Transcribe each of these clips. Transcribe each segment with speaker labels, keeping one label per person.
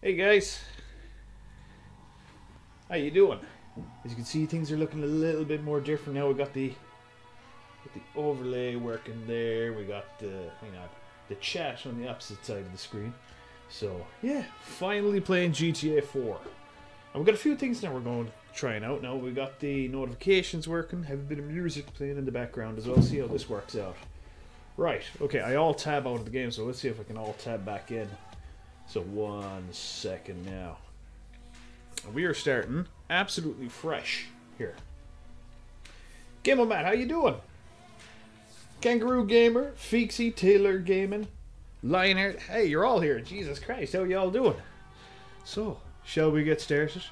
Speaker 1: Hey guys, how you doing? As you can see, things are looking a little bit more different now. We got the overlay working there. We got the chat on the opposite side of the screen. So yeah, finally playing GTA 4. And we've got a few things now we're going to trying out now. We got the notifications working, have a bit of music playing in the background as well. See how this works out. Right, okay, I alt tab out of the game, so let's see if I can alt tab back in. So 1 second now. We are starting absolutely fresh here. Gamer Matt, how you doing? Kangaroo Gamer, Feeksy, Taylor Gaming, Lionheart. Hey, you're all here. Jesus Christ, how y'all doing? So, shall we get started?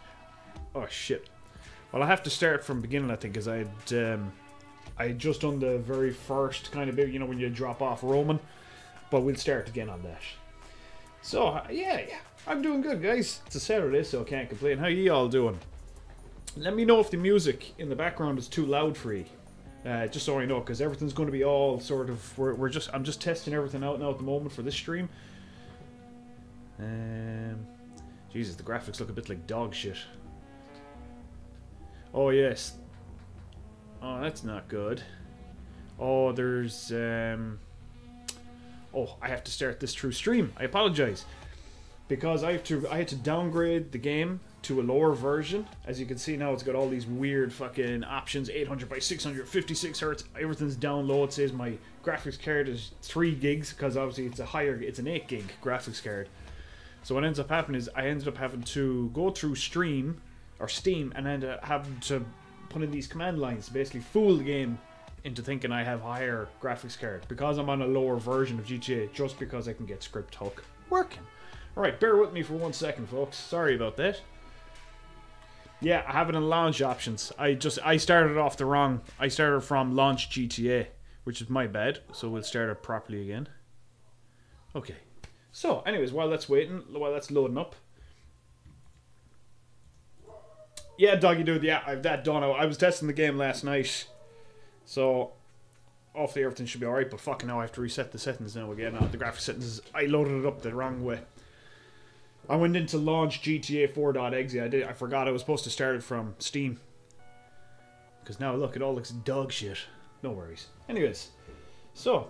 Speaker 1: Oh shit. Well, I have to start from beginning, I think, because I had just done the very first kind of bit, you know, when you drop off Roman. But we'll start again on that. So, yeah, I'm doing good, guys. It's a Saturday, so I can't complain. How you all doing? Let me know if the music in the background is too loud for you. Just so I know, because everything's going to be all sort of... I'm just testing everything out now at the moment for this stream. Jesus, the graphics look a bit like dog shit. Oh, yes. Oh, that's not good. Oh, there's... Oh, I have to start this through stream. I apologize. Because I had to downgrade the game to a lower version. As you can see now, it's got all these weird fucking options. 800 by 600, 56 hertz. Everything's down low. It says my graphics card is 3 gigs because obviously it's an 8 gig graphics card. So what ends up happening is I ended up having to go through Steam and end up having to put in these command lines to basically fool the game into thinking I have a higher graphics card because I'm on a lower version of GTA, just because I can get script hook working. Alright, bear with me for 1 second, folks. Sorry about that. Yeah, I have it in launch options. I started off the wrong... I started from launch GTA, which is my bad, so we'll start it properly again. Okay. So, anyways, while that's loading up... Yeah, doggy dude, yeah, I've that done. I was testing the game last night. So, hopefully everything should be alright, but fucking hell, I have to reset the settings now again. The graphics settings, I loaded it up the wrong way. I went into launch GTA 4.exe. I forgot I was supposed to start it from Steam. Because now, look, it all looks dog shit. No worries. Anyways, so,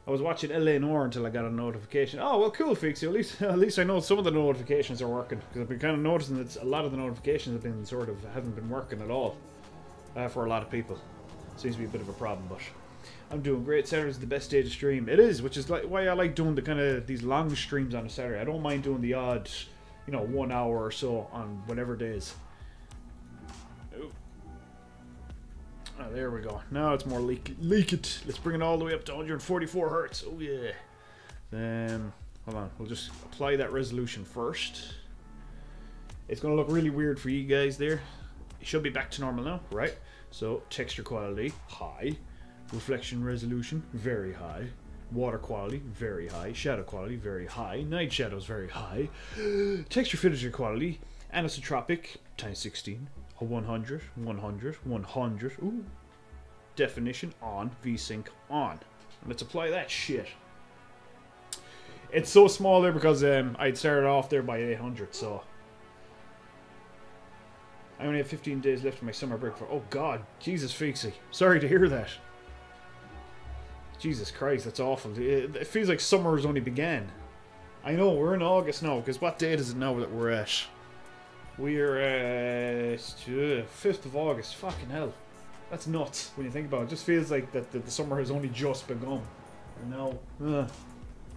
Speaker 1: I was watching LA Noire until I got a notification. Oh, well, cool, Fixie. At least I know some of the notifications are working. Because I've been kind of noticing that a lot of the notifications have been haven't been working at all. For a lot of people. Seems to be a bit of a problem, but I'm doing great. Saturday's the best day to stream. It is, which is like why I like doing the kind of these long streams on a Saturday. I don't mind doing the odd, 1 hour or so on whatever days. Oh, there we go. Now it's more leak it. Let's bring it all the way up to 144 hertz. Oh yeah. Hold on. We'll just apply that resolution first. It's gonna look really weird for you guys there. It should be back to normal now, right? So, texture quality, high. Reflection resolution, very high. Water quality, very high. Shadow quality, very high. Night shadows, very high. Texture fidelity quality, anisotropic, times 16. 100, 100, 100. Ooh. Definition on, VSync on. Let's apply that shit. It's so small there because I'd started off there by 800, so... I only have 15 days left of my summer break for... Oh god, Jesus Feeksy. Sorry to hear that. Jesus Christ, that's awful. It feels like summer has only began. I know, we're in August now, because what date is it now that we're at? We're at... 5th of August. Fucking hell. That's nuts when you think about it. It just feels like that the summer has only just begun. And now...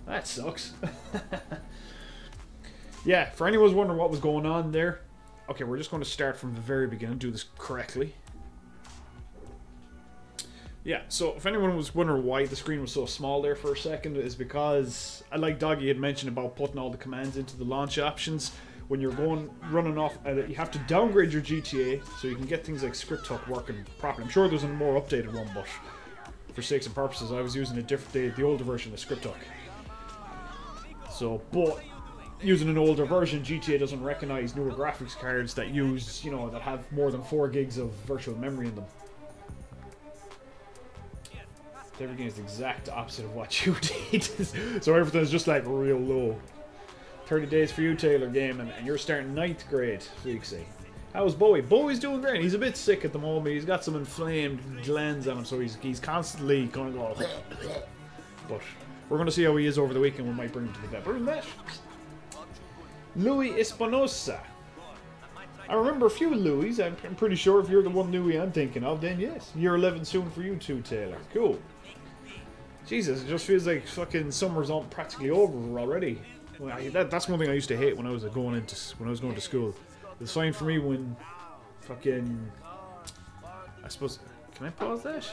Speaker 1: that sucks. Yeah, for anyone who's wondering what was going on there... Okay, we're just going to start from the very beginning, do this correctly. Yeah, so if anyone was wondering why the screen was so small there for a second, is because, like Doggy had mentioned about putting all the commands into the launch options, when you're running off, you have to downgrade your GTA so you can get things like script hook working properly. I'm sure there's a more updated one, but for sakes and purposes, I was using the older version of script hook. So, but... using an older version, GTA doesn't recognize newer graphics cards that use, that have more than 4 gigs of virtual memory in them. Everything is the exact opposite of what you did. So everything is just like real low. 30 Days for You, Taylor game, and you're starting 9th grade, Freaksy. How's Bowie? Bowie's doing great. He's a bit sick at the moment. He's got some inflamed glands on him, so he's constantly going to go. But we're going to see how he is over the weekend. We might bring him to the vet. Bring that. Louis Espinosa. I remember a few Louis. I'm pretty sure if you're the one Louis I'm thinking of, then yes. Year 11 soon for you too, Taylor. Cool. Jesus, it just feels like fucking summer's on practically over already. Well, that's one thing I used to hate when I was going to school. It was fine for me when fucking. I suppose. Can I pause that?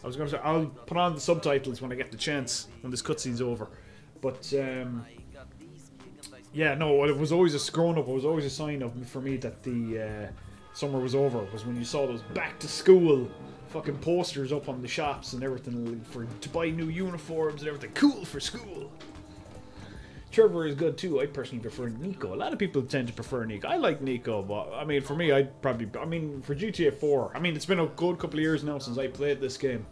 Speaker 1: I was going to say I'll put on the subtitles when I get the chance when this cutscene's over. But yeah, no, it was always growing up. It was always a sign for me that the summer was over. Was when you saw those back to school fucking posters up on the shops and everything to buy new uniforms and everything. Cool for school. Trevor is good too. I personally prefer Nico. A lot of people tend to prefer Nico. I like Nico, but I mean, for me, for GTA 4, I mean, it's been a good couple of years now since I played this game.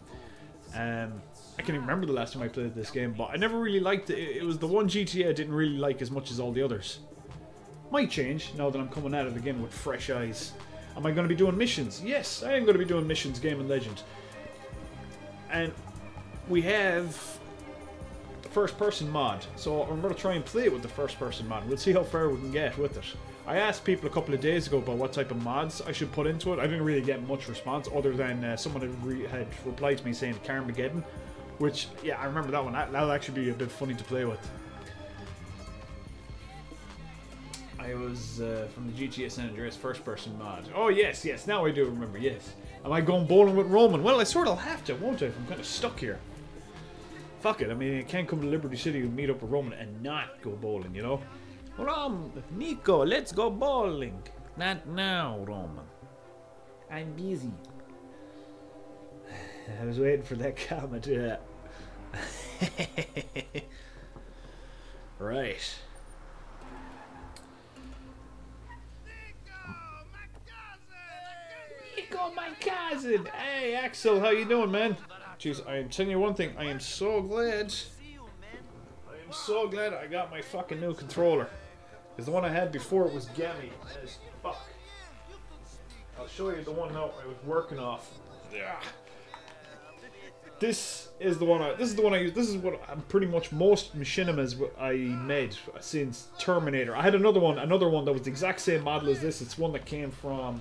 Speaker 1: I can't even remember the last time I played this game, but I never really liked it. It was the one GTA I didn't really like as much as all the others. Might change now that I'm coming at it again with fresh eyes. Am I going to be doing missions? Yes, I am going to be doing missions, Game and Legend. And we have the first person mod, so I'm going to try and play it with the first person mod. We'll see how far we can get with it. I asked people a couple of days ago about what type of mods I should put into it. I didn't really get much response other than someone had replied to me saying Carmageddon, which, yeah, I remember that one. That'll actually be a bit funny to play with. I was from the GTA San Andreas first person mod. Oh yes, now I do remember, yes. Am I going bowling with Roman? Well, I sort of have to, won't I, if I'm kind of stuck here. Fuck it, I mean, I can't come to Liberty City and meet up with Roman and not go bowling, you know? Nico, let's go bowling. Not now, Roman. I'm busy. I was waiting for that comment, yeah. Right. Nico, my cousin! Hey, Axel, how you doing, man? Jeez, I am telling you one thing. I am so glad. I am so glad I got my fucking new controller. Because the one I had before was gammy as fuck. I'll show you the one now I was working off. Yeah. This is the one I use. This is what I'm pretty much most machinimas I made since Terminator. I had another one that was the exact same model as this. It's one that came from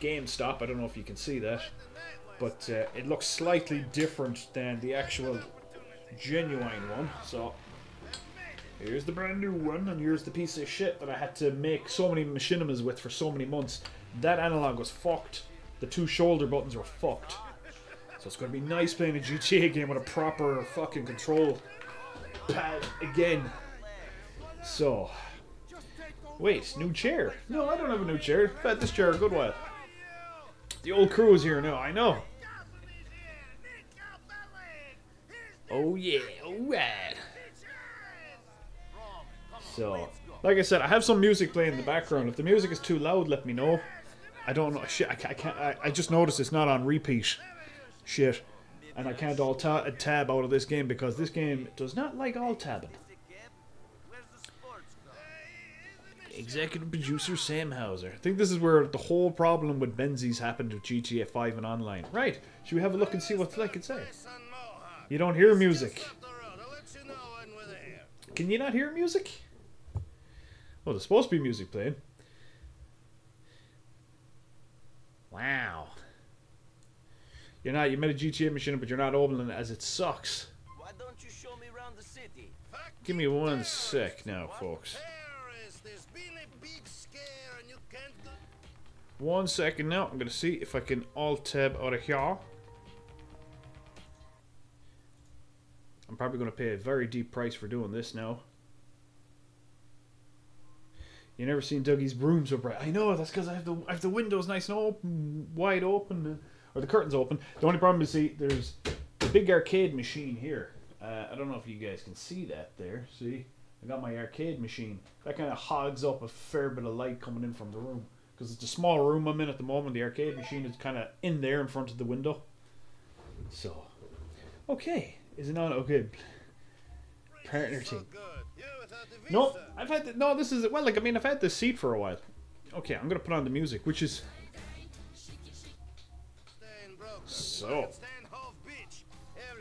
Speaker 1: GameStop. I don't know if you can see that, but it looks slightly different than the actual genuine one. So here's the brand new one, and here's the piece of shit that I had to make so many machinimas with for so many months. That analog was fucked. The two shoulder buttons were fucked. So it's going to be nice playing a GTA game with a proper fucking control pad again. So, wait, new chair? No, I don't have a new chair. I've had this chair a good while. The old crew is here now, I know. Oh yeah, alright. So, like I said, I have some music playing in the background. If the music is too loud, let me know. I don't know. Shit, I can't. I just noticed it's not on repeat. Shit. And I can't alt-tab out of this game because this game does not like alt-tabbing. Executive producer Sam Hauser. I think this is where the whole problem with Benzies happened with GTA 5 and online. Right. Should we have a look and see what I could say? You don't hear music. Can you not hear music? Well, there's supposed to be music playing. Wow. You're not. You made a GTA machine, but you're not opening it as it sucks. Why don't you show me around the city? Give me one sec now, folks. One second now. I'm gonna see if I can alt-tab out of here. I'm probably gonna pay a very deep price for doing this now. You never seen Dougie's broom so bright. I know, that's because I have the windows nice and open, wide open, or the curtains open. The only problem is, see, there's a big arcade machine here. I don't know if you guys can see that there. See, I got my arcade machine. That kind of hogs up a fair bit of light coming in from the room. Because it's a small room I'm in at the moment. The arcade machine is kind of in there in front of the window. So, okay. Is it not okay? Partner team. No, I've had the, no. This is well, like I mean, I've had this seat for a while. Okay, I'm gonna put on the music, which is so.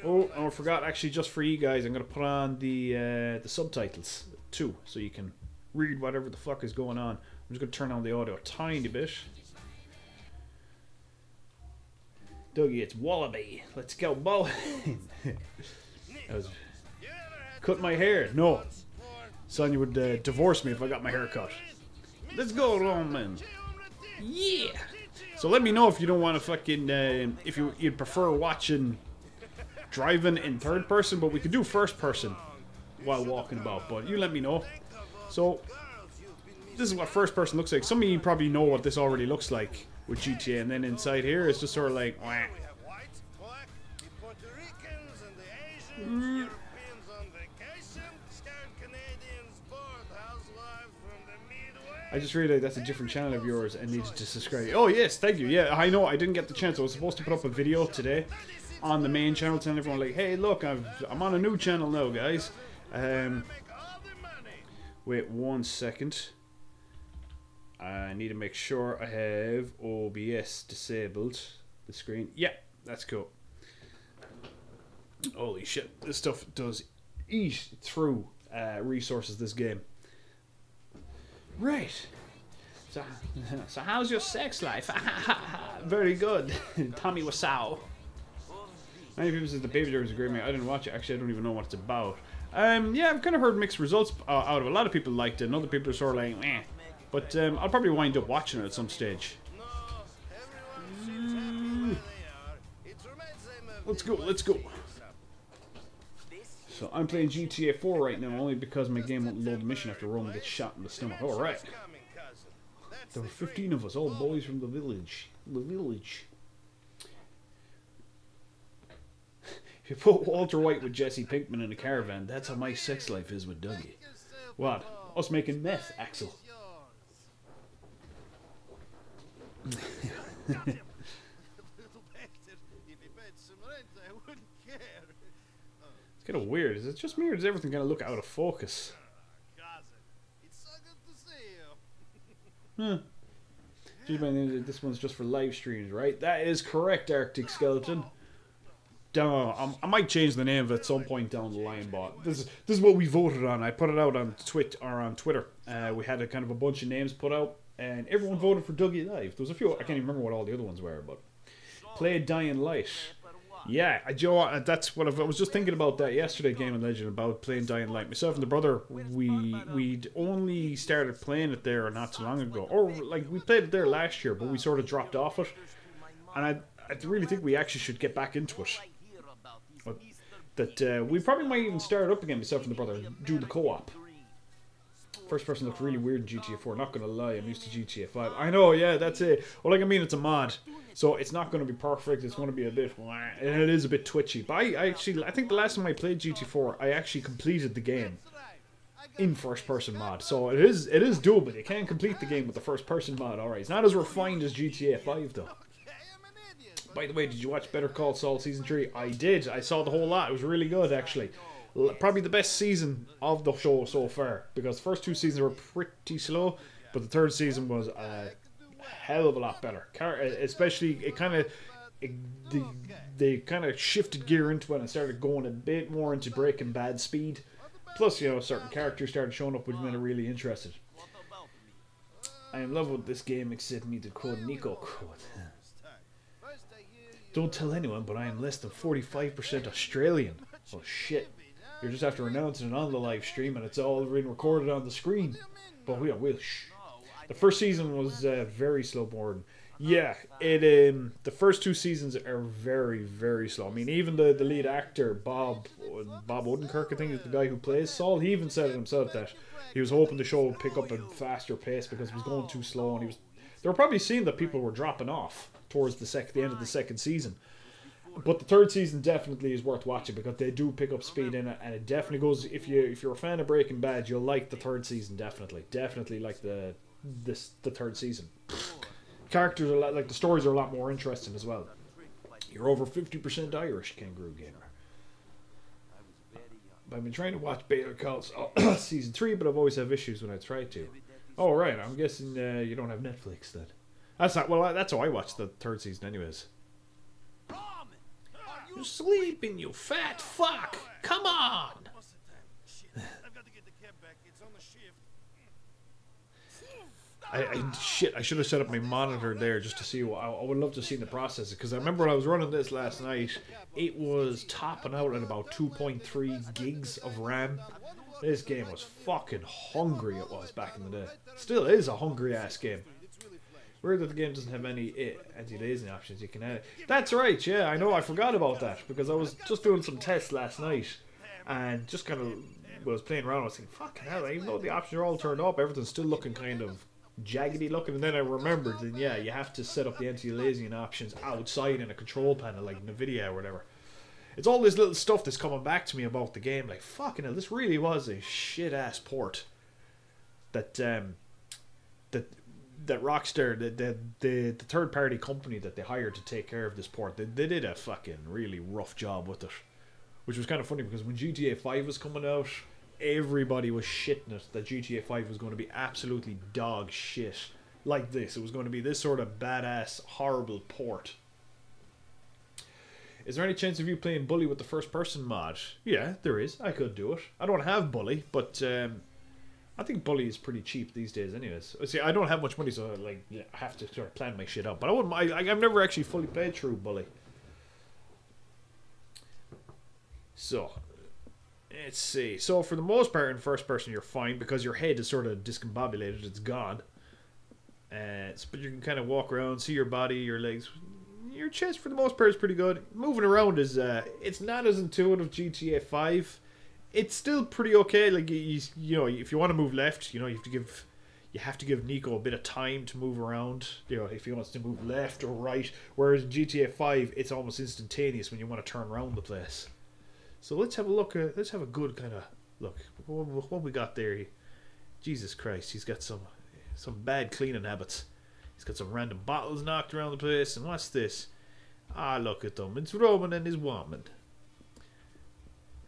Speaker 1: Oh, I forgot. Actually, just for you guys, I'm gonna put on the subtitles too, so you can read whatever the fuck is going on. I'm just gonna turn on the audio a tiny bit. Dougie, it's Wallaby. Let's go, boy. I was cut my hair. No, Sonya would divorce me if I got my hair cut. Let's go, Roman. Yeah. So let me know if you don't want to fucking if you'd prefer watching driving in third person, but we could do first person while walking about. But you let me know. So this is what first person looks like. Some of you probably know what this already looks like with GTA, and then inside here it's just sort of like. Wah. I just realized that's a different channel of yours and needed to subscribe. Oh yes, thank you. Yeah, I know. I didn't get the chance. I was supposed to put up a video today on the main channel, telling everyone like, "Hey, look, I'm on a new channel now, guys." Wait 1 second. I need to make sure I have OBS disabled. The screen. Yeah, that's cool. Holy shit! This stuff does eat through resources. This game. Right. So how's your sex life? Very good. Tommy Wiseau. Many people said the Baby Driver was a great movie. I didn't watch it. Actually, I don't even know what it's about. Yeah, I've kind of heard mixed results out of it. A lot of people liked it, and other people are sort of like, meh. But I'll probably wind up watching it at some stage. Let's go, let's go. So I'm playing GTA 4 right now, only because my game won't load the mission after Roman gets shot in the stomach. Alright. There were 15 of us, all boys from the village. The village. If you put Walter White with Jesse Pinkman in a caravan, that's how my sex life is with Dougie. What? Us making meth, Axel. It's kind of weird. Is it just me, or does everything kind of look out of focus? Huh. This one's just for live streams, right? That is correct, Arctic Skeleton. I might change the name of it at some point down the line, but this is what we voted on. I put it out on Twitter. We had a kind of a bunch of names put out, and everyone voted for Dougie Live. There was a few. I can't even remember what all the other ones were, but play Dying Light. Yeah, Joe, that's what I was just thinking about that yesterday, Game and Legend, about playing Dying Light. Myself and the brother, we'd only started playing it there not too long ago. Or, like, we played it there last year, but we sort of dropped off it. And I really think we actually should get back into it. But that we probably might even start it up again, myself and the brother, and do the co-op. First person looks really weird in GTA 4, not gonna lie, I'm used to GTA 5. I know, yeah, that's it. Well, like, I mean, it's a mod, so it's not gonna be perfect, it's gonna be a bit, and it is a bit twitchy. But I think the last time I played GTA 4, I actually completed the game in first person mod. So it is doable. You can complete the game with the first person mod, alright. It's not as refined as GTA 5 though. By the way, did you watch Better Call Saul Season 3? I did. I saw the whole lot. It was really good, actually. Probably the best season of the show so far, because the first two seasons were pretty slow, but the third season was a hell of a lot better. Especially, they kind of shifted gear into it and started going a bit more into Breaking Bad speed. Plus, you know, certain characters started showing up, which made me really interested. I am in love with this game, except me the code Nico code. Don't tell anyone, but I am less than 45% Australian. Oh shit. You're just after announcing it on the live stream, and it's all been recorded on the screen. But we'll shh. The first season was very slow boring. Yeah, the first two seasons are very, very slow. I mean, even the lead actor, Bob Odenkirk, I think is the guy who plays Saul, he even said it himself that he was hoping the show would pick up a faster pace because it was going too slow, and they were probably seeing that people were dropping off towards the end of the second season. But the third season definitely is worth watching because they do pick up speed in it, and it definitely goes. If you're a fan of Breaking Bad, you'll like the third season definitely like the third season. Characters are like the stories are a lot more interesting as well. You're over 50% Irish, Kangaroo Gamer. I've been trying to watch Better Call Saul season 3, but I've always have issues when I try to. Oh right, I'm guessing you don't have Netflix then. That's not well. That's how I watched the 3rd season, anyways. You're sleeping, you fat fuck! Come on! Shit, I should have set up my monitor there just to see what I would love to see in the processor, because I remember when I was running this last night, it was topping out at about 2.3 gigs of RAM. This game was fucking hungry, it was back in the day. Still is a hungry ass game. Weird that the game doesn't have any anti-aliasing options you can add. That's right, yeah, I know, I forgot about that, because I was just doing some tests last night, and just kind of was playing around, I was thinking, fucking hell, even though the options are all turned up, everything's still looking kind of jaggedy looking, and then I remembered that yeah, you have to set up the anti-aliasing options outside in a control panel like NVIDIA or whatever. It's all this little stuff that's coming back to me about the game, like fucking hell, this really was a shit ass port that that Rockstar, the third party company that they hired to take care of this port, they did a fucking really rough job with it, which was kind of funny because when GTA 5 was coming out, everybody was shitting it that GTA 5 was going to be absolutely dog shit like this. It was going to be this sort of badass, horrible port. Is there any chance of you playing Bully with the first person mod? Yeah, there is. I could do it. I don't have Bully, but I think Bully is pretty cheap these days anyways. See, I don't have much money, so like I have to sort of plan my shit out. But I wouldn't. I've never actually fully played through Bully. So let's see. So for the most part in first person you're fine because your head is sort of discombobulated, it's gone. But you can kind of walk around, see your body, your legs. Your chest for the most part is pretty good. Moving around is it's not as intuitive GTA 5. It's still pretty okay. Like you know, if you want to move left, you know, you have to give Nico a bit of time to move around, you know, if he wants to move left or right. Whereas in GTA 5 it's almost instantaneous when you want to turn around the place. So let's have a look. Let's have a good kind of look. What we got there? Jesus Christ, he's got some bad cleaning habits. He's got some random bottles knocked around the place. And what's this? Ah, look at them. It's Roman and his woman.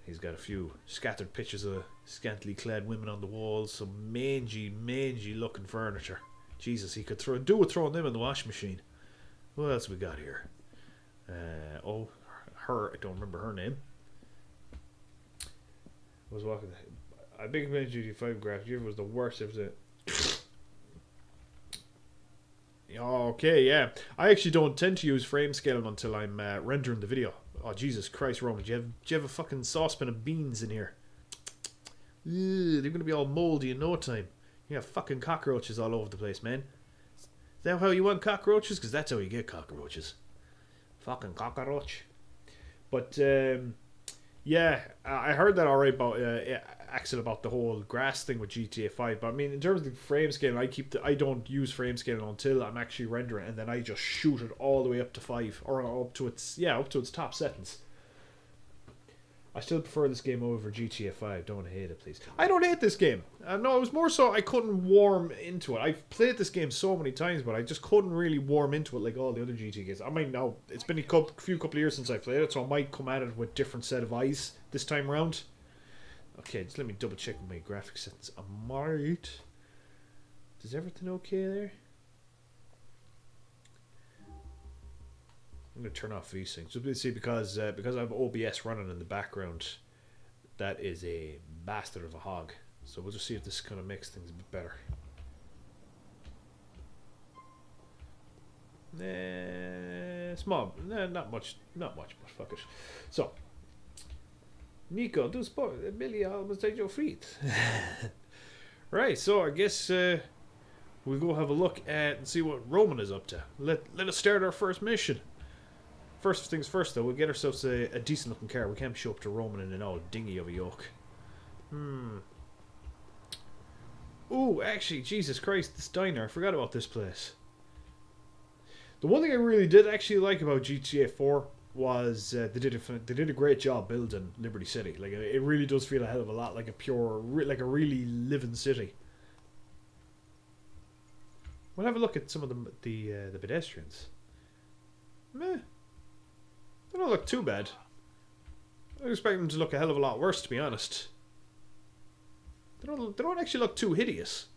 Speaker 1: He's got a few scattered pictures of scantily clad women on the walls. Some mangy looking furniture. Jesus, he could throw with throwing them in the washing machine. What else we got here? Oh, her. I don't remember her name. Was walking. I think GTA 5 graphics was the worst ever. Okay, yeah. I actually don't tend to use frame scaling until I'm rendering the video. Oh Jesus Christ, Roman! Do you have a fucking saucepan of beans in here? Ugh, they're gonna be all moldy in no time. You have fucking cockroaches all over the place, man. Is that how you want cockroaches? Because that's how you get cockroaches. Fucking cockroach. But yeah, I heard that alright about Axel about the whole grass thing with GTA 5. But I mean, in terms of the frame scaling, I don't use frame scaling until I'm actually rendering, and then I just shoot it all the way up to 5 or up to its top settings. I still prefer this game over GTA 5. Don't hate it, please. I don't hate this game. No, it was more so I couldn't warm into it. I've played this game so many times, but I just couldn't really warm into it like all the other GTA games. I mean, now it's been a few couple of years since I played it, so I might come at it with a different set of eyes this time around. Okay, just let me double check my graphics settings. I'm alright. Is everything okay there? I'm going to turn off these things. Just see, because I have OBS running in the background, that is a bastard of a hog. So we'll just see if this kind of makes things a bit better. Small, not much, but fuck it. So, Nico, du sport, Billy almost take your feet. Right, so I guess we'll go have a look at and see what Roman is up to. Let us start our first mission. First things first, though, we'll get ourselves a decent looking car. We can't show up to Roman in an old dinghy of a yoke. Ooh, actually, Jesus Christ, this diner. I forgot about this place. The one thing I really did actually like about GTA 4 was they did a great job building Liberty City. Like, it really does feel a hell of a lot like a really living city. We'll have a look at some of the pedestrians. Meh. They don't look too bad. I expect them to look a hell of a lot worse, to be honest. They don't actually look too hideous.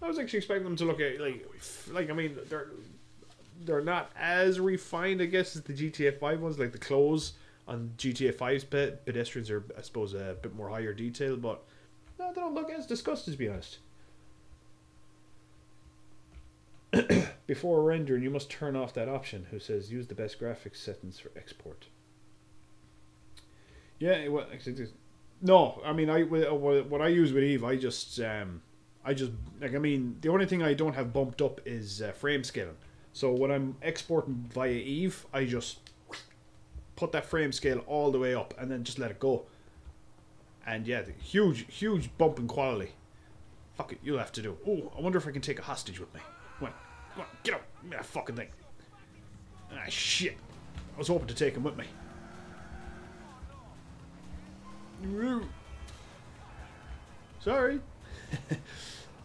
Speaker 1: I was actually expecting them to look at like I mean they're not as refined, I guess, as the GTA 5 ones. Like the clothes on GTA 5's pedestrians are, I suppose, a bit more higher detail, but no, they don't look as disgusting, to be honest. Before rendering, you must turn off that option who says use the best graphics settings for export. Yeah, well, actually, no, I mean, what I use with Eve, I just like, I mean, the only thing I don't have bumped up is frame scaling. So when I'm exporting via Eve, I just put that frame scale all the way up and then just let it go. And yeah, the huge bump in quality. Fuck it, you'll have to do. Oh, I wonder if I can take a hostage with me. Come on, get up, give me that fucking thing. Ah, shit. I was hoping to take him with me. Sorry.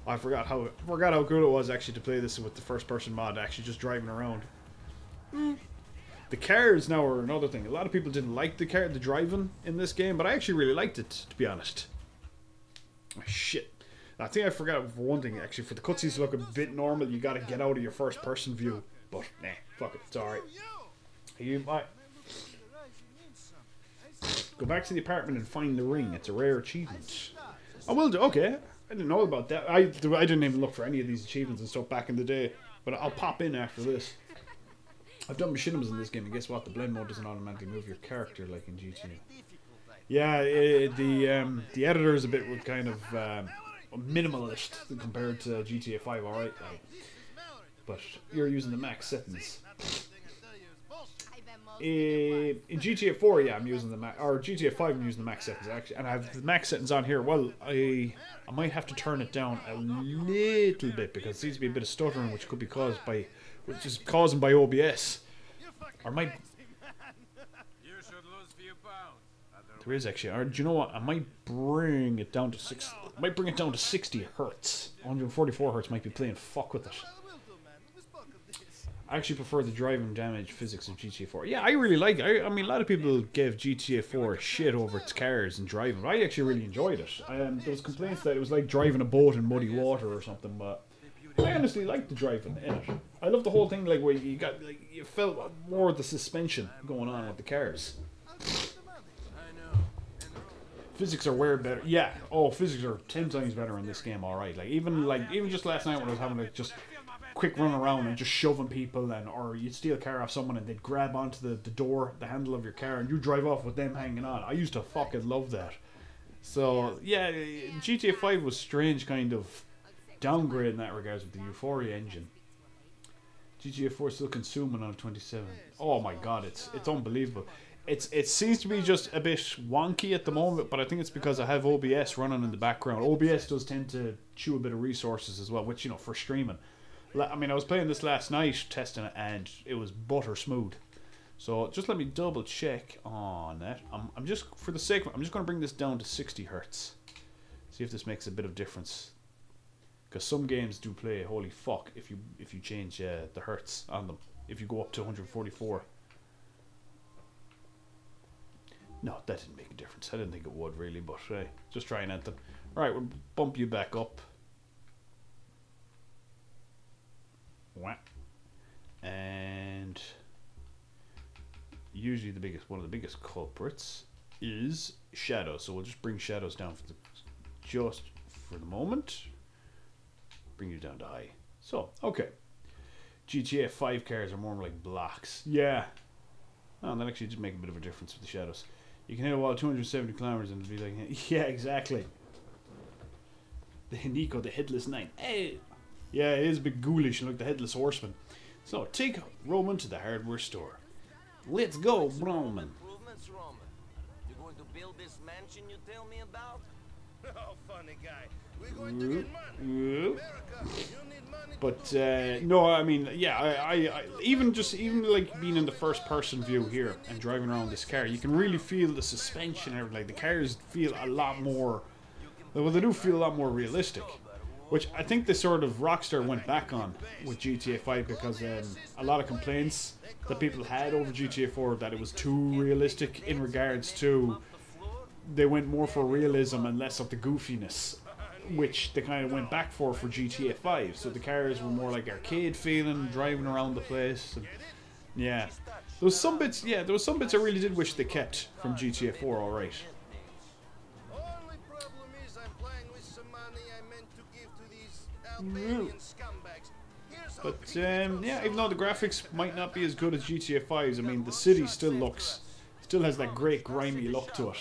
Speaker 1: I forgot how cool it was actually to play this with the first person mod, actually just driving around. The cars now are another thing. A lot of people didn't like the driving in this game, but I actually really liked it, to be honest. Oh, shit. I think I forgot for one thing, actually, for the cutscenes to look a bit normal, you gotta get out of your first person view. But nah, fuck it, it's alright. You might go back to the apartment and find the ring. It's a rare achievement. I will do. Okay, I didn't know about that. I didn't even look for any of these achievements and stuff back in the day. But I'll pop in after this. I've done machinimas in this game, and guess what? The blend mode doesn't automatically move your character like in GTA. Yeah, the editor is a bit kind of minimalist compared to GTA 5. All right, but you're using the max settings. In GTA 4, yeah, I'm using the max, or GTA 5, I'm using the max settings actually, and I have the max settings on here. Well, I might have to turn it down a little bit because there seems to be a bit of stuttering, which could be caused by, which is caused by OBS, or might. There is actually, or do you know what? I might bring it down to 60 hertz. 144 hertz might be playing fuck with it. I actually prefer the driving damage physics of GTA 4. Yeah, I really like it. I mean, a lot of people gave GTA 4 shit over its cars and driving, but I actually really enjoyed it. There was complaints that it was like driving a boat in muddy water or something, but I honestly liked the driving in it. I love the whole thing, like where you got, like, you felt more of the suspension going on with the cars. Physics are way better. Yeah. Oh, physics are 10 times better in this game. All right. Even just last night when I was having a just quick run around and just shoving people, or you'd steal a car off someone and they'd grab onto the door, the handle of your car, and you drive off with them hanging on. I used to fucking love that. So yeah, GTA 5 was strange kind of downgrade in that regards with the Euphoria engine. GTA 4 still consuming on 27. Oh my god, it's unbelievable. It seems to be just a bit wonky at the moment, but I think it's because I have OBS running in the background. OBS does tend to chew a bit of resources as well, which, you know, for streaming. I mean, I was playing this last night, testing it, and it was butter smooth. So just let me double check on that. I'm just, for the sake of it, I'm just going to bring this down to 60 hertz. See if this makes a bit of difference. Because some games do play, holy fuck, if you change the hertz on them. If you go up to 144. No, that didn't make a difference. I didn't think it would really, but just trying anything. Alright, we'll bump you back up. And usually one of the biggest culprits is shadows. So we'll just bring shadows down just for the moment. Bring you down to high. So, okay. GTA 5 cars are more like blocks. Yeah. Oh, that actually did make a bit of a difference with the shadows. You can hit a wall 270 kilometers and it'll be like, yeah, exactly. The Nico, the Headless Knight. Hey! Yeah, it is a bit ghoulish like the Headless Horseman. So, take Roman to the hardware store. Let's go, Roman.
Speaker 2: You going to build this mansion you tell me about?
Speaker 3: Oh, funny guy. We're going to get money. America, you need money.
Speaker 1: But no, I mean, yeah, I even like being in the first person view here and driving around this car, you can really feel the suspension and everything. Like the cars feel a lot more, well, they do feel a lot more realistic. which I think the sort of Rockstar went back on with GTA 5 because a lot of complaints that people had over GTA 4 that it was too realistic in regards to they went more for realism and less of the goofiness, which they kind of went back for GTA 5. So the cars were more like arcade feeling, driving around the place. And yeah, there was some bits. Yeah, there was some bits I really did wish they kept from GTA 4. All right.
Speaker 3: Only problem is I'm playing with some money I meant to give to these Albanian scumbags. Here's how
Speaker 1: But yeah, even though the graphics might not be as good as GTA 5's, I mean the city still has that great grimy look to it.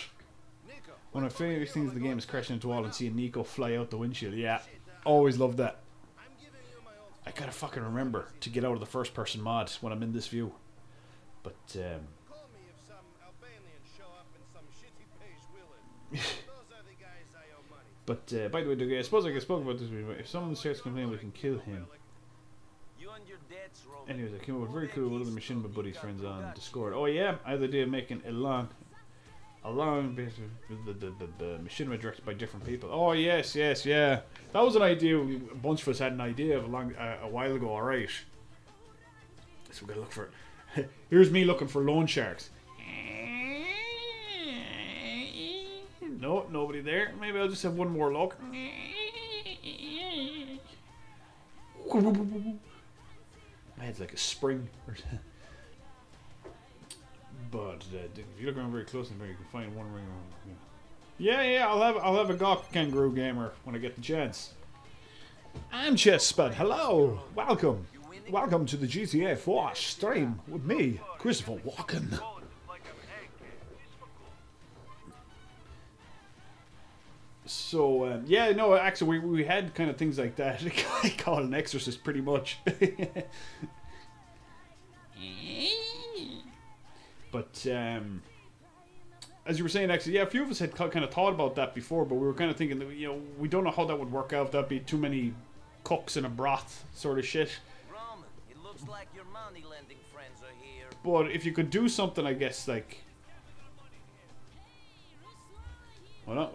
Speaker 1: One of my favourite things in the game is crashing into a wall and seeing Nico fly out the windshield. Yeah, always love that. I gotta fucking remember to get out of the first person mod when I'm in this view. But
Speaker 3: Call me if some Albanians show up in some shitty page village. Those are the guys I owe money.
Speaker 1: but by the way, Doug, I suppose I can spoke about this before. If someone starts complaining, we can kill him.
Speaker 2: You and your debts, Roman.
Speaker 1: Anyways, I came up with very cool with other machinima buddies friends on Discord. Oh yeah, I had the idea of making a long bit of the machinima directed by different people. Oh yes, yeah. That was an idea a bunch of us had an idea of a while ago. All right, so we gotta look for it. Here's me looking for loan sharks. No, nobody there. Maybe I'll just have one more look. My head's like a spring. But if you look around very closely, you can find one ring around. Yeah, I'll have a gawk kangaroo gamer when I get the chance. I'm Chess Spud. Hello, welcome to the GTA 4 stream with me, Christopher Walken. So yeah, no, actually we had kind of things like that. I call it an exorcist pretty much. But as you were saying, actually, yeah, a few of us had kind of thought about that before, but we were kind of thinking that, we don't know how that would work out. That'd be too many cooks in a broth sort of shit.
Speaker 2: Roman, it looks like your money lending friends are here.
Speaker 1: But if you could do something, I guess, like, well,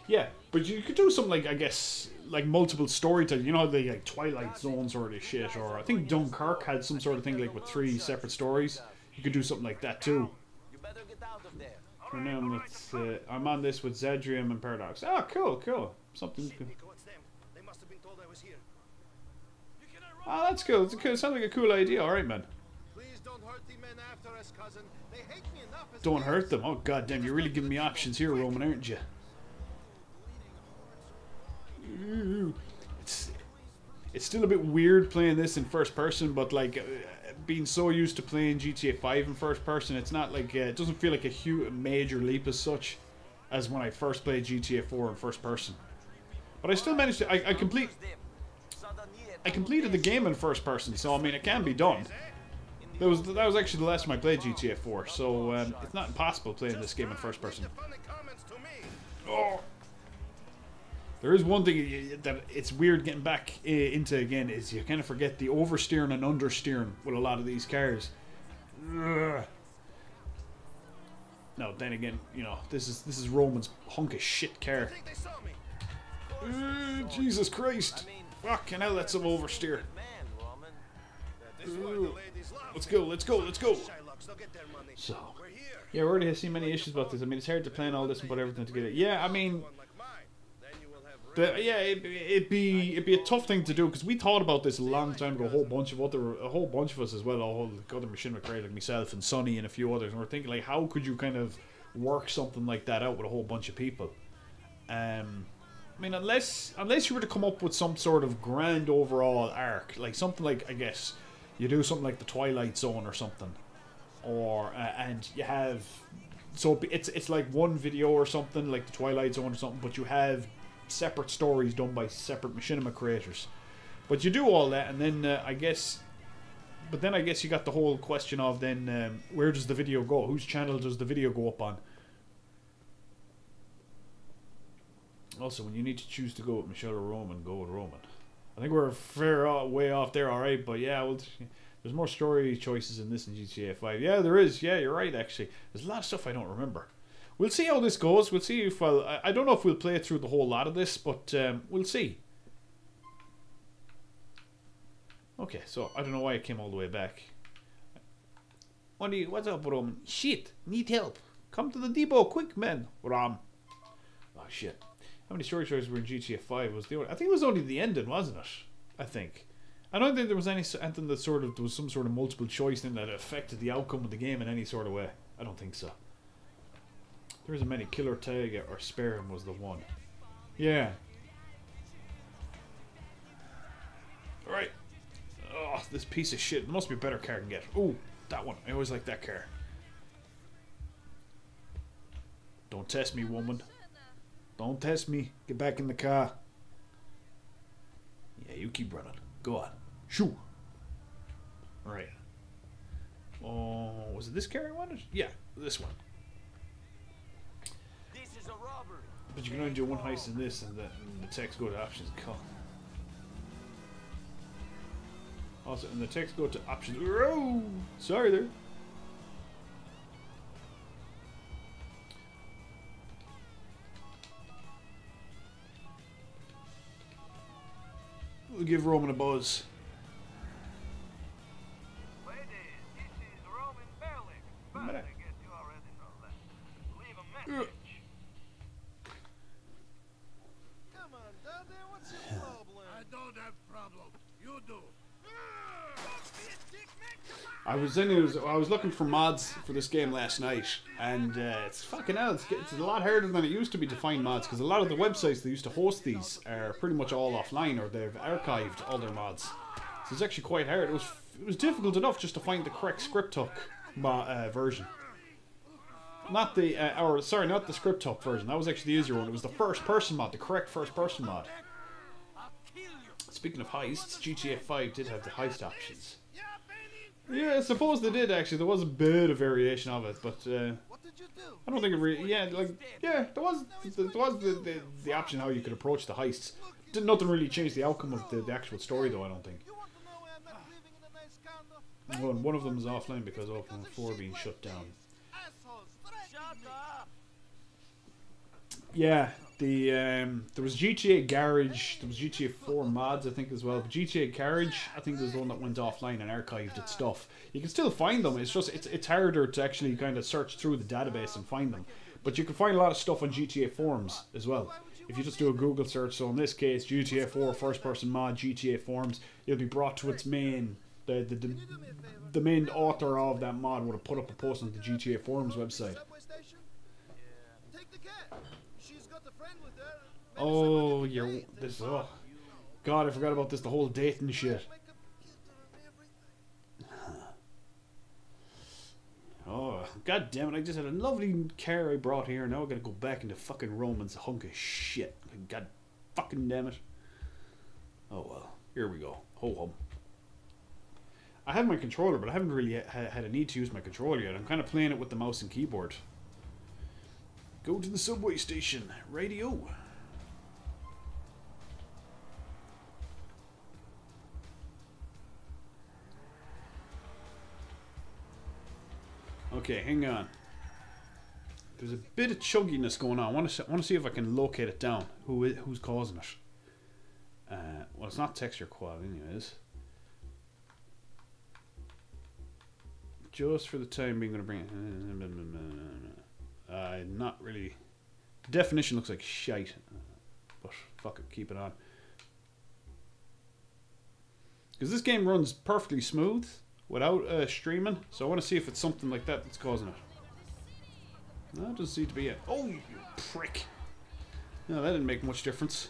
Speaker 1: yeah, but you could do something like, I guess, like multiple storytelling. You know, the like Twilight Zone sort of shit, or I think Dunkirk had some sort of thing like with 3 separate stories. You could do something like that too.
Speaker 2: You better get out of there.
Speaker 1: For now, I'm on this with Zadrium and Paradox. Oh, cool. Something.
Speaker 3: Nico, it's them. They must have been told I was here.
Speaker 1: Oh, that's cool. It sounds like a cool idea. All right, man.
Speaker 3: Please don't hurt the men after us, cousin. They hate me enough as
Speaker 1: Don't
Speaker 3: it
Speaker 1: hurt
Speaker 3: is.
Speaker 1: them. Oh, goddamn! You're really giving me options here, Roman, aren't you? It's still a bit weird playing this in first person, but like being so used to playing GTA 5 in first person, it's not like it doesn't feel like a huge major leap as such as when I first played GTA 4 in first person. But I still managed to I completed the game in first person, so I mean it can be done. That was actually the last time I played GTA 4, so it's not impossible playing this game in first person.
Speaker 3: Funny comments to me.
Speaker 1: Oh. There is one thing that it's weird getting back into again, is you kind of forget the oversteering and understeering with a lot of these cars. Ugh. No, then again, this is Roman's hunk of shit car.
Speaker 3: I think they saw me.
Speaker 1: Jesus Christ! Fucking hell, that's some oversteer.
Speaker 2: Man, Roman.
Speaker 3: This is why the ladies love
Speaker 1: Let's
Speaker 3: me.
Speaker 1: go.
Speaker 3: Shylocks, they'll get their money.
Speaker 1: So,
Speaker 3: We're here.
Speaker 1: yeah, we already have seen many issues about this. I mean, it's hard to plan all this and put everything together. Yeah, I mean,
Speaker 3: One like mine. Then you will have
Speaker 1: yeah, it'd be a tough thing to do because we thought about this a long time ago. A whole bunch of us as well, a whole other machinima creators like myself and Sonny and a few others, and we're thinking like, how could you kind of work something like that out with a whole bunch of people? I mean, unless you were to come up with some sort of grand overall arc, like something like, I guess you do something like the Twilight Zone or something, or and you have, so it's like one video or something like the Twilight Zone or something, but you have separate stories done by separate machinima creators. But you do all that, and then I guess you got the whole question of then where does the video go? Whose channel does the video go up on? Also, when you need to choose to go with Michelle or Roman, go with Roman. I think we're a fair way off there, alright, but yeah, well, there's more story choices in this in GTA 5. Yeah, there is. Yeah, you're right, actually. There's a lot of stuff I don't remember. we'll see how this goes. We'll see if I don't know if we'll play through the whole lot of this, but we'll see. Okay, so I don't know why I came all the way back. What's up, Rom? Shit, need help. Come to the depot, quick, man. Rom. Oh shit. How many story choices were in GTA 5? Was the only, I think it was only the ending, wasn't it? I think. I don't think there was anything that sort of, there was some sort of multiple choice thing that affected the outcome of the game in any sort of way. I don't think so. There isn't many. Killer Tag or Spare Him was the one. Yeah. Alright. Oh, this piece of shit. There must be a better car I can get. Ooh, that one. I always like that car. Don't test me, woman. Don't test me. Get back in the car. Yeah, you keep running. Go on. Shoo. Alright. Oh, was it this car I wanted? Yeah, this one.
Speaker 2: This is a robbery.
Speaker 1: But you can only do one heist in this, and the text go to options. Come. Also, and the text go to options. Oh, sorry there. We'll give Roman a buzz.
Speaker 3: Ladies, this is Roman Berlick. But I guess you already know that. Leave a message. Come on, Daddy, what's your problem? I don't have problem. You do.
Speaker 4: I was looking for mods for this game last night, and it's fucking hell. It's a lot harder than it used to be to find mods, because a lot of the websites that used to host these are pretty much all offline, or they've archived all their mods. So it's actually quite hard. It was difficult enough just to find the correct script hook version. Not the not the script hook version. That was actually the easier one. It was the first person mod, the correct first person mod. Speaking of heists, GTA 5 did have the heist options. Yeah, I suppose they did actually. There was a bit of variation of it, but I don't think it really. Yeah, there was the option how you could approach the heists. Nothing really changed the outcome of the actual story, though. I don't think. Well, one of them is offline because of Open 4 being shut down. Yeah, there was GTA Garage, there was GTA 4 mods I think as well, but GTA Garage I think was the one that went offline and archived its stuff. You can still find them, it's just it's harder to actually kind of search through the database and find them. But you can find a lot of stuff on GTA forums as well. If you just do a Google search, so in this case GTA 4 first person mod, GTA forums, you'll be brought to its main, the main author of that mod would have put up a post on the GTA forums website. Oh, oh, God, I forgot about this, the whole dating shit. Oh, God damn it, I just had a lovely car I brought here, now I gotta go back into fucking Roman's hunk of shit. God fucking damn it. Oh well, here we go. Ho hum. I have my controller, but I haven't really had a need to use my controller yet. I'm kind of playing it with the mouse and keyboard. Go to the subway station. Radio. Okay, hang on. There's a bit of chugginess going on. I want to see if I can locate it down. Who's causing it? Well, it's not texture quality, anyways. Just for the time being, going to bring it. Not really. The definition looks like shite, but fuck it, keep it on. Because this game runs perfectly smooth without streaming, so I want to see if it's something like that that's causing it. No, it doesn't seem to be it. Oh, you prick! No, that didn't make much difference.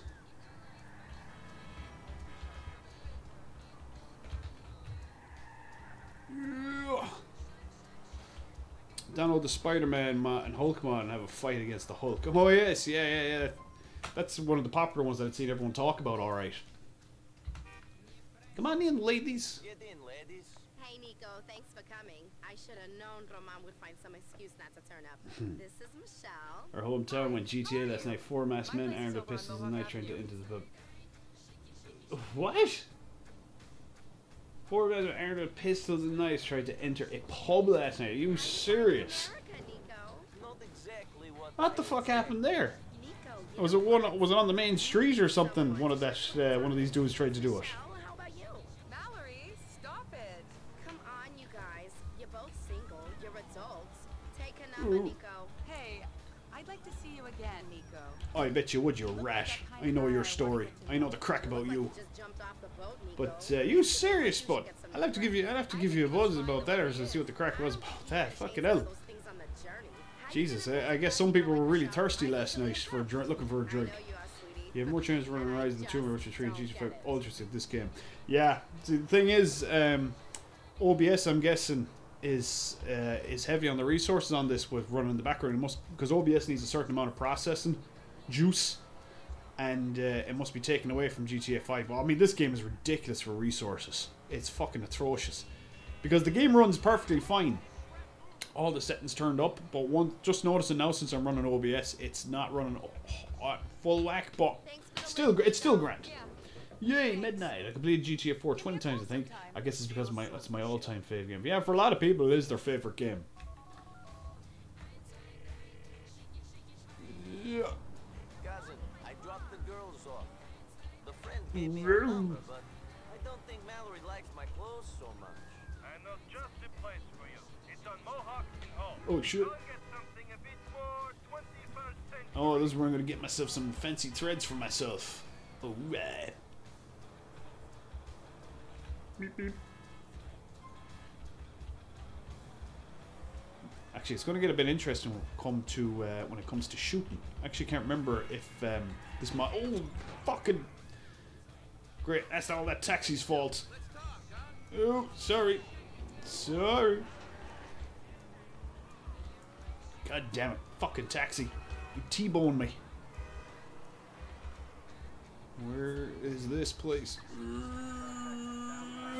Speaker 4: Download the Spider-Man mod and Hulk mod and have a fight against the Hulk. Oh yes, yeah. That's one of the popular ones that I've seen everyone talk about. All right. Come on in, ladies.
Speaker 2: Get in, ladies.
Speaker 5: Hey, Nico. Thanks for coming. I should have known Roman would find some excuse not to turn up. This is Michelle.
Speaker 1: Our hometown went GTA last night. 4 masked men armed with pistols and night trying to enter the pub. What? 4 guys with armed with pistols and knives tried to enter a pub last night. Are you serious?
Speaker 2: Not exactly what
Speaker 4: What the fuck happened there?
Speaker 5: Nico,
Speaker 4: Was it one? Was it on the main street or something? One of these dudes tried to do it.
Speaker 5: Michelle, how about you?
Speaker 6: Mallory, stop it.
Speaker 5: Come on, you guys. You're both single. You're adults. Take a number, Nico.
Speaker 6: Hey, I'd like to see you again, Nico.
Speaker 4: I bet you would, you rat. I know your story. I know the crack about you.
Speaker 5: Just jumped off the boat, Nico.
Speaker 4: But you serious, bud? I'll have to give you a buzz about that, or to see what the crack was about that. Fucking hell.
Speaker 5: Those things on the journey. How you
Speaker 4: Jesus,
Speaker 5: doing?
Speaker 4: I guess some people were really thirsty last night for a drink, looking for a drink.
Speaker 5: I know you are, sweetie.
Speaker 4: You have more chance of running Rise of the Tomb Raider, which is 3 and
Speaker 5: Don't
Speaker 4: GT5
Speaker 5: get it.
Speaker 4: Ultras in this game. Yeah, see, the thing is, OBS, I'm guessing, is heavy on the resources on this with running in the background. It must, because OBS needs a certain amount of processing juice, and it must be taken away from GTA 5. But I mean, this game is ridiculous for resources. It's fucking atrocious, because the game runs perfectly fine. All the settings turned up, but just noticing now since I'm running OBS, it's not running full whack, but it's still grand. Yay, midnight! I completed GTA 4 20 times, I think. I guess it's because it's my all-time favorite game. Yeah, for a lot of people, it is their favorite game. Yeah.
Speaker 2: Cousin, I dropped the girls off. The friend gave me her number, but I don't think Mallory likes my clothes so much.
Speaker 3: I know just the place for you. It's on Mohawk and Hall.
Speaker 4: Oh shit!
Speaker 3: Go get something a bit more 21st century.
Speaker 4: Oh, this is where I'm gonna get myself some fancy threads for myself. Alright. Beep beep. Actually, it's going to get a bit interesting when it comes to shooting. Actually, can't remember if this mod. Oh, fucking great! That's all that taxi's fault. Oh, sorry, sorry. God damn it! Fucking taxi! You T-boned me. Where is this place?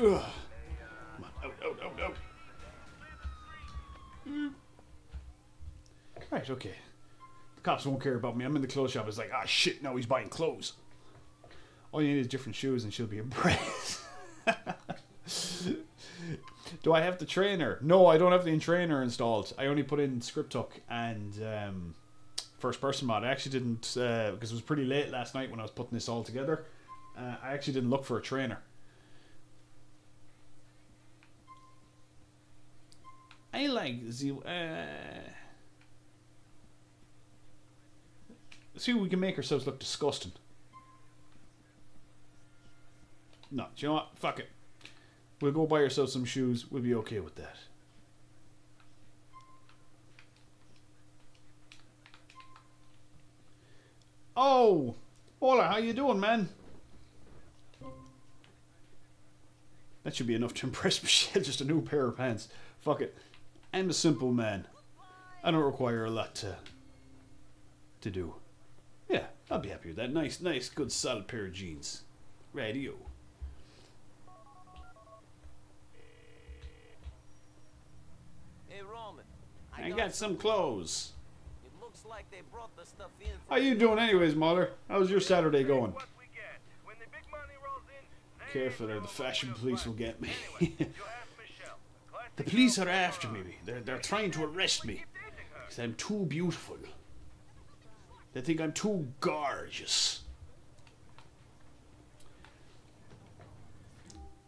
Speaker 4: Ugh. Come on, out. Right, okay. The cops won't care about me. I'm in the clothes shop. It's like, ah, shit, now he's buying clothes. All you need is different shoes and she'll be impressed. Do I have the trainer? No, I don't have the trainer installed. I only put in Script Hook and First Person mod. I actually didn't, because it was pretty late last night when I was putting this all together. I actually didn't look for a trainer. I like the see if we can make ourselves look disgusting. No, do you know what? Fuck it. We'll go buy ourselves some shoes. We'll be okay with that. Oh, Ola, how you doing, man? That should be enough to impress Michelle. Just a new pair of pants. Fuck it. I'm a simple man. I don't require a lot to do. Yeah, I'll be happy with that. Nice, good, solid pair of jeans. Radio.
Speaker 2: Hey, Roman.
Speaker 4: I got some clothes.
Speaker 2: It looks like they brought the stuff in.
Speaker 4: How you doing anyways, Mahler? How's your Saturday going?
Speaker 3: What we get. When the big money rolls in,
Speaker 4: Careful or the fashion police will get me.
Speaker 3: you ask Michelle.
Speaker 4: The police are after me. They're trying to arrest me. Because I'm too beautiful. They think I'm too gorgeous.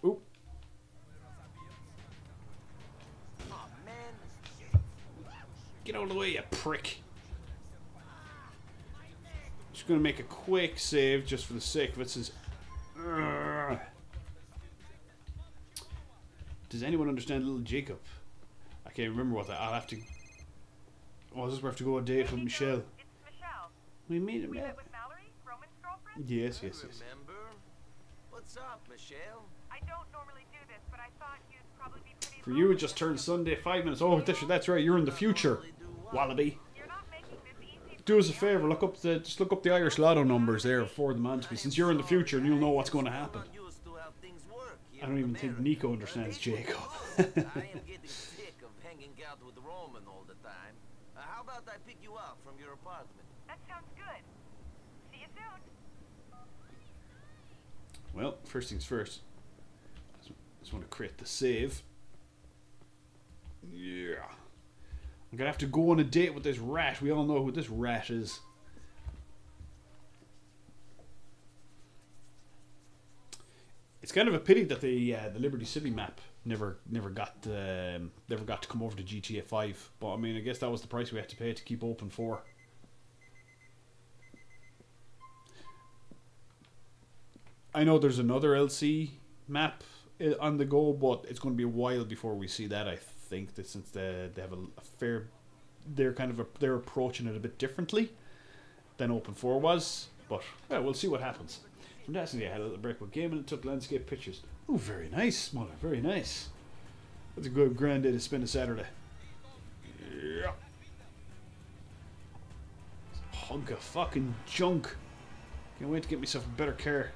Speaker 4: Oop.
Speaker 2: Oh, man.
Speaker 4: Get out of the way, you prick. Just gonna make a quick save just for the sake of it. Since does anyone understand little Jacob? I can't remember what that. I'll have to. Oh, this is where I have to go on a date with Michelle.
Speaker 7: It's Michelle.
Speaker 4: We meet him.
Speaker 7: We
Speaker 4: Yeah.
Speaker 7: met with Mallory, Roman's girlfriend.
Speaker 4: Yes.
Speaker 2: Remember? What's up, Michelle?
Speaker 7: I don't normally do this, but I thought you'd probably be pretty.
Speaker 4: For you, it just turned Sunday 5 minutes. Oh, that's right. You're in the future, Wallaby.
Speaker 7: You're not making this easy.
Speaker 4: Do us a favor. Just look up the Irish Lotto numbers there for them on to me. Since you're in the future and you'll know what's going to happen.
Speaker 2: I'm used to how things work here
Speaker 4: I don't
Speaker 2: in
Speaker 4: even think
Speaker 2: America.
Speaker 4: Nico understands Jacob.
Speaker 2: I am getting sick of hanging out with Roman all the time. How about I pick you up from your apartment?
Speaker 7: That sounds good. See you soon.
Speaker 4: Well, first things first. Just want to create the save. Yeah. I'm gonna have to go on a date with this rat. We all know who this rat is. It's kind of a pity that the Liberty City map never got to come over to GTA 5. But I mean, I guess that was the price we had to pay to keep Open 4. I know there's another LC map on the go, but it's going to be a while before we see that. I think that since they have a fair, they're approaching it a bit differently than Open 4 was. But well, we'll see what happens. From Destiny, I had a little break with gaming and took landscape pictures. Oh, very nice, Smuller, very nice. That's a good grand day to spend a Saturday. Yeah. Hunk of fucking junk. Can't wait to get myself a better car.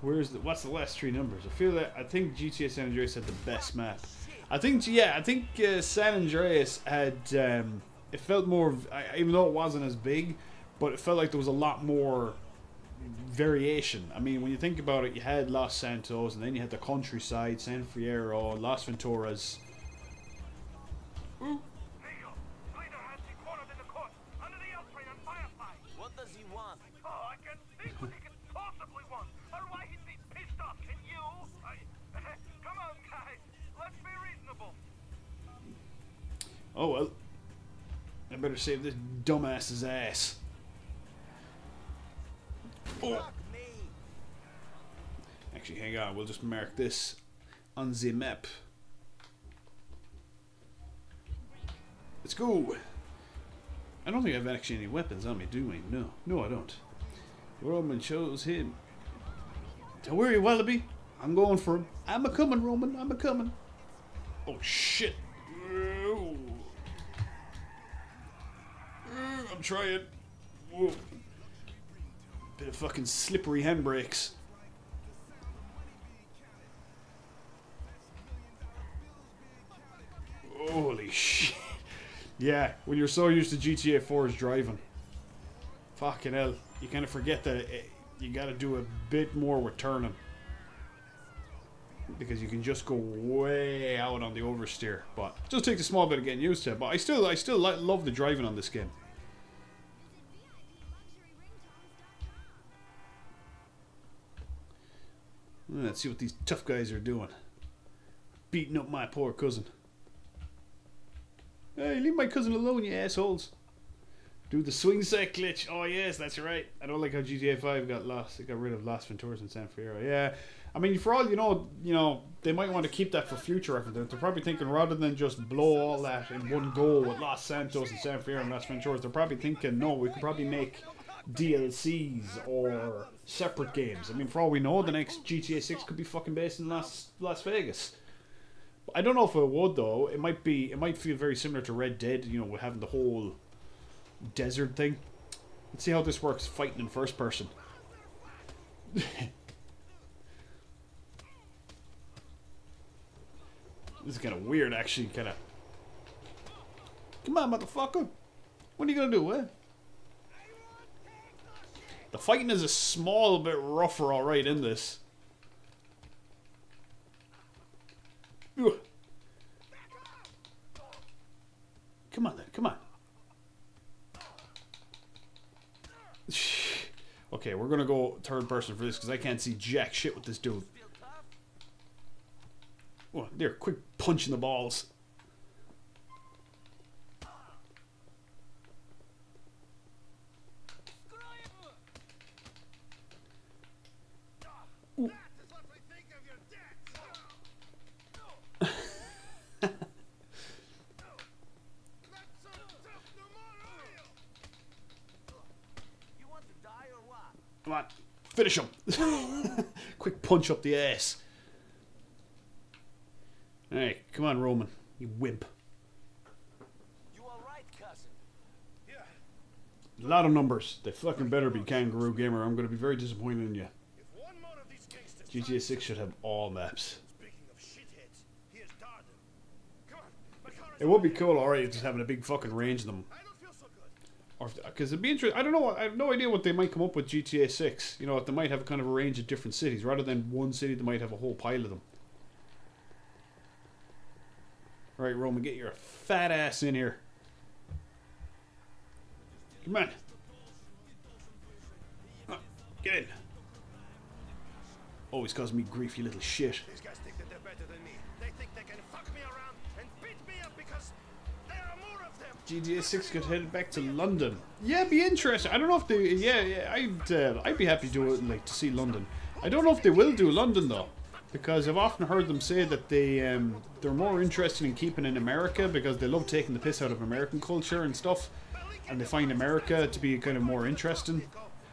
Speaker 4: What's the last 3 numbers? I think GTA San Andreas had the best map. I think San Andreas had it felt more, even though it wasn't as big, but it felt like there was a lot more variation. I mean, when you think about it, you had Los Santos, and then you had the countryside, San Fierro, Las Venturas.
Speaker 3: What
Speaker 2: does he want?
Speaker 3: Oh, I can think what he can possibly want, or why he'd be pissed off. Can you? Come on, guys. Let's be reasonable.
Speaker 4: Oh well. I better save this dumbass's ass. Oh. Actually, hang on. We'll just mark this on the map. Let's go. I don't think I have actually any weapons on me, do I? No. No, I don't. Roman chose him. Don't worry, Wallaby. I'm going for him. I'm a-coming, Roman. I'm a-coming. Oh, shit. I'm trying. Whoa. Bit of fucking slippery handbrakes. Holy shit. Yeah, when you're so used to GTA 4's driving. Fucking hell. You kind of forget that you gotta do a bit more with turning. Because you can just go way out on the oversteer. But it does take a small bit of getting used to it. But I still love the driving on this game. Let's see what these tough guys are doing. Beating up my poor cousin. Hey, leave my cousin alone, you assholes. Do the swing set glitch. Oh yes, that's right. I don't like how GTA 5 got lost. It got rid of Las Venturas and San Fierro. Yeah, I mean, for all you know, they might want to keep that for future reference. They're probably thinking rather than just blow all that in one go with Los Santos and San Fierro and Las Venturas, they're probably thinking, no, we could probably make DLCs or separate games. I mean, for all we know, the next GTA 6 could be fucking based in Las Vegas. I don't know if it would though. It might feel very similar to Red Dead. You know, with having the whole desert thing. Let's see how this works fighting in first person. This is kind of weird, actually. Kind of. Come on, motherfucker. What are you gonna do, eh? The fighting is a small bit rougher, alright, in this. Ugh. Come on then, come on. Okay, we're gonna go third person for this because I can't see jack shit with this dude. Oh, there, quick punch in the balls. Ooh. Come on, finish him. Quick punch up the ass. Hey, come on, Roman, you wimp.
Speaker 2: You all right, cousin?
Speaker 3: Yeah.
Speaker 4: A lot of numbers. They fucking better be, Kangaroo Gamer. I'm going to be very disappointed in you.
Speaker 3: If one more of these gangsters
Speaker 4: GTA 6 should have all maps.
Speaker 3: Speaking of shitheads, here's Darden. Come on, my car is
Speaker 4: It would be cool, alright, just having a big fucking range of them.
Speaker 3: I don't feel so good.
Speaker 4: Or because it'd be interesting. I don't know. I have no idea what they might come up with GTA 6. You know, if they might have kind of a range of different cities rather than one city. They might have a whole pile of them. Right, Roman, get your fat ass in here. Come on. Get in. Always causing me grief, you little shit.
Speaker 3: These guys think that they're better than me. They think they can fuck me around and beat me up because there are more of them.
Speaker 4: GTA 6 could head back to London. Yeah, it'd be interesting. I don't know if they. Yeah, I'd be happy to like to see London. I don't know if they will do London though, because I've often heard them say that they're more interested in keeping in America because they love taking the piss out of American culture and stuff, and they find America to be kind of more interesting.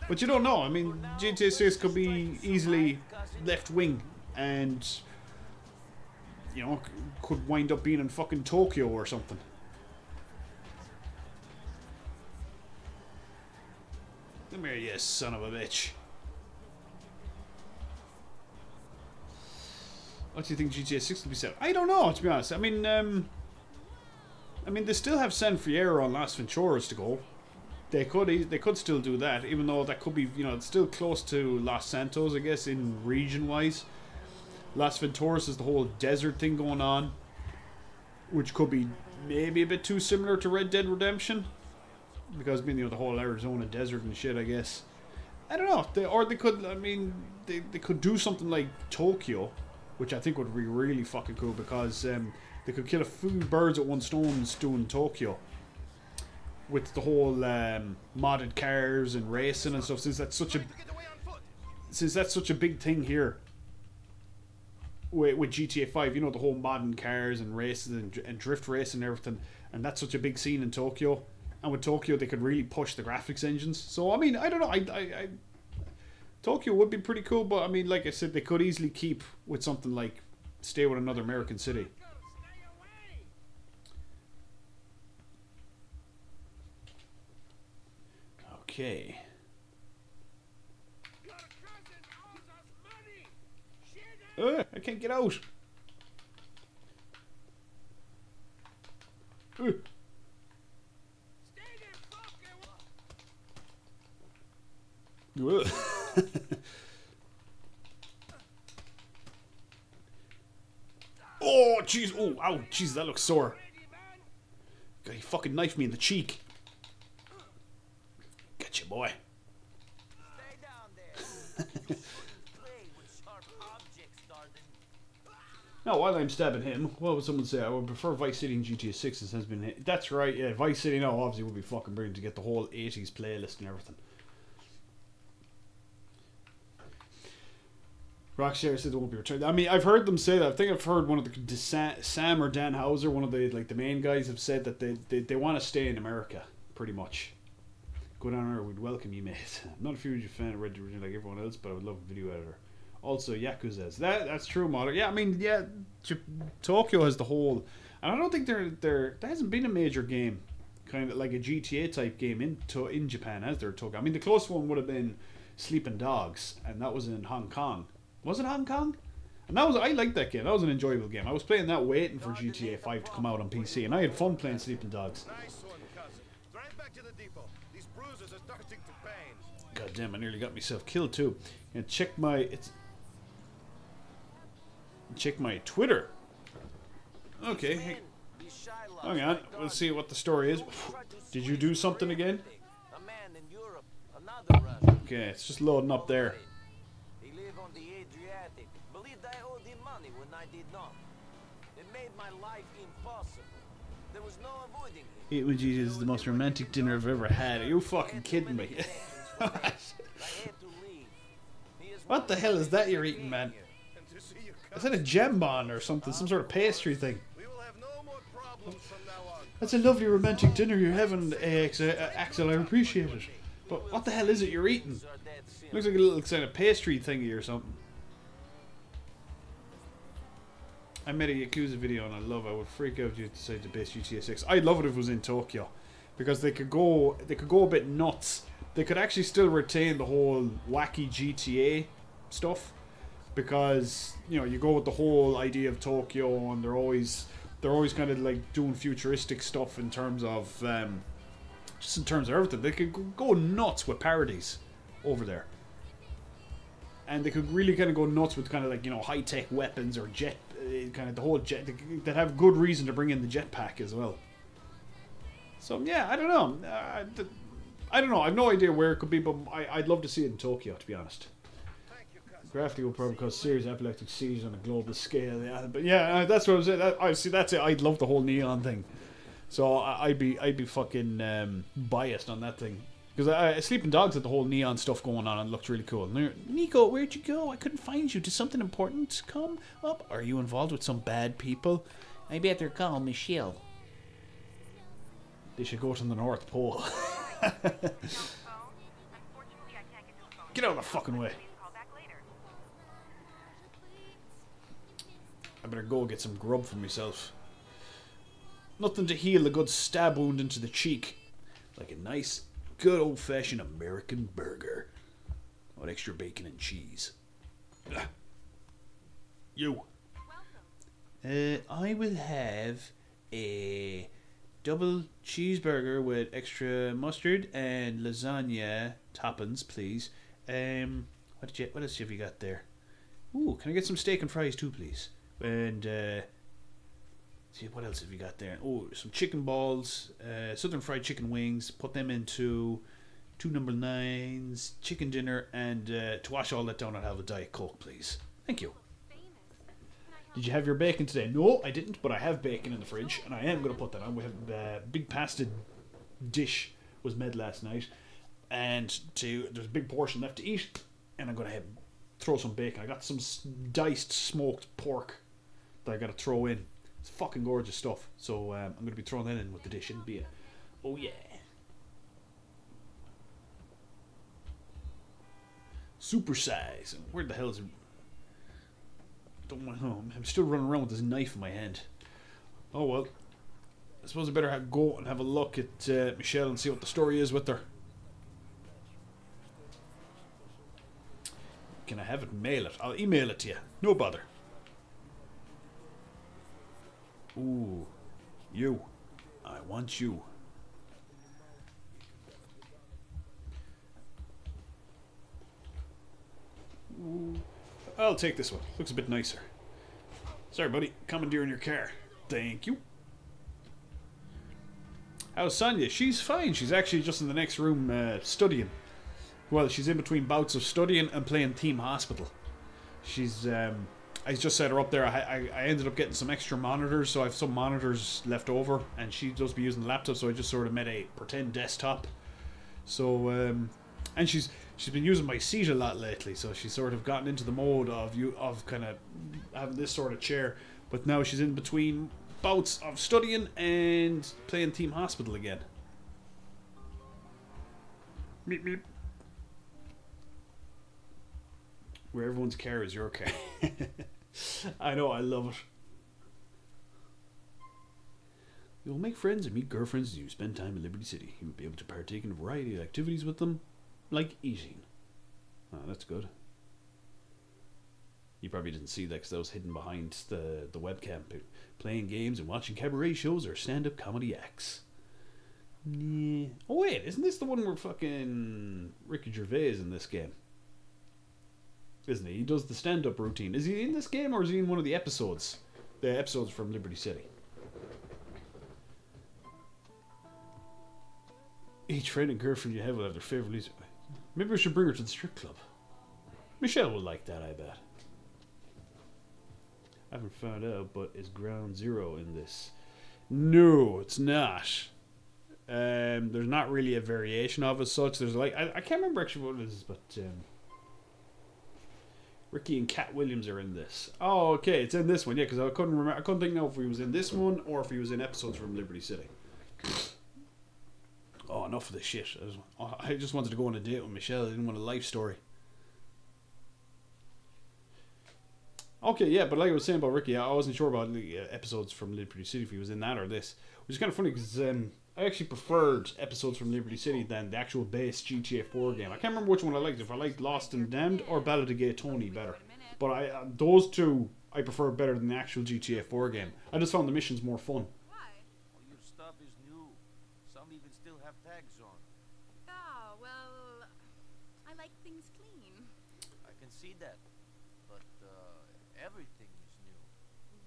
Speaker 4: But you don't know. I mean, GTA 6 could be easily left wing, and you know, could wind up being in fucking Tokyo or something. Come here, you son of a bitch. What do you think GTA 6 will be set? I don't know, to be honest. I mean, they still have San Fierro and Las Venturas to go. They could still do that, even though that could be, you know, it's still close to Los Santos, I guess, in region-wise. Las Venturas is the whole desert thing going on, which could be maybe a bit too similar to Red Dead Redemption, because, you know, the whole Arizona desert and shit, I guess. I don't know. They could, I mean, they could do something like Tokyo, which I think would be really fucking cool, because they could kill a few birds with one stone doing Tokyo. With the whole modded cars and racing and stuff, since that's such a big thing here with GTA 5, you know, the whole modern cars and races and drift racing and everything, and that's such a big scene in Tokyo. And with Tokyo, they could really push the graphics engines. So I mean, I don't know. I Tokyo would be pretty cool, but I mean, like I said, they could easily keep with something like stay with another American city. Okay. I can't get out. Oh, jeez. Oh, ow. Jeez, that looks sore. God, he fucking knifed me in the cheek. Gotcha, boy.
Speaker 2: Stay down there. Play with sharp objects, Darden.
Speaker 4: Now, while I'm stabbing him, what would someone say? I would prefer Vice City and GTA 6 has been hit. That's right, yeah. Vice City now obviously would be fucking brilliant to get the whole 80s playlist and everything. Rockstar said they won't be returned. I mean, I've heard them say that. I think I've heard one of the Sam or Dan Houser, one of the like the main guys, have said that they want to stay in America, pretty much. Go down there, we'd welcome you, mate. I'm not a huge fan of Red Dead Redemption like everyone else, but I would love a video editor. Also, Yakuza's. That's true, Modder. Yeah, I mean, yeah, Tokyo has the whole, and I don't think there hasn't been a major game, kind of like a GTA type game in Japan, has there? Tokyo. I mean, the closest one would have been Sleeping Dogs, and that was in Hong Kong. Was it Hong Kong? And that was, I liked that game. That was an enjoyable game. I was playing that waiting for GTA 5 to come out on PC, and I had fun playing Sleeping Dogs.
Speaker 3: Nice one, cousin. Drive back to the depot. These bruises are starting to pain.
Speaker 4: God damn, I nearly got myself killed too. And check my Twitter. Okay, hang on. Let's see what the story is. Did you do something again?
Speaker 2: A man in Europe, another Russian.
Speaker 4: Okay, it's just loading up there.
Speaker 2: He lived on the Adriatic. Believed I owed him money when I did not. It made my life impossible. There was no avoiding him.
Speaker 4: It was Jesus, the most romantic dinner I've ever had. Are you fucking kidding me?
Speaker 2: I had to leave.
Speaker 4: What the hell is that you're eating, man?
Speaker 3: And to see you
Speaker 4: Is that a jambon or something? Some sort of pastry thing?
Speaker 3: we will have no more problems from now on.
Speaker 4: That's a lovely romantic dinner you're having, Axel. I appreciate it. But what the hell is it you're eating? Looks like a little kind of pastry thingy or something. I made a Yakuza video and I would freak out if you decided to base GTA 6. I'd love it if it was in Tokyo, because they could go a bit nuts. They could actually still retain the whole wacky GTA stuff, because you know, you go with the whole idea of Tokyo, and they're always kind of like doing futuristic stuff in terms of just in terms of everything. They could go nuts with parodies over there. And they could really kind of go nuts with kind of like, you know, high-tech weapons or kind of the whole jet, that have good reason to bring in the jetpack as well. So yeah, I don't know. I don't know. I've no idea where it could be, but I'd love to see it in Tokyo, to be honest. Graffiti will probably cause serious epileptic seizures on a global scale. Yeah, but yeah, that's what I'm saying. I see. That's it. I'd love the whole neon thing. So I'd be fucking biased on that thing. Because Sleeping Dogs had the whole neon stuff going on and it looked really cool. Nico, where'd you go? I couldn't find you. Did something important come up? Are you involved with some bad people? I better call Michelle. They should go to the North Pole. Get out of the fucking way. I better go get some grub for myself. Nothing to heal a good stab wound into the cheek. Like a nice, good old-fashioned American burger. With extra bacon and cheese. You. I will have a double cheeseburger with extra mustard and lasagna toppings, please. What else have you got there? Ooh, can I get some steak and fries too, please? And see, what else have you got there? Oh, some chicken balls, southern fried chicken wings. Put them into 2 number 9s, chicken dinner, and to wash all that down, I'll have a Diet Coke, please. Thank you. Did you have your bacon today? No, I didn't, but I have bacon in the fridge, and I am going to put that on. We have a big pasta dish was made last night, and there's a big portion left to eat, and I'm going to throw some bacon. I got some diced smoked pork that I got to throw in. It's fucking gorgeous stuff. So I'm going to be throwing that in with the dish. It'll be oh yeah. Super size. Where the hell is it? Don't want home. I'm still running around with this knife in my hand. Oh well. I suppose I better go and have a look at Michelle and see what the story is with her. Can I have it? Mail it. I'll email it to you. No bother. Ooh. You. I want you. Ooh. I'll take this one. Looks a bit nicer. Sorry, buddy. Commandeer in your car. Thank you. How's Sonia? She's fine. She's actually just in the next room studying. Well, she's in between bouts of studying and playing Team Hospital. She's, I just set her up there. I ended up getting some extra monitors, so I have some monitors left over, and she does be using the laptop, so I just sort of made a pretend desktop. So, and she's been using my seat a lot lately, so she's sort of gotten into the mode of kind of having this sort of chair. But now she's in between bouts of studying and playing Team Hospital again. Meep meep. Where everyone's car is your car. I know, I love it. You will make friends and meet girlfriends as you spend time in Liberty City. You will be able to partake in a variety of activities with them, like eating. Oh, that's good. You probably didn't see that because that was hidden behind the webcam. Playing games and watching cabaret shows or stand-up comedy acts. Yeah. Oh wait, isn't this the one where fucking Ricky Gervais is in this game? Isn't he? He does the stand-up routine. Is he in this game or is he in one of the episodes? The episodes from Liberty City. Each friend and girlfriend you have will have their favourite music. Maybe we should bring her to the strip club. Michelle will like that, I bet. I haven't found out, but is Ground Zero in this? No, it's not. There's not really a variation of as such. There's like I can't remember actually what it is, but Ricky and Cat Williams are in this. Oh, okay, it's in this one, yeah. Because I couldn't remember. I couldn't think now if he was in this one or if he was in episodes from Liberty City. Oh, enough of this shit. I just wanted to go on a date with Michelle. I didn't want a life story. Okay, yeah, but like I was saying about Ricky, I wasn't sure about the episodes from Liberty City if he was in that or this. Which is kind of funny because I actually preferred episodes from Liberty City than the actual base GTA 4 game. I can't remember which one I liked. If I liked Lost and Damned or Ballad of Gay Tony better. But those two I prefer better than the actual GTA 4 game. I just found the missions more fun.
Speaker 6: Why?
Speaker 2: All your stuff is new. Some even still have tags on.
Speaker 6: Oh, well, I like things clean.
Speaker 2: I can see that. But everything is new.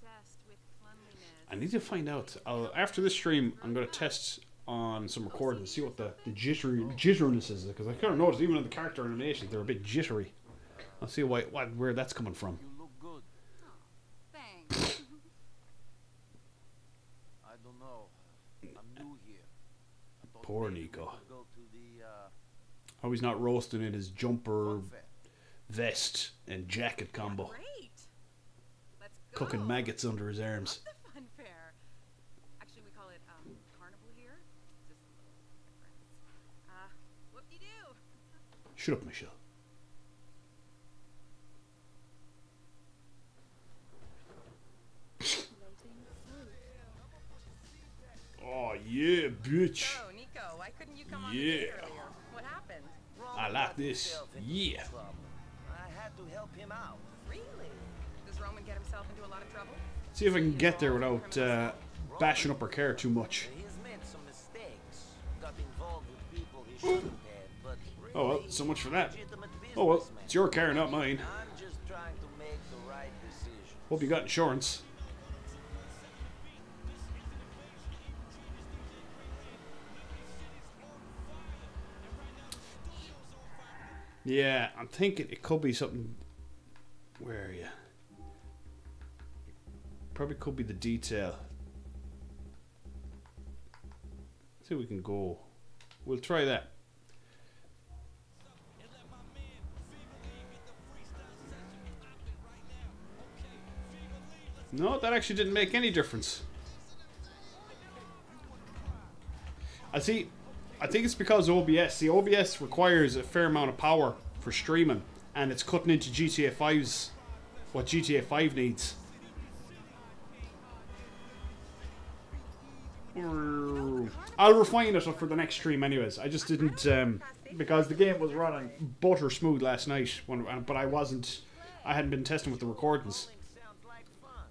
Speaker 6: obsessed with cleanliness.
Speaker 4: I need to find out. After this stream, I'm going to test on some recordings, see what the jitteriness is, because I kind of noticed even in the character animations they're a bit jittery. I'll see where that's coming from.
Speaker 2: You look good.
Speaker 6: Thanks.
Speaker 2: I don't know. I'm new here. I thought
Speaker 4: Poor
Speaker 2: maybe we
Speaker 4: Nico.
Speaker 2: could go to the,
Speaker 4: How he's not roasting in his jumper,
Speaker 2: fun fair.
Speaker 4: vest, and jacket combo,
Speaker 6: Great. Let's go.
Speaker 4: cooking maggots under his arms.
Speaker 6: Love the fun fair. Actually, we call it carnival here. Just a little difference. Whoop-de-doo.
Speaker 4: Shut up, Michelle. Oh yeah, bitch.
Speaker 6: Oh, Nico, why couldn't you come on
Speaker 4: Yeah.
Speaker 6: the date earlier? What happened?
Speaker 4: I
Speaker 2: Roman
Speaker 4: like
Speaker 2: got
Speaker 4: this.
Speaker 2: himself into
Speaker 4: Yeah.
Speaker 2: trouble. I had to help him out.
Speaker 6: Really? Does Roman get himself into a lot of trouble?
Speaker 4: See if I can get there without bashing up her car too much.
Speaker 2: He's made some mistakes. Got involved with people he shouldn't have, but
Speaker 4: Oh well,
Speaker 2: really,
Speaker 4: so much for that.
Speaker 2: legitimate
Speaker 4: Oh well,
Speaker 2: businessman.
Speaker 4: it's your car, not mine.
Speaker 2: I'm just trying to make the right decision.
Speaker 4: Hope you got insurance. Yeah, I'm thinking it could be something. Where are you? Probably could be the detail. See if we can go. We'll try that. No, that actually didn't make any difference. I think it's because OBS. The OBS requires a fair amount of power for streaming, and it's cutting into GTA 5's what GTA 5 needs. I'll refine it for the next stream, anyways. I just didn't because the game was running butter smooth last night, but I wasn't. I hadn't been testing with the recordings.
Speaker 2: Sounds like fun.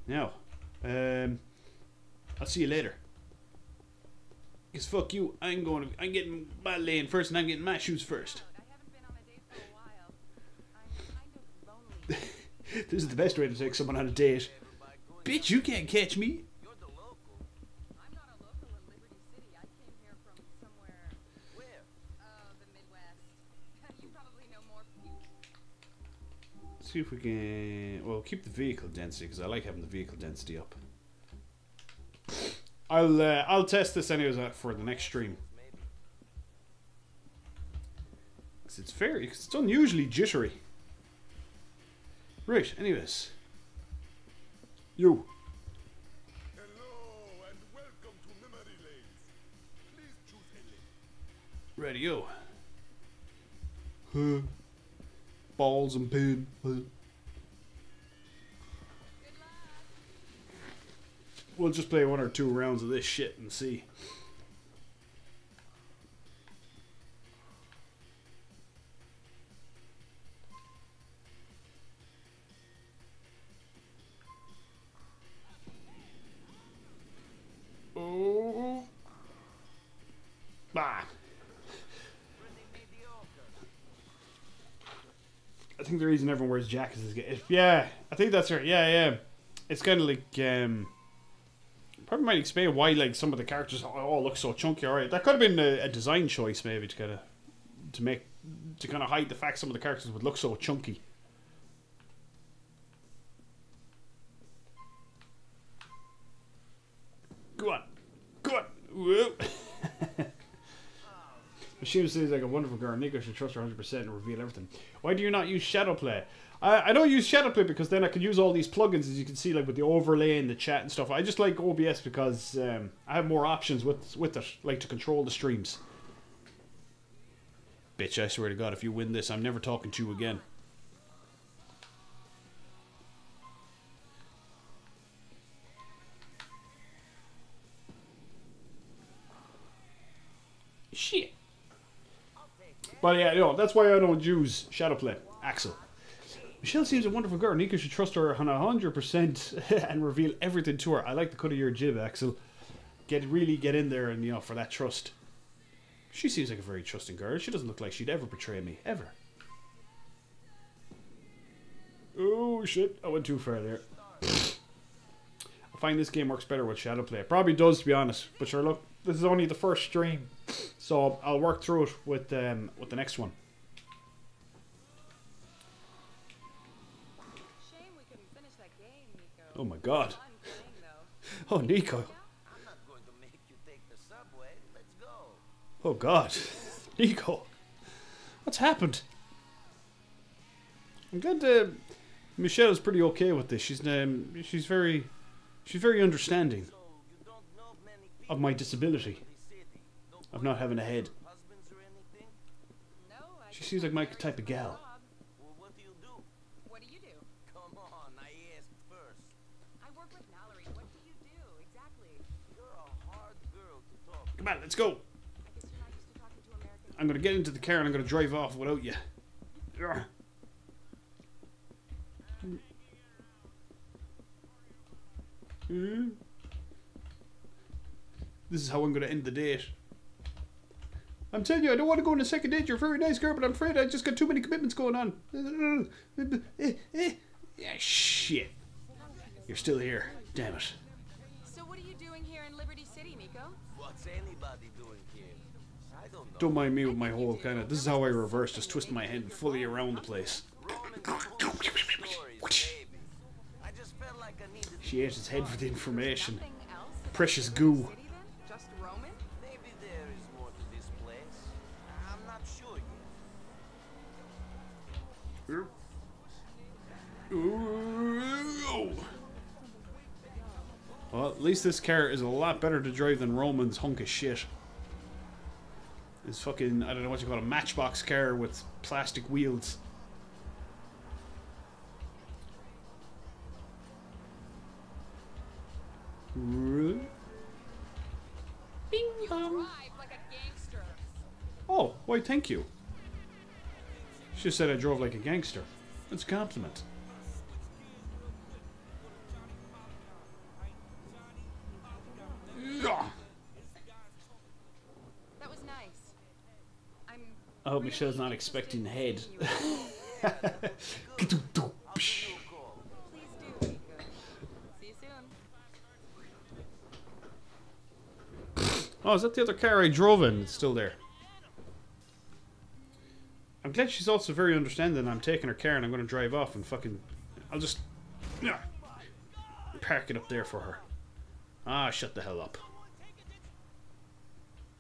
Speaker 4: Now, I'll see you later. Cause fuck you, I'm getting my lane first, and I'm getting my shoes first.
Speaker 6: I haven't been on a date for a while. I'm kind of lonely.
Speaker 4: This is the best way to take someone on a date. Bitch, you can't catch me.
Speaker 2: You're the local.
Speaker 6: I'm not a local in Liberty City. I came here from somewhere,
Speaker 2: Where?
Speaker 6: the Midwest. You probably know more.
Speaker 4: Let's see if we can. Well, keep the vehicle density because I like having the vehicle density up. I'll test this anyways for the next stream.
Speaker 2: Maybe.
Speaker 4: 'Cause it's very, it's unusually jittery. Right. Anyways, you.
Speaker 8: Hello and welcome to Memory Lanes. Please choose any.
Speaker 4: Radio. Balls and pin. We'll just play 1 or 2 rounds of this shit and see. Oh. Bah. I think the reason everyone wears jackets is yeah, I think that's right. Yeah. It's kind of like probably might explain why like some of the characters all look so chunky. All right, that could have been a design choice maybe to kind of hide the fact some of the characters would look so chunky. Go on. Whoop. Machine seems like a wonderful girl. Nico should trust her 100% and reveal everything. Why do you not use Shadowplay? I don't use Shadowplay because then I can use all these plugins, as you can see, like with the overlay and the chat and stuff. I just like OBS because I have more options with it, like to control the streams. Bitch, I swear to God, if you win this, I'm never talking to you again. Shit. But yeah, that's why I don't use Shadowplay. Axel. Michelle seems a wonderful girl. Nico should trust her 100% and reveal everything to her. I like the cut of your jib, Axel. Really get in there and, for that trust. She seems like a very trusting girl. She doesn't look like she'd ever betray me. Ever. Oh, shit. I went too far there. I find this game works better with shadow play. It probably does, to be honest. But sure, look, this is only the first stream, so I'll work through it with the next one.
Speaker 6: Shame we couldn't finish that game, Nico.
Speaker 4: Oh my God.
Speaker 6: Fun playing, though.
Speaker 4: Oh, Nico.
Speaker 2: I'm not going to make you take the subway. Let's go.
Speaker 4: Oh God, Nico. What's happened? I'm glad Michelle's pretty okay with this. She's very understanding
Speaker 2: So you don't know many
Speaker 4: of my disability
Speaker 2: city. No
Speaker 4: of not having a head.
Speaker 2: husbands or anything?
Speaker 6: No, I
Speaker 4: She
Speaker 6: guess
Speaker 4: seems like
Speaker 6: I'm
Speaker 4: my
Speaker 6: very
Speaker 4: type of gal.
Speaker 6: job.
Speaker 2: Well, what do you do?
Speaker 6: What do you do?
Speaker 2: Come on, I asked first.
Speaker 6: I work with Mallory. What do you do exactly?
Speaker 2: You're a hard girl to talk to.
Speaker 4: Come on, let's go.
Speaker 6: I guess you're not used to talking to Americans.
Speaker 4: I'm gonna get into the car and I'm gonna drive off without you. Ugh. This is how I'm gonna end the date. I'm telling you, I don't want to go on a second date. You're a very nice girl, but I'm afraid I just got too many commitments going on. Yeah, shit. You're still here. Damn it.
Speaker 6: So what are you doing here in Liberty City, Nico?
Speaker 2: What's anybody doing here? I don't know.
Speaker 4: Don't mind me with my whole kind of. This is how I reverse, just twist my head fully around the place.
Speaker 2: Roman told me stories, baby. I just felt like I needed
Speaker 4: She ate his head for the information.
Speaker 6: Nothing else about
Speaker 4: Precious
Speaker 6: Liberty
Speaker 4: goo.
Speaker 6: City, then? Just Roman?
Speaker 2: maybe there is more to this place. I'm not sure yet.
Speaker 4: Well, at least this car is a lot better to drive than Roman's hunk of shit. It's fucking, I don't know what you call it, a matchbox car with plastic wheels. Bing
Speaker 6: You
Speaker 4: bong.
Speaker 6: drive like a gangster.
Speaker 4: Oh, why thank you. She just said I drove like a gangster. That's a compliment. Yeah.
Speaker 6: That was nice.
Speaker 4: I hope Michelle's not expecting head.
Speaker 6: Please do, Nico. See you soon.
Speaker 4: Oh, is that the other car I drove in? It's still there. I'm glad she's also very understanding. I'm taking her car and I'm going to drive off and fucking... I'll just... park it up there for her. Ah, shut the hell up.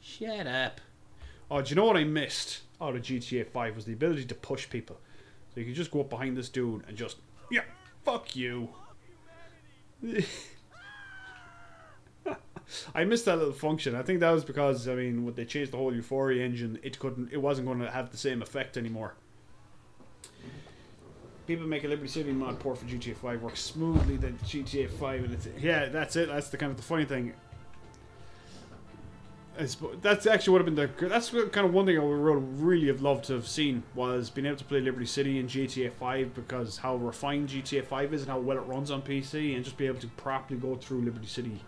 Speaker 4: Shut up. Oh, do you know what I missed out of GTA 5 was the ability to push people. So you could just go up behind this dude and just... Yeah, fuck you. I missed that little function. I think that was because, I mean, when they changed the whole Euphoria engine, it wasn't going to have the same effect anymore. People make a Liberty City mod port for GTA 5 work smoothly than GTA 5, and it's, yeah, that's it. That's the kind of the funny thing. That's actually would have been that's kind of one thing I would really have loved to have seen was being able to play Liberty City in GTA 5 because how refined GTA 5 is and how well it runs on PC, and just be able to properly go through Liberty City.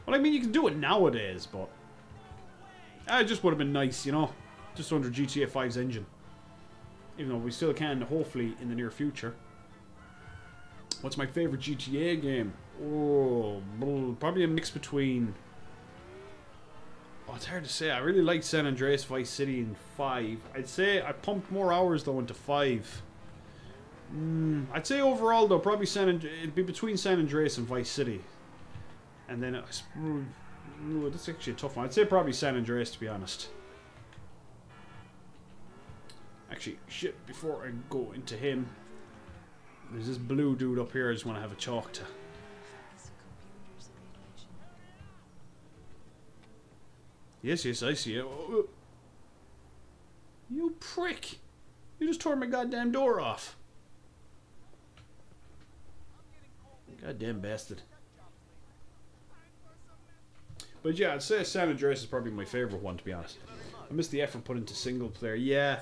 Speaker 4: Well, I mean, you can do it nowadays, but it just would have been nice, you know, just under GTA 5's engine. Even though we still can, hopefully, in the near future. What's my favorite GTA game? Oh, probably a mix between... Oh, it's hard to say. I really like San Andreas, Vice City, and 5. I'd say I pumped more hours, though, into 5. I'd say overall, though, probably it'd be between San Andreas and Vice City. And then, that's actually a tough one. I'd say probably San Andreas, to be honest. Actually, shit, before I go into him, there's this blue dude up here I just want to have a talk to. Yes, I see it. Oh, you prick! You just tore my goddamn door off. Goddamn bastard. But yeah, I'd say San Andreas is probably my favorite one, to be honest. I missed the effort put into single player. Yeah,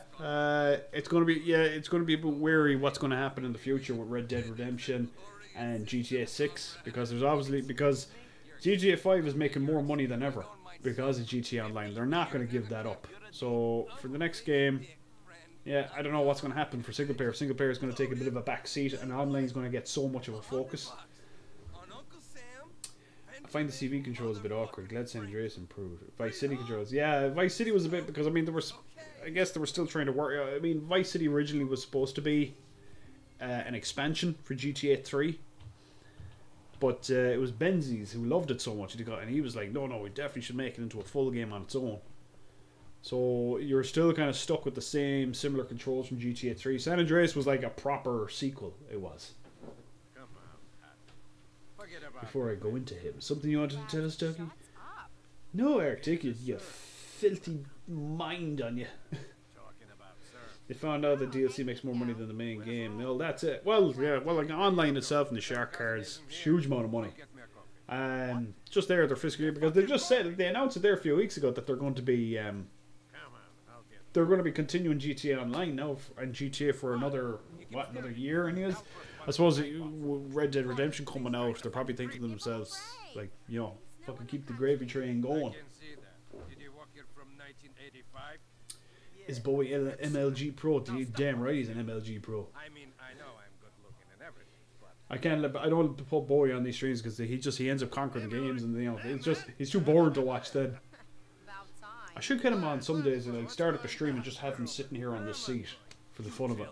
Speaker 4: it's gonna be a bit wary what's gonna happen in the future with Red Dead Redemption and GTA 6 because GTA 5 is making more money than ever because of GTA Online. They're not gonna give that up. So for the next game, Yeah, I don't know what's going to happen for single player. Single player is going to take a bit of a back seat, and online is going to get so much of a focus. I find the CV controls a bit awkward. Glad San Andreas improved. Vice City controls. Yeah, Vice City was a bit, because I mean, I guess they were still trying to work. I mean, Vice City originally was supposed to be an expansion for GTA 3. But it was Benzies who loved it so much, and he was like, no, we definitely should make it into a full game on its own. So you're still kind of stuck with the same similar controls from GTA 3. San Andreas was like a proper sequel, it was. Before I go into him, something you wanted to tell us, Dougie? No, Eric, take it, you filthy mind on you. They found out that DLC makes more money than the main game. No, that's it. Well, yeah, well, like online itself and the shark cards, huge amount of money. Just there their fiscal year, because they just said, they announced it there a few weeks ago that they're going to be continuing GTA Online now and GTA for another year, anyways. I suppose Red Dead Redemption coming out, they're probably thinking to themselves, like, you know, fucking keep the gravy train going. Is Bowie MLG Pro? Damn right he's an MLG Pro.
Speaker 3: I mean, I know I'm good looking and everything, but
Speaker 4: I don't put Bowie on these streams because he ends up conquering the games, and you know he's too boring to watch then. I should get him on some days and like start up a stream and just have him sitting here on this seat for the fun of it.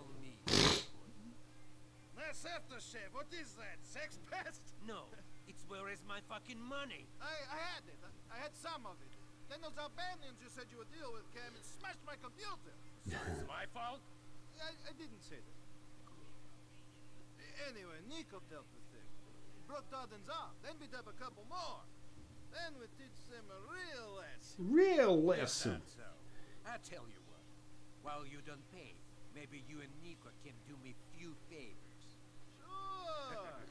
Speaker 3: That's aftershave. What is that? Sex pest?
Speaker 2: No, it's where is my fucking money?
Speaker 3: I had it. I had some of it. Then those Albanians you said you would deal with came and smashed my computer.
Speaker 2: It's my fault?
Speaker 3: I didn't say that. Anyway, Nico dealt with things. Broke Dodden's off. Then beat up a couple more. Then we teach them a real lesson.
Speaker 4: Real lesson.
Speaker 2: So, I tell you what. While you don't pay, maybe you and Nico can do me few favors.
Speaker 3: Sure.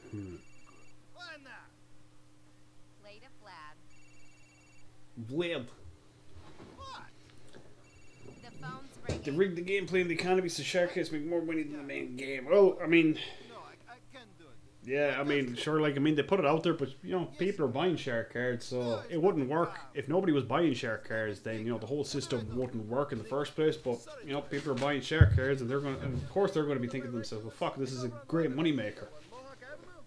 Speaker 3: Why not?
Speaker 5: Later, Vlad.
Speaker 4: Vlad.
Speaker 3: What?
Speaker 5: The phone's ringing.
Speaker 4: They rigged the gameplay and the economy so shark cats make more money than the main game. Well, I mean,
Speaker 3: No, I can't do it.
Speaker 4: yeah, I mean, sure, like, I mean, they put it out there, but, you know, people are buying shark cards, so it wouldn't work. If nobody was buying shark cards, then, you know, the whole system wouldn't work in the first place, but, you know, people are buying shark cards, and of course they're going to be thinking to themselves, well, fuck, this is a great money maker.
Speaker 3: Mohawk Avenue?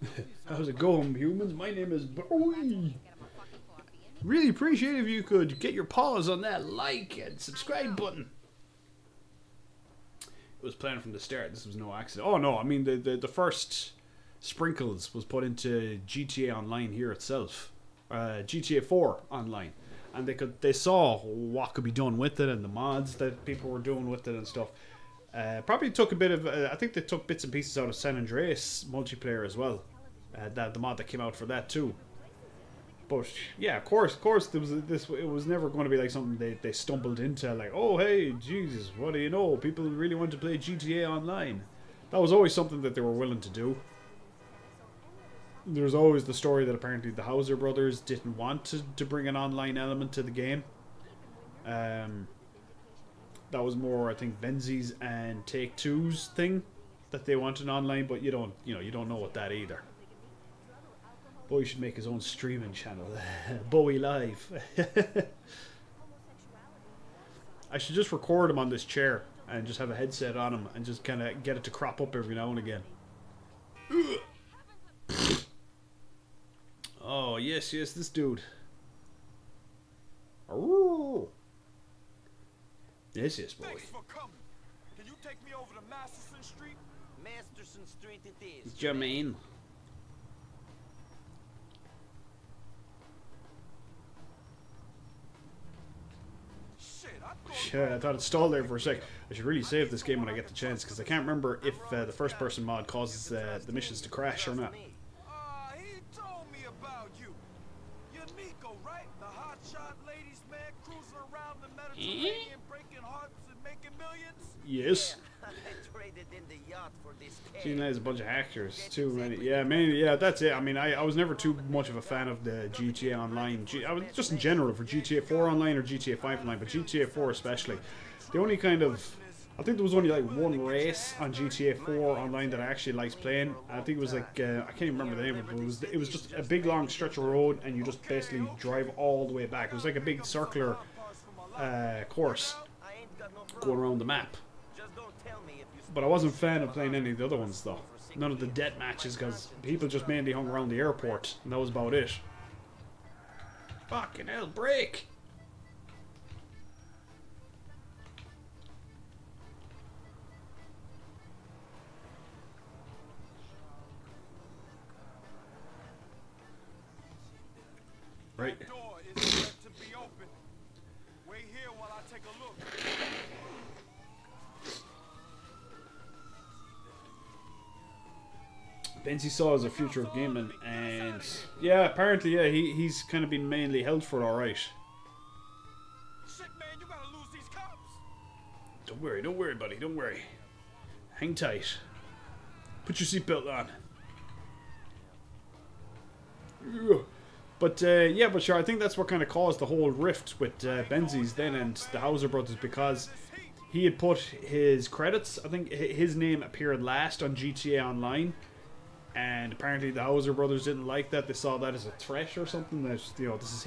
Speaker 2: Whatever.
Speaker 4: How's it going, humans? My name is Bowie.
Speaker 5: Get him a fucking coffee.
Speaker 4: Really appreciate if you could get your paws on that like and subscribe button. It was planned from the start. This was no accident. Oh no, I mean the first sprinkles was put into GTA Online here itself, GTA 4 Online, and they saw what could be done with it and the mods that people were doing with it and stuff. Probably took a bit of I think they took bits and pieces out of San Andreas multiplayer as well. The mod that came out for that too. But yeah, of course, there was it was never going to be like something they stumbled into, like, oh hey, Jesus, what do you know? People really want to play GTA Online. That was always something that they were willing to do. There's always the story that apparently the Hauser brothers didn't want to bring an online element to the game. That was more, I think, Benzies and Take-Two's thing, that they wanted online, but you don't know what that either. Bowie should make his own streaming channel. Bowie Live. I should just record him on this chair and just have a headset on him and just kind of get it to crop up every now and again. Oh, yes, this dude. Oh. Yes, Bowie.
Speaker 8: Thanks for coming. Can you take me over to Masterson Street?
Speaker 2: Masterson Street it is.
Speaker 4: Jermaine. Yeah, I thought it stalled there for a sec. I should really save this game when I get the chance, because I can't remember if the first person mod causes the missions to crash or not.
Speaker 8: He told me about you. You're Nico, right? The hotshot ladies man cruising around the Mediterranean, breaking hearts and making millions?
Speaker 4: Yes.
Speaker 2: I traded in the yacht for this
Speaker 4: Seems like there's a bunch of hackers. Too many. Yeah, mainly. Yeah, that's it. I mean, I was never too much of a fan of the GTA Online. I was just in general for GTA 4 Online or GTA 5 Online, but GTA 4 especially. The only kind of, I think there was only like one race on GTA 4 Online that I actually liked playing. I think it was like I can't even remember the name of it, but it was just a big long stretch of road, and you just basically drive all the way back. It was like a big circular course
Speaker 2: I ain't got no
Speaker 4: going
Speaker 2: problem.
Speaker 4: around the map.
Speaker 2: Just don't tell me if you
Speaker 4: But I wasn't a fan of playing any of the other ones though. None of the death matches because people just mainly hung around the airport and that was about it. Fucking hell, break! Right.
Speaker 8: That door is set to be open. Wait here while I take a look.
Speaker 4: Benzi saw as a future of gaming, and yeah, apparently, yeah, he's kind of been mainly held for it, all right.
Speaker 8: Shit, man, you gotta lose these cops.
Speaker 4: Don't worry, buddy, don't worry. Hang tight. Put your seatbelt on. But yeah, but sure, I think that's what kind of caused the whole rift with Benzi's then and the Hauser brothers, because he had put his credits. I think his name appeared last on GTA Online. And apparently the Hauser brothers didn't like that. They saw that as a threat or something. That, you know, this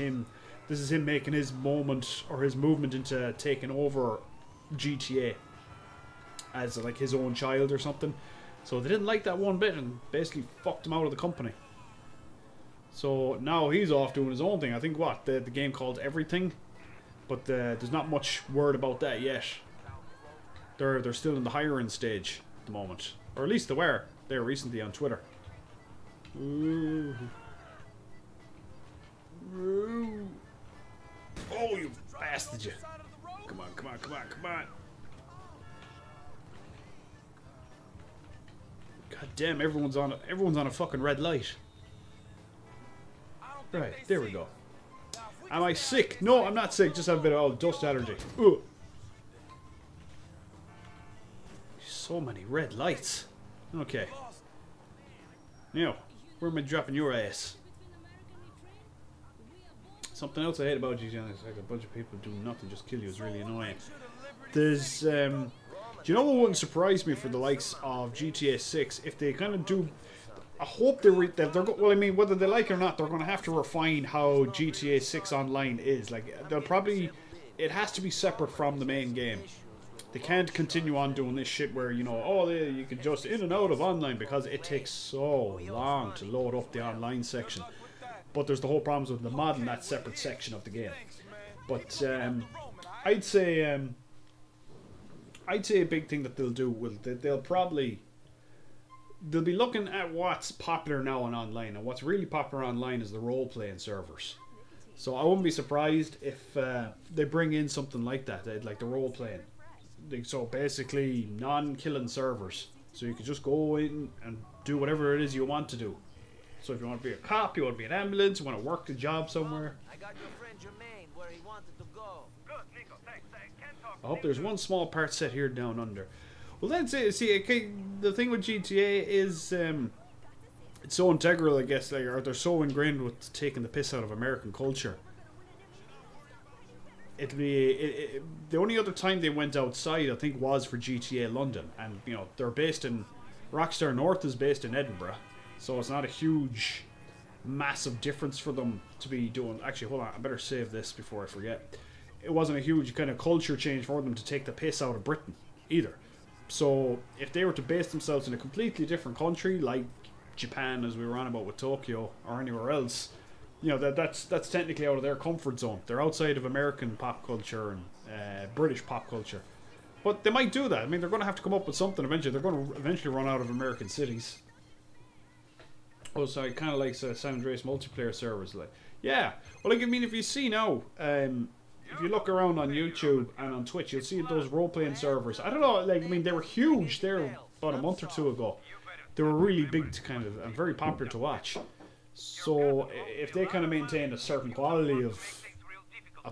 Speaker 4: is him making his moment or his movement into taking over GTA as like his own child or something. So they didn't like that one bit and basically fucked him out of the company. So now he's off doing his own thing. I think what the game called Everything, but there's not much word about that yet. They're still in the hiring stage at the moment, or at least they were there recently on Twitter. Ooh. Ooh. Oh, you bastard, you. Come on. God damn, everyone's on a fucking red light. Right, there we go. Am I sick? No, I'm not sick, just have a bit of dust allergy. Ooh. So many red lights. Okay. Now, where am I dropping your ass? Something else I hate about GTA is like a bunch of people do nothing, just kill you. Is really annoying. There's, do you know what wouldn't surprise me for the likes of GTA 6 if they kind of do? I hope they're well. I mean, whether they like it or not, they're going to have to refine how GTA 6 Online is. Like, they'll probably, it has to be separate from the main game. They can't continue on doing this shit where, you know, oh, you can just in and out of online, because it takes so long to load up the online section. But there's the whole problems with the mod in that separate section of the game. But I'd say a big thing that they'll do will they'll be looking at what's popular now on online, and what's really popular online is the role-playing servers. So I wouldn't be surprised if they bring in something like that, like the role-playing. So basically non-killing servers, so you can just go in and do whatever it is you want to do. So if you want to be a cop, you want to be an ambulance, you want to work a job somewhere.
Speaker 2: I got your friend Jermaine where he wanted to go.
Speaker 7: Good, Nico, thanks. I can't talk.
Speaker 4: I hope there's one small part set here down under. Well, that's it. See, okay, the thing with GTA is it's so integral, I guess, like, or they're so ingrained with taking the piss out of American culture. It'll be the only other time they went outside, I think, was for GTA London, and you know they're based in Rockstar North is based in Edinburgh, so it's not a huge, massive difference for them to be doing. Actually, hold on, I better save this before I forget. It wasn't a huge kind of culture change for them to take the piss out of Britain either. So if they were to base themselves in a completely different country, like Japan, as we were on about with Tokyo, or anywhere else, you know, that's technically out of their comfort zone. They're outside of American pop culture and British pop culture. But they might do that. I mean, they're going to have to come up with something eventually. They're going to eventually run out of American cities. Oh, so I kind of like San Andreas multiplayer servers. Like, yeah. Well, like, I mean, if you see now, if you look around on YouTube and on Twitch, you'll see those role-playing servers. I don't know, like, I mean, they were huge there about a month or two ago. They were really big to kind of, and very popular to watch. So if they kind of maintain a certain quality of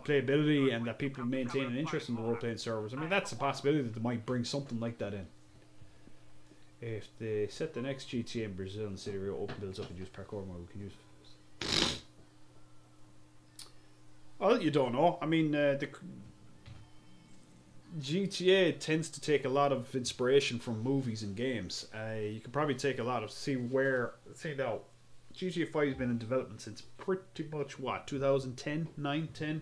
Speaker 4: playability and that people maintain an interest in the role-playing servers, I mean, that's a possibility that they might bring something like that in. If they set the next GTA in Brazil and City Rio open builds up and use parkour mode, we can use it. Well, you don't know. I mean, the GTA tends to take a lot of inspiration from movies and games. You can probably take a lot of see now. GTA 5 has been in development since pretty much what 2010, 9, 10,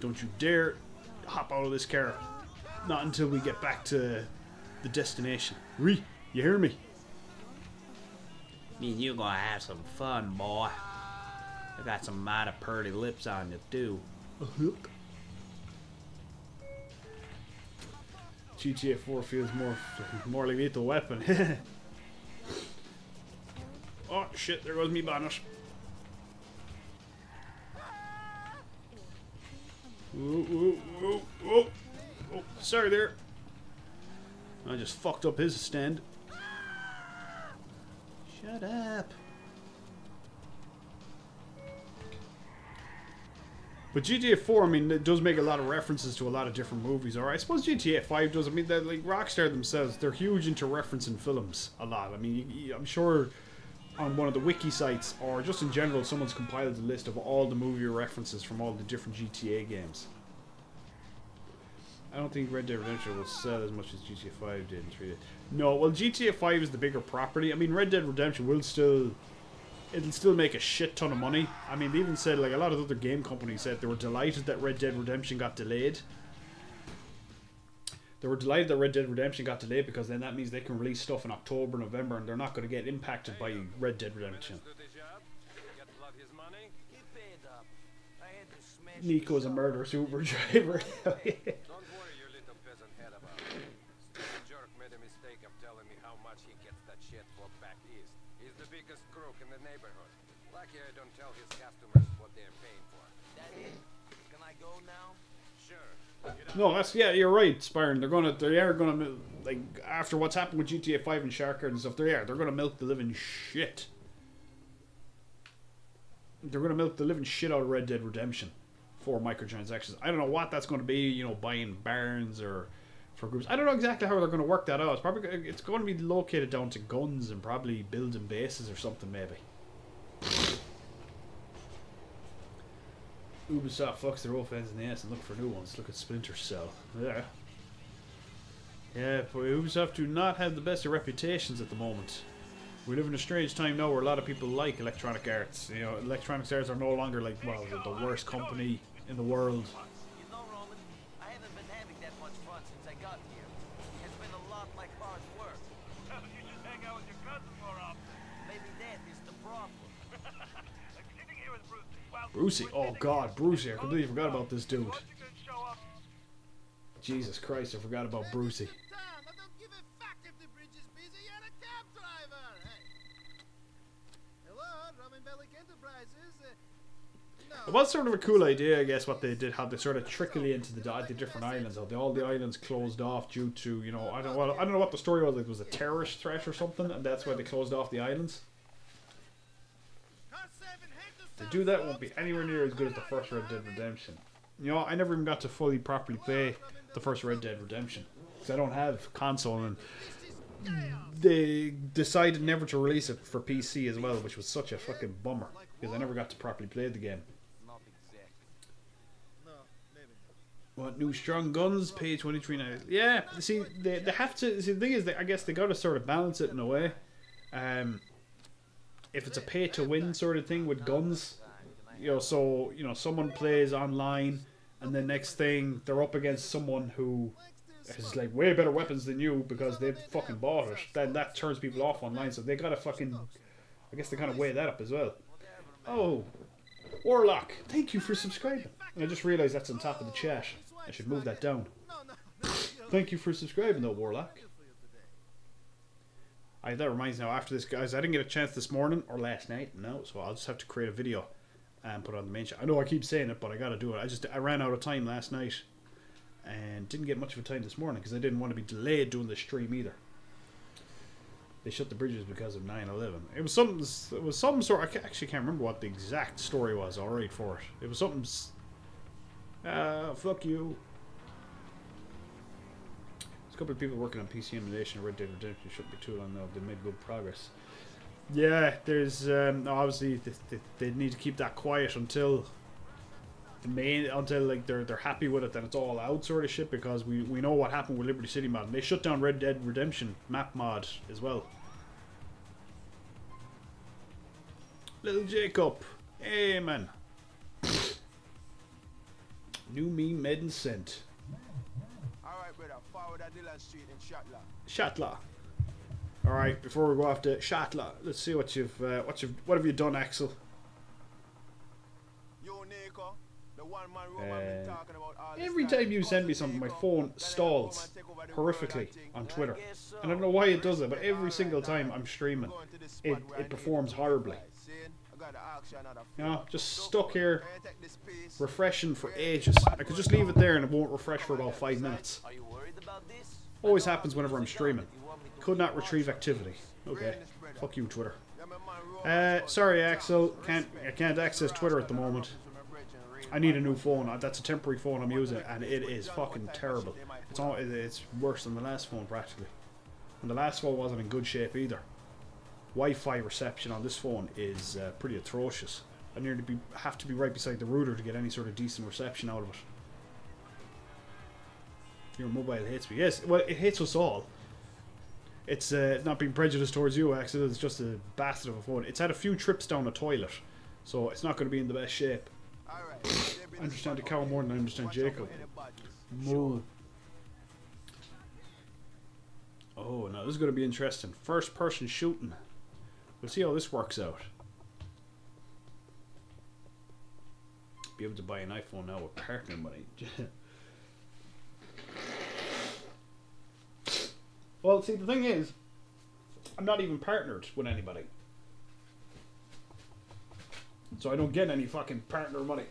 Speaker 4: Don't you dare hop out of this car. Not until we get back to the destination. You hear me? Me and you gonna have some fun, boy. I got some mighty pretty lips on you, too. GTA 4 feels more like Lethal Weapon. Oh, shit, there goes me bonnet. Oh, sorry there. I just fucked up his stand. Shut up. But GTA 4, I mean, it does make a lot of references to a lot of different movies. Or I suppose GTA 5 does. I mean, like Rockstar themselves, they're huge into referencing films a lot. I mean, I'm sure on one of the wiki sites, or just in general, someone's compiled a list of all the movie references from all the different GTA games. I don't think Red Dead Redemption will sell as much as GTA 5 did in 3D. No, well, GTA 5 is the bigger property. I mean, Red Dead Redemption will still... It'll still make a shit ton of money. I mean, they even said, like, a lot of other game companies said they were delighted that Red Dead Redemption got delayed. They were delighted that Red Dead Redemption got delayed because then that means they can release stuff in October, November, and they're not going to get impacted by Red Dead Redemption. Nico's a murderous Uber driver.
Speaker 3: Don't worry your little peasant head about it. Stupid jerk made a mistake of telling me how much he gets that shit for back east. He's the biggest crook in the neighborhood. Lucky I don't tell his customers what they're paying for.
Speaker 2: That it? Can I go now?
Speaker 3: Sure.
Speaker 4: No, that's, yeah, you're right, Spyron. They are gonna, like, after what's happened with GTA 5 and Sharkard and stuff, they're gonna milk the living shit. They're gonna milk the living shit out of Red Dead Redemption for microtransactions. I don't know what that's going to be, you know, buying barns or for groups. I don't know exactly how they're going to work that out. It's going to be located down to guns and probably building bases or something, maybe. Ubisoft fucks their old fans in the ass and look for new ones. Look at Splinter Cell. Yeah. Yeah, but Ubisoft do not have the best of reputations at the moment. We live in a strange time now where a lot of people like Electronic Arts. You know, Electronic Arts are no longer like, well, the worst company in the world.
Speaker 2: You know, Roman, I haven't been having that much fun since I got here. It's been a lot like hard work.
Speaker 7: You should hang out with your cousin more often.
Speaker 2: Maybe that is the problem.
Speaker 7: Like sitting here with Brucey. Well,
Speaker 4: Brucey, oh god, Brucey, I completely forgot about this dude.
Speaker 7: once you can show up,
Speaker 4: Jesus Christ, I forgot about Brucey.
Speaker 3: Tom, I don't give a fuck if the bridge is busy. You're a cab driver. Hey. Hello, Roman Bellic Enterprises.
Speaker 4: It was sort of a cool idea, I guess, what they did, how they sort of trickle you into the different islands. How all the islands closed off due to, you know, I don't know what the story was. Like, it was a terrorist threat or something, and that's why they closed off the islands. To do that won't be anywhere near as good as the first Red Dead Redemption. You know, I never even got to fully properly play the first Red Dead Redemption because I don't have console, and they decided never to release it for PC as well, which was such a fucking bummer because I never got to properly play the game.
Speaker 2: Not exactly.
Speaker 3: No, maybe
Speaker 4: What, new strong guns? Pay $23.99. Yeah, see, they have to. See, the thing is, I guess they got to sort of balance it in a way. If it's a pay to win sort of thing with guns, you know, so you know, someone plays online, and the next thing they're up against someone who has like way better weapons than you because they've fucking bought it. Then that turns people off online. So they gotta fucking, I guess they kind of weigh that up as well. Oh, Warlock, thank you for subscribing. And I just realised that's on top of the chat. I should move that down. Thank you for subscribing, though, Warlock. That reminds me now, after this, guys, I didn't get a chance this morning or last night, no, so I'll just have to create a video and put it on the main channel. I know I keep saying it, but I gotta do it. I ran out of time last night and didn't get much of a time this morning because I didn't want to be delayed doing the stream either. They shut the bridges because of 9/11. It was some sort. I actually can't remember what the exact story was. Alright for it. It was something. Fuck you. A couple of people working on PC emulation of Red Dead Redemption shouldn't be too long now. They made good progress. Yeah, there's obviously they need to keep that quiet until like they're happy with it, then it's all out sort of shit, because we know what happened with Liberty City mod. And they shut down Red Dead Redemption map mod as well. Little Jacob, hey man. New me medin sent.
Speaker 8: Alright, brother. Forward at Dillon Street in Shatla.
Speaker 4: Shatla. Alright, before we go off to Shatla, let's see what what have you done, Axel?
Speaker 8: Yo, Nico. The one man Roman been talking about all this
Speaker 4: Every time you send me something, my phone stalls horrifically on Twitter. I don't know why it does it, but every single time I'm streaming, it performs horribly. You know, just stuck here, refreshing for ages. I could just leave it there and it won't refresh for about 5 minutes.
Speaker 2: Are you worried about this?
Speaker 4: Always happens whenever I'm streaming. Could not retrieve activity. Okay, fuck you, Twitter. Sorry, Axel, I can't access Twitter at the moment. I need a new phone. That's a temporary phone I'm using, and it is fucking terrible. It's worse than the last phone practically, and the last phone wasn't in good shape either. Wi-Fi reception on this phone is pretty atrocious. I nearly have to be right beside the router to get any sort of decent reception out of it. Your mobile hates me. Yes, well, it hates us all. It's not being prejudiced towards you, Axel. It's just a bastard of a phone. It's had a few trips down a toilet, so it's not going to be in the best shape. I understand the cow more than I understand Jacob. Moo. Oh, now this is going to be interesting. First person shooting. We'll see how this works out. Be able to buy an iPhone now with partner money. Well, see, the thing is, I'm not even partnered with anybody. So I don't get any fucking partner money.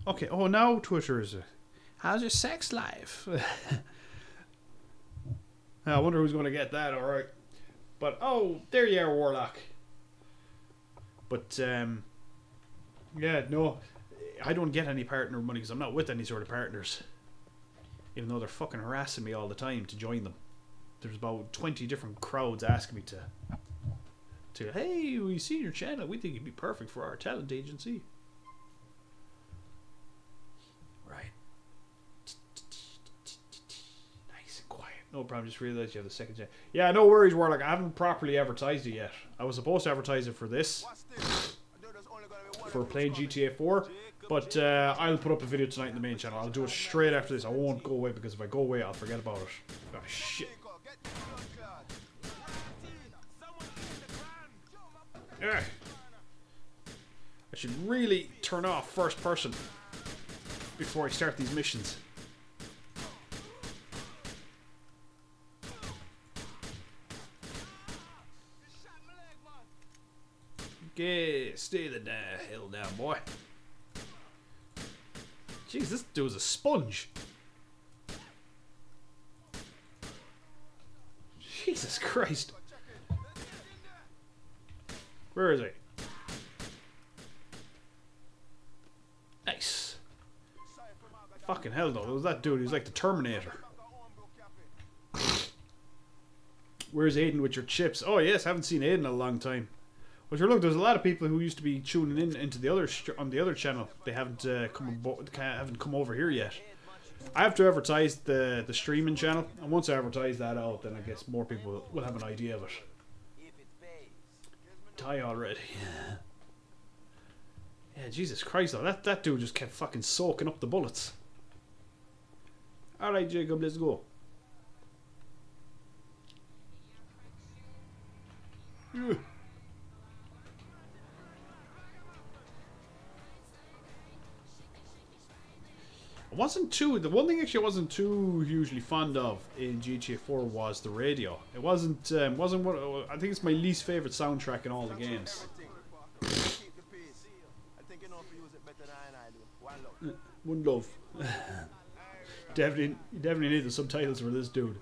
Speaker 4: Okay, oh, now Twitter is how's your sex life? I wonder who's going to get that, alright. But, oh, there you are, Warlock. But, yeah, no, I don't get any partner money because I'm not with any sort of partners. Even though they're fucking harassing me all the time to join them. There's about 20 different crowds asking me to hey, we see your channel. We think you'd be perfect for our talent agency. Right. Nice and quiet. No problem. Just realized you have the second channel. Yeah, no worries, Warlock. I haven't properly advertised it yet. I was supposed to advertise it for this. For playing GTA 4. But I'll put up a video tonight in the main channel. I'll do it straight after this. I won't go away because if I go away, I'll forget about it. Oh, shit. Yeah. I should really turn off first person before I start these missions. Okay, stay the hell down, boy. Jeez, this dude's a sponge. Jesus Christ. Where is he? Nice. Fucking hell though, was that dude? He's like the Terminator. Where's Aiden with your chips? Oh yes, haven't seen Aiden in a long time. Well, sure, look, there's a lot of people who used to be tuning in into the other on the other channel. They haven't haven't come over here yet. I have to advertise the streaming channel, and once I advertise that out, then I guess more people will have an idea of it. Die already. Yeah, Jesus Christ, though, that dude just kept fucking soaking up the bullets. All right, Jacob, let's go. Yeah. The one thing actually I wasn't too hugely fond of in GTA 4 was the radio. It wasn't what I think it's my least favorite soundtrack in all the games. One love. Definitely need the subtitles for this dude.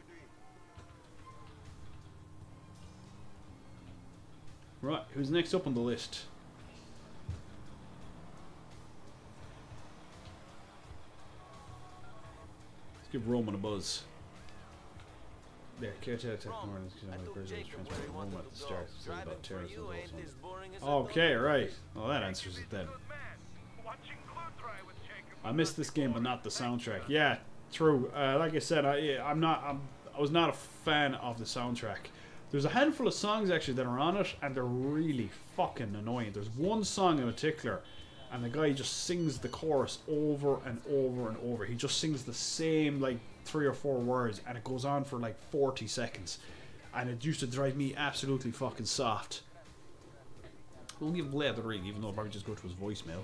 Speaker 4: Right, who's next up on the list? Give Roman a buzz. There, caretaker technology transport Roman at the start. About terrorism. Okay, right. Well, that answers it then. I missed this game, but not the soundtrack. Yeah, true. Like I said, I was not a fan of the soundtrack. There's a handful of songs actually that are on it, and they're really fucking annoying. There's one song in particular and the guy just sings the chorus over and over and over. He just sings the same like 3 or 4 words, and it goes on for like 40 seconds, and it used to drive me absolutely fucking soft. We'll give Vlad the ring, even though I'll probably just go to his voicemail.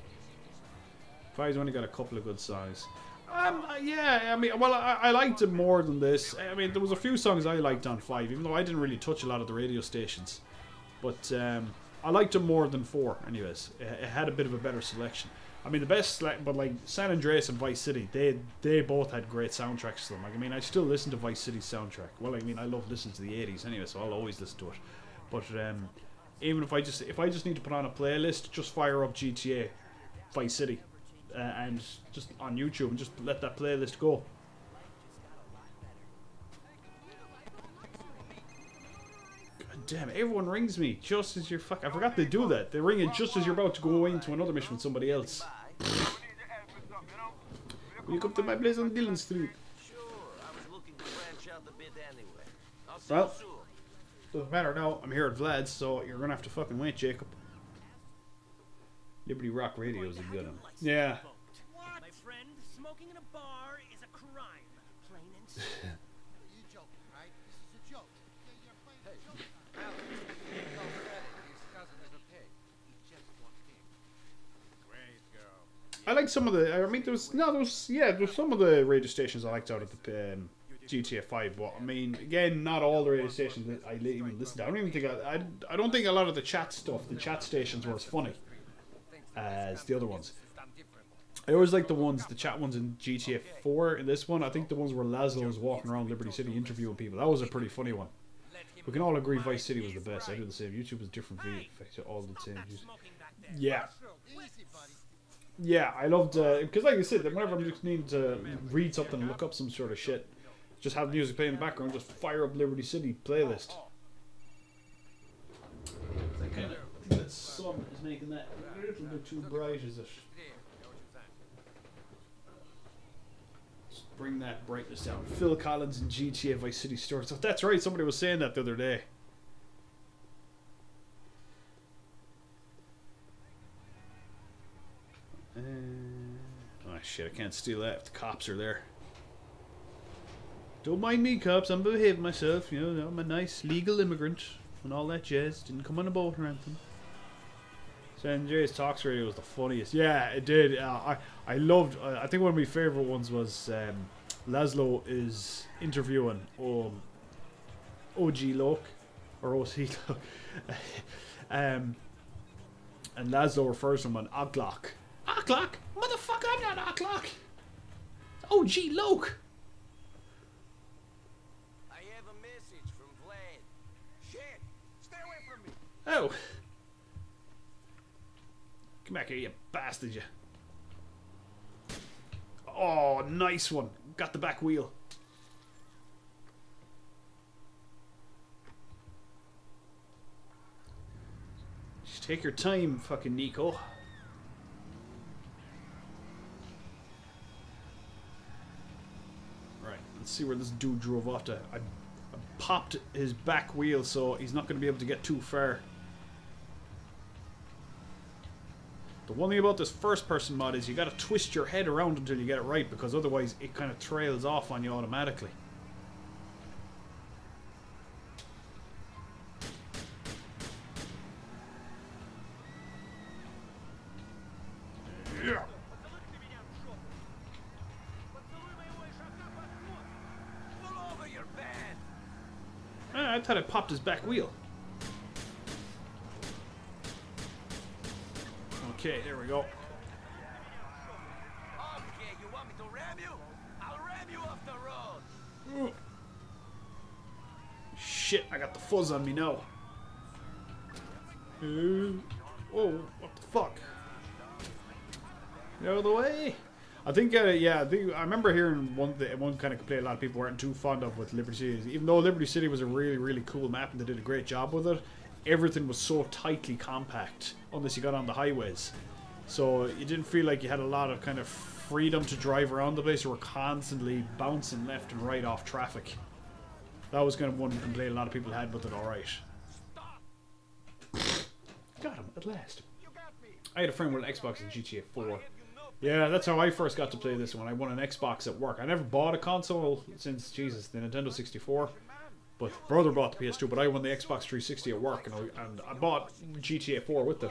Speaker 4: Five's only got a couple of good songs. Yeah, I mean, well, I liked it more than this. I mean, there was a few songs I liked on 5, even though I didn't really touch a lot of the radio stations. But I liked it more than 4, anyways. It had a bit of a better selection. I mean, the best, but like San Andreas and Vice City, they both had great soundtracks to them. Like, I mean, I still listen to Vice City's soundtrack. Well, I mean, I love listening to the 80s anyway, so I'll always listen to it. But even if I just need to put on a playlist, just fire up GTA Vice City. And just on YouTube and just let that playlist go. God damn, everyone rings me just as you're I forgot they do that. They ring it just as you're about to go into another mission with somebody else. Will you come to my place on Dillon Street?
Speaker 2: Sure, I was looking to branch out a bit anyway. I'll see
Speaker 4: Well,
Speaker 2: you soon.
Speaker 4: doesn't matter now. I'm here at Vlad's, so you're gonna have to fucking wait, Jacob. Liberty Rock Radio is a good one. Yeah.
Speaker 9: My friend, smoking in a bar is a crime. Plain and simple.
Speaker 10: You joking, right? This is a joke. You're playing a joke.
Speaker 3: His cousin is okay.
Speaker 10: He just walked in.
Speaker 3: Great girl.
Speaker 4: I like some of the. I mean, there's some of the radio stations I liked out of the GTA 5. But I mean, again, not all the radio stations that I even listen to. I don't even think I don't think a lot of the chat stuff, the chat stations, were as funny as the other ones. I always like the chat ones in GTA 4. In this one, I think the ones where Laszlo was walking around Liberty City interviewing people. That was a pretty funny one. We can all agree Vice City was the best. I do the same. YouTube was different for all the same. Yeah. Yeah, I loved because, like I said, whenever I'm just needing to read something and look up some sort of shit, just have music playing in the background, just fire up Liberty City playlist. I think that sun is making that a little bit too bright, is it? Just bring that brightness down. Phil Collins and GTA Vice City Stories. So that's right, somebody was saying that the other day. Oh shit, I can't steal that if the cops are there. Don't mind me, cops, I'm behaving myself, you know, I'm a nice legal immigrant and all that jazz. Didn't come on a boat or anything. San Andreas Talks Radio was the funniest. Yeah, it did. I loved. I think one of my favorite ones was Laszlo is interviewing OG Loke or OC Loke, and Laszlo refers to him on O'Clock. O'Clock, motherfucker! I'm not O'Clock. OG Loke.
Speaker 2: I have a message from Vlad.
Speaker 8: Shit! Stay away from me!
Speaker 4: Oh. Come back here, you bastard, you. Oh, nice one. Got the back wheel. Just take your time, fucking Nico. Right, let's see where this dude drove off to. I popped his back wheel, so he's not going to be able to get too far. The one thing about this first person mod is you gotta twist your head around until you get it right, because otherwise it kind of trails off on you automatically. Yeah.
Speaker 2: Pull over your van!
Speaker 4: I thought I popped his back wheel. Okay, there we go.
Speaker 2: Okay, you want me to ram you? I'll ram you off the road!
Speaker 4: Ooh. Shit, I got the fuzz on me now. Whoa, what the fuck? Get out of the way! I think, yeah, I remember hearing one kind of complaint a lot of people weren't too fond of with Liberty City. Even though Liberty City was a really, really cool map and they did a great job with it, everything was so tightly compact unless you got on the highways. So you didn't feel like you had a lot of kind of freedom to drive around the place. You were constantly bouncing left and right off traffic. That was kind of one complaint a lot of people had with it, alright. Got him, at last. I had a friend with an Xbox in GTA 4. Yeah, that's how I first got to play this one. I won an Xbox at work. I never bought a console since, Jesus, the Nintendo 64. But brother bought the PS2, but I won the Xbox 360 at work, and I bought GTA 4 with it.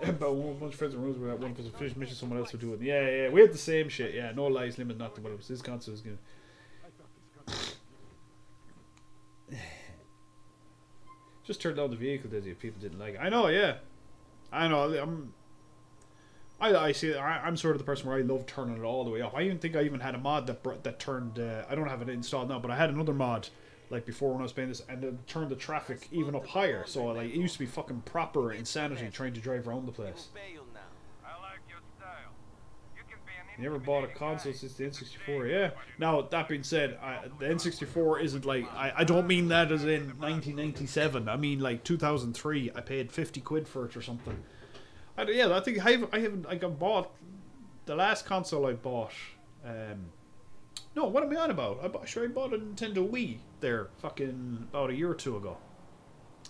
Speaker 4: About one bunch of friends and rules were that one of us would finish mission, someone else would do it. Yeah, we had the same shit. Yeah, no lies, limit, nothing. But it was his console was gonna. Just turn down the vehicle, did you? People didn't like it. I know, yeah. I know. I see. I'm sort of the person where I love turning it all the way up. I even think I even had a mod that turned. I don't have it installed now, but I had another mod like before when I was playing this, and it turned the traffic even up higher. So like it used to be fucking proper insanity trying to drive around the place. You never bought a console since the N64, yeah. Now, that being said, the N64 isn't like... I don't mean that as in 1997. I mean, like, 2003, I paid 50 quid for it or something. I think I got bought... The last console I bought... no, what am I on about? I bought a Nintendo Wii there fucking about a year or two ago.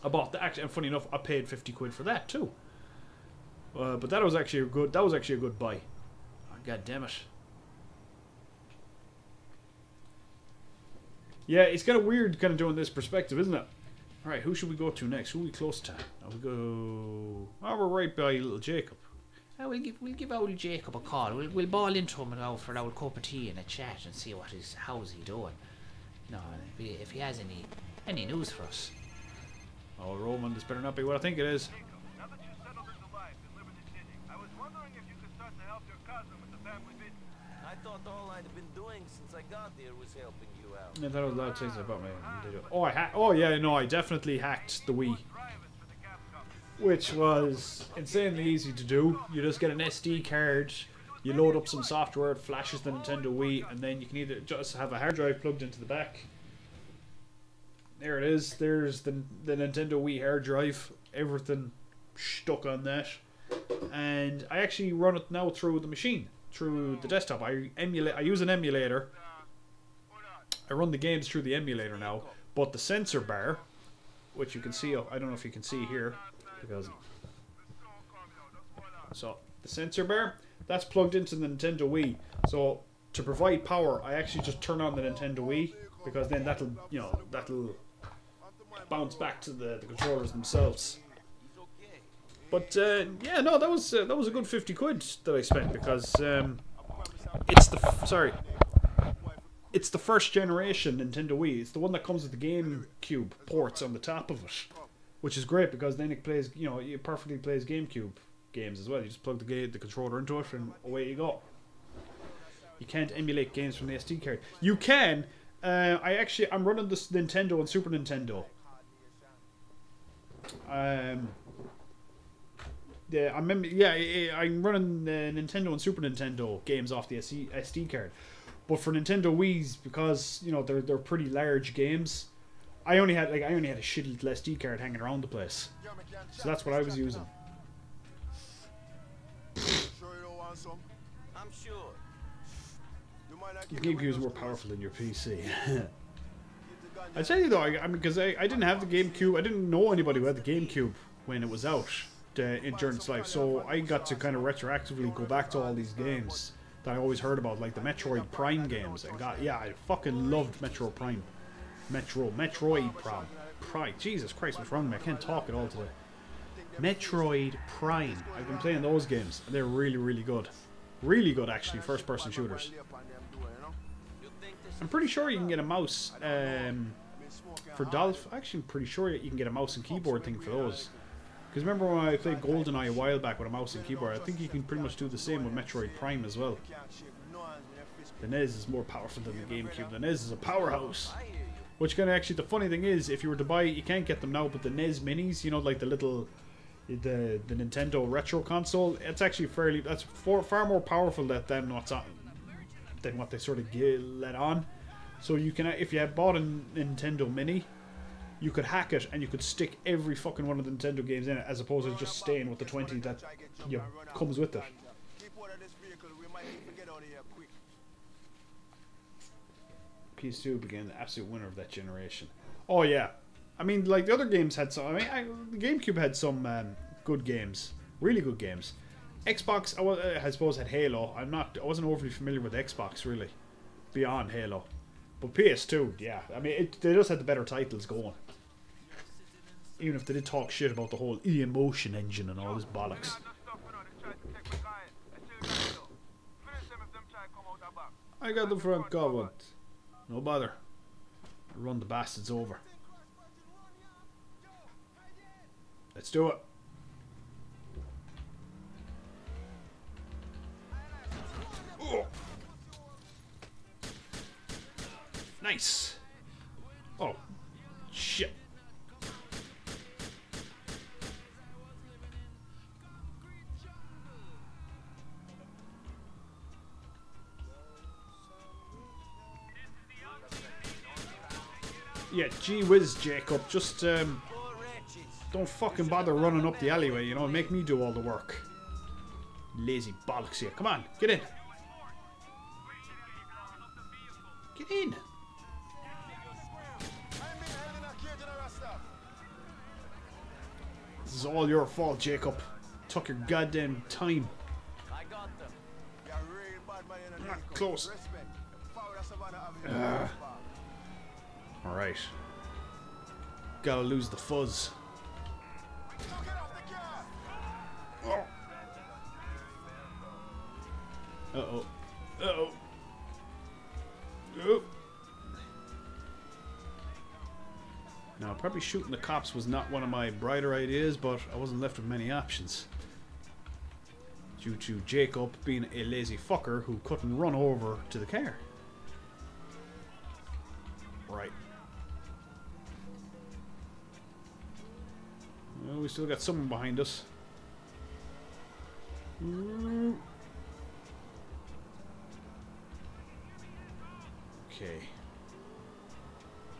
Speaker 4: I bought the... And funny enough, I paid 50 quid for that, too. But that was actually a good buy. God damn it. Yeah, it's kind of weird kind of doing this perspective, isn't it? Alright, who should we go to next? Who are we close to? Now we go... Oh, we're right by little Jacob.
Speaker 11: We'll give old Jacob a call. We'll ball into him now for an old cup of tea and a chat and see how's he doing. No, if he has any news for us.
Speaker 4: Oh, Roman, this better not be what I think it is.
Speaker 2: I thought all I'd been doing since I got here was helping you out.
Speaker 4: I thought it was loud things about me. I definitely hacked the Wii. Which was insanely easy to do. You just get an SD card, you load up some software, it flashes the Nintendo Wii, and then you can either just have a hard drive plugged into the back. There it is. There's the Nintendo Wii hard drive. Everything stuck on that. And I actually run it now through the machine. Through the desktop. I use an emulator. I run the games through the emulator now, but the sensor bar, which you can see, I don't know if you can see here, because so the sensor bar, that's plugged into the Nintendo Wii. So to provide power, I actually just turn on the Nintendo Wii, because then that'll bounce back to the controllers themselves. But yeah, no, that was a good 50 quid that I spent, because it's the first generation Nintendo Wii. It's the one that comes with the GameCube ports on the top of it, which is great because then it plays, it perfectly plays GameCube games as well. You just plug the controller into it and away you go. You can't emulate games from the SD card. You can. I'm running this Nintendo and Super Nintendo. Yeah, I'm running Nintendo and Super Nintendo games off the SD card, but for Nintendo Wii's, because they're pretty large games, I only had a shitty little SD card hanging around the place, so that's what I was using.
Speaker 2: I'm sure.
Speaker 4: The GameCube is more powerful than your PC. I tell you though, because I didn't have the GameCube, I didn't know anybody who had the GameCube when it was out. During its life, so I got to kind of retroactively go back to all these games that I always heard about, like the Metroid Prime games, and I fucking loved Metroid Prime. Jesus Christ, what's wrong with me? I can't talk at all today. Metroid Prime. I've been playing those games, and they're really, really good. Really good, actually, first-person shooters. I'm pretty sure you can get a mouse for Dolph. Actually, I'm pretty sure you can get a mouse and keyboard thing for those. Because remember when I played GoldenEye a while back with a mouse and keyboard, I think you can pretty much do the same with Metroid Prime as well. The NES is more powerful than the GameCube. The NES is a powerhouse. Which kind of actually, the funny thing is, if you were to buy, you can't get them now, but the NES Minis, like the little, the Nintendo Retro console, it's actually that's far more powerful than what they sort of let on. So you can, if you had bought a Nintendo Mini, you could hack it and you could stick every fucking one of the Nintendo games in it, as opposed to just staying with the 20 that comes with it. PS2 became the absolute winner of that generation. Oh yeah, I mean, like the other games had some. I mean, the GameCube had some good games. Really good games. Xbox, I suppose, had Halo. I wasn't overly familiar with Xbox really, beyond Halo. But PS2, yeah. I mean, they just had the better titles going. Even if they did talk shit about the whole emotion engine and all this bollocks. I got the front covered. No bother. I'll run the bastards over. Let's do it. Oh. Nice. Oh. Shit. Yeah, gee whiz, Jacob. Just, don't fucking bother running up the alleyway, you know, make me do all the work. Lazy bollocks here. Come on, get in. Get in. This is all your fault, Jacob. Took your goddamn time. Not close. Alright. Gotta lose the fuzz. Oh. Uh-oh. Uh-oh. Oh. Now, probably shooting the cops was not one of my brighter ideas, but I wasn't left with many options. Due to Jacob being a lazy fucker who couldn't run over to the car. Right. Well, we still got someone behind us. Okay.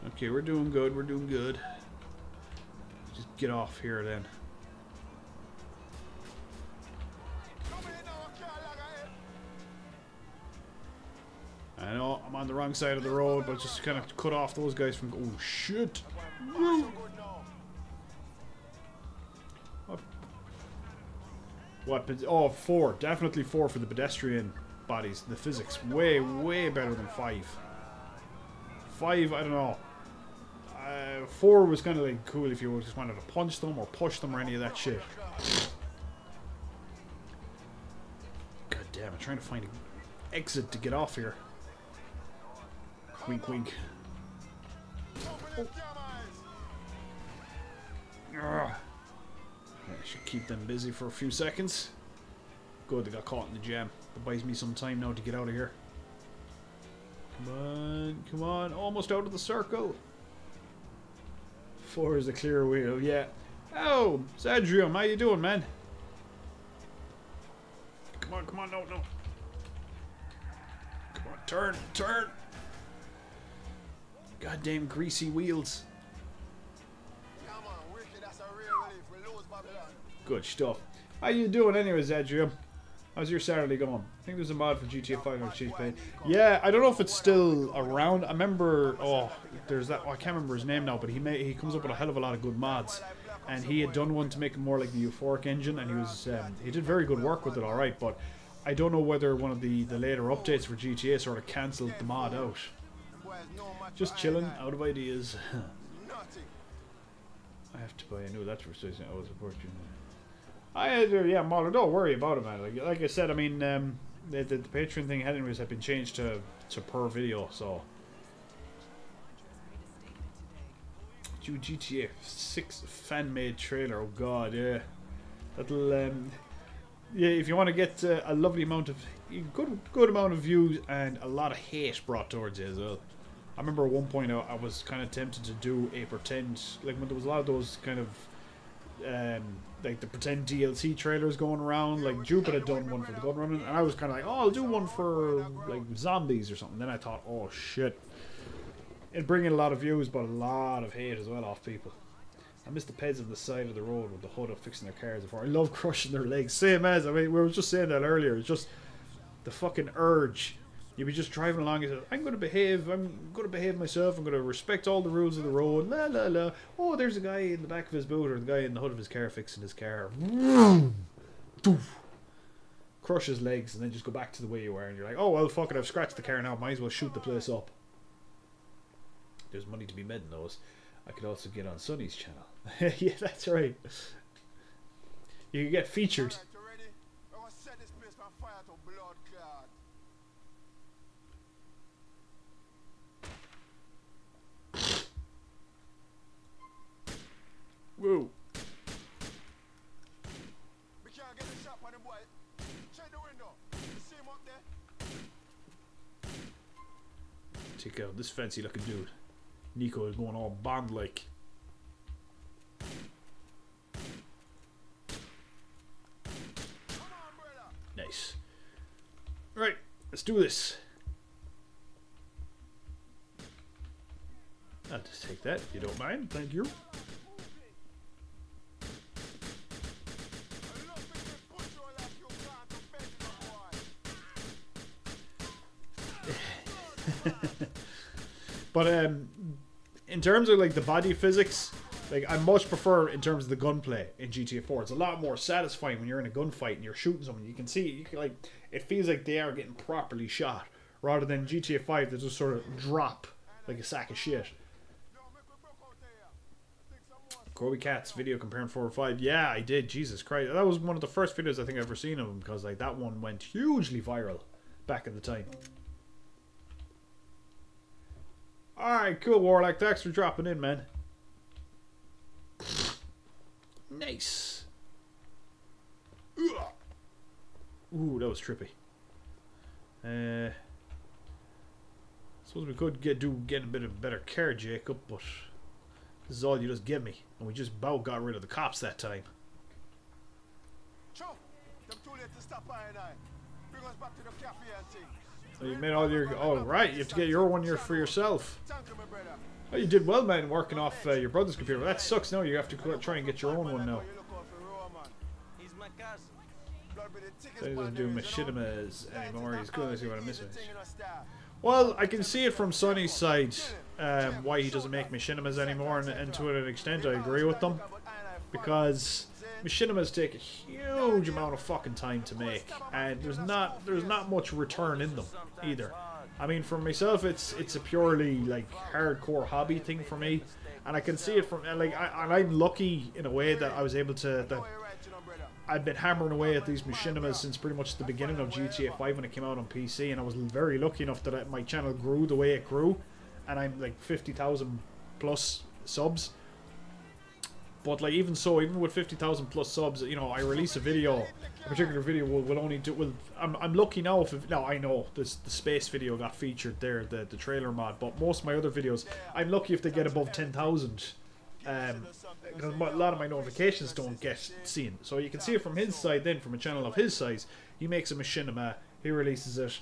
Speaker 4: Okay, we're doing good, we're doing good. Just get off here then. I know, I'm on the wrong side of the road, but just kind of cut off those guys from... Oh, shit! What? Oh, 4. Definitely 4 for the pedestrian bodies. The physics. Way, way better than 5. 5, I don't know. 4 was kind of like cool if you just wanted to punch them or push them or any of that shit. God damn, I'm trying to find an exit to get off here. Wink, wink. Oh. I should keep them busy for a few seconds. Good, they got caught in the jam. That buys me some time now to get out of here. Come on, come on. Almost out of the circle. 4 is a clear wheel, yeah. Oh, Zadrium, how you doing, man? Come on, come on, no, no. Come on, turn, turn. Goddamn greasy wheels. Good stuff. How you doing anyways, Adrian? How's your Saturday going? I think there's a mod for GTA 5 on Cheese Pay. Yeah, I don't know if it's still around. I remember, oh, there's that, oh, I can't remember his name now, but he comes up with a hell of a lot of good mods. And he had done one to make it more like the Euphoric engine, and he did very good work with it, alright, but I don't know whether one of the later updates for GTA sort of cancelled the mod out. Just chilling, out of ideas. I have to buy a new, that's for saying I was supporting. Yeah, Marlon, don't worry about it, man. Like I said, I mean, the Patreon thing anyways had been changed to per video, so. GTA 6 fan-made trailer, oh god, yeah. That'll, yeah, if you want to get a lovely amount of, good amount of views and a lot of hate brought towards you as well. I remember at one point I was kind of tempted to do a pretend, like when there was a lot of those kind of, like the pretend DLC trailers going around, like Jupiter had done one for the gun running, and I was kind of like, oh, I'll do one for like zombies or something. Then I thought, oh shit, it'd bring in a lot of views, but a lot of hate as well off people. I miss the peds on the side of the road with the hood up fixing their cars before. I love crushing their legs. Same as, I mean, we were just saying that earlier. It's just the fucking urge. You'd be just driving along and say, I'm going to behave myself, I'm going to respect all the rules of the road, la la la. Oh, there's a guy in the back of his boot or the guy in the hood of his car fixing his car. Doof. Crush his legs and then just go back to the way you were, and you're like, oh well, fuck it, I've scratched the car now, might as well shoot the place up. There's money to be made in those. I could also get on Sonny's channel. Yeah, that's right. You can get featured. Whoa.
Speaker 8: We can't get a shot on the boy. Check the window. You see him up there?
Speaker 4: Check out this fancy looking dude. Nico is going all Bond like. Nice. Right, let's do this. I'll just take that if you don't mind. Thank you. But in terms of like the body physics, like I much prefer in terms of the gunplay in GTA 4. It's a lot more satisfying when you're in a gunfight and you're shooting someone. You can see, you can, like, it feels like they are getting properly shot, rather than GTA 5 that just sort of drop like a sack of shit. Corby Cat's video comparing 4 or 5. Yeah, I did. Jesus Christ, that was one of the first videos I think I've ever seen of him, because like that one went hugely viral back at the time. Alright, cool, Warlock. Thanks for dropping in, man. Nice. Ooh, that was trippy. Suppose we could get a bit of better care, Jacob, but this is all you just give me. And we just about got rid of the cops that time.
Speaker 8: Them too late to stop I and I. Bring us back to the cafe and things.
Speaker 4: So you made all your... Oh, right. You have to get your one for yourself.
Speaker 8: Thank you, my brother.
Speaker 4: Oh, you did well, man, working off your brother's computer. That sucks now. You have to try and get your own one now.
Speaker 2: He's my cousin.
Speaker 4: So he doesn't do machinimas anymore. He's good. Let's see what I'm missing. Well, I can see it from Sonny's side, why he doesn't make machinimas anymore, and to an extent I agree with them. Because machinimas take a huge amount of fucking time to make, and there's not much return in them either. I mean, for myself, it's a purely like hardcore hobby thing for me, and I can see it from like I'm lucky in a way that I was able to. I've been hammering away at these machinimas since pretty much the beginning of GTA 5 when it came out on PC, and I was very lucky enough that my channel grew the way it grew, and I'm like 50,000 plus subs. But like even so, even with 50,000 plus subs, you know, I release a video, a particular video will only do. I'm lucky now if now I know the space video got featured there, the trailer mod, but most of my other videos, I'm lucky if they get above 10,000. Because a lot of my notifications don't get seen. So you can see it from his side then, from a channel of his size. He makes a machinima, he releases it,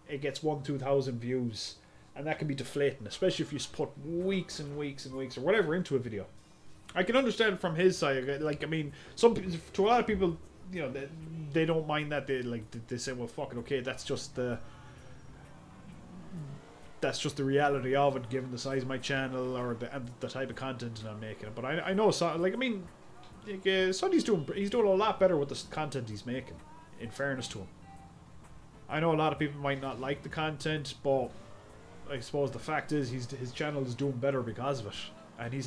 Speaker 4: it gets 1,000-2,000 views, and that can be deflating, especially if you put weeks and weeks and weeks or whatever into a video. I can understand from his side, like, I mean, to a lot of people, you know, they don't mind that. They say, well, fuck it, okay, that's just the reality of it, given the size of my channel or the type of content that I'm making. But I know, like, I mean, like, Sonny's he's doing a lot better with the content he's making, in fairness to him. I know a lot of people might not like the content, but I suppose the fact is his channel is doing better because of it, and he's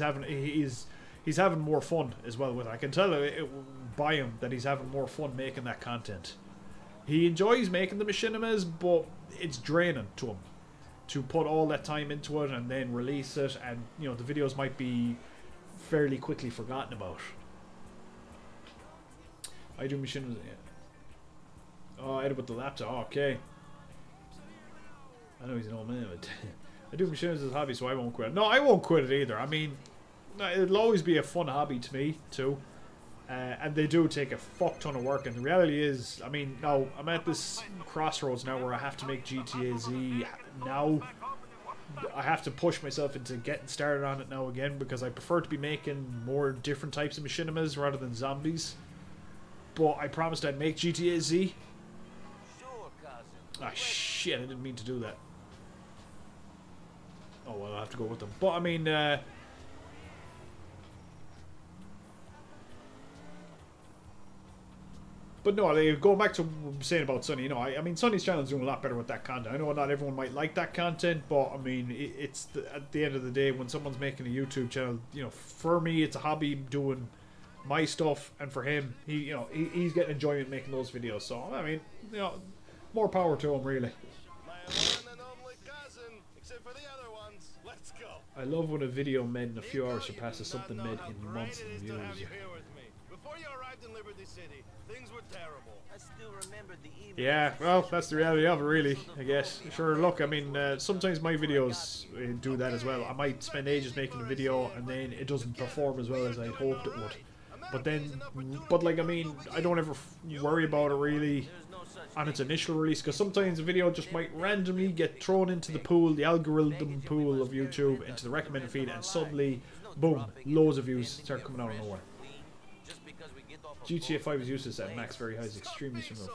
Speaker 4: having more fun as well with it. I can tell by him that he's having more fun making that content. He enjoys making the machinimas, but it's draining to him to put all that time into it and then release it, and you know the videos might be fairly quickly forgotten about. I do machinimas. Yeah. Oh, I edit with the laptop. Oh, okay. I know he's an old man, but I do machinimas as a hobby, so I won't quit. No, I won't quit it either. I mean, it'll always be a fun hobby to me too, and they do take a fuck ton of work. And the reality is, I mean, now I'm at this crossroads now where I have to make GTA Z now. I have to push myself into getting started on it now again, because I prefer to be making more different types of machinimas rather than zombies. But I promised I'd make GTA Z. Ah, shit, I didn't mean to do that. Oh well, I'll have to go with them. But I mean, But no, like, going back to what I'm saying about Sonny, you know, I mean, Sonny's channel is doing a lot better with that content. I know not everyone might like that content, but I mean, at the end of the day, when someone's making a YouTube channel, you know, for me, it's a hobby doing my stuff, and for him, he's getting enjoyment making those videos. So I mean, you know, more power to him, really.
Speaker 8: My one and only cousin, except for the other ones. Let's go.
Speaker 4: I love when a video made in a few hours surpasses something made in months and views.
Speaker 8: Before you arrived in Liberty City, things were terrible.
Speaker 2: I still remember the email.
Speaker 4: Yeah, well, that's the reality of it, really, I guess. Sure, look, I mean, sometimes my videos do that as well. I might spend ages making a video, and then it doesn't perform as well as I'd hoped it would. But like, I mean, I don't ever worry about it, really, on its initial release, because sometimes a video just might randomly get thrown into the pool, the algorithm pool of YouTube, into the recommended feed, and suddenly, boom, loads of views start coming out of nowhere. GTA 5 is useless at max very high, is extremely similar.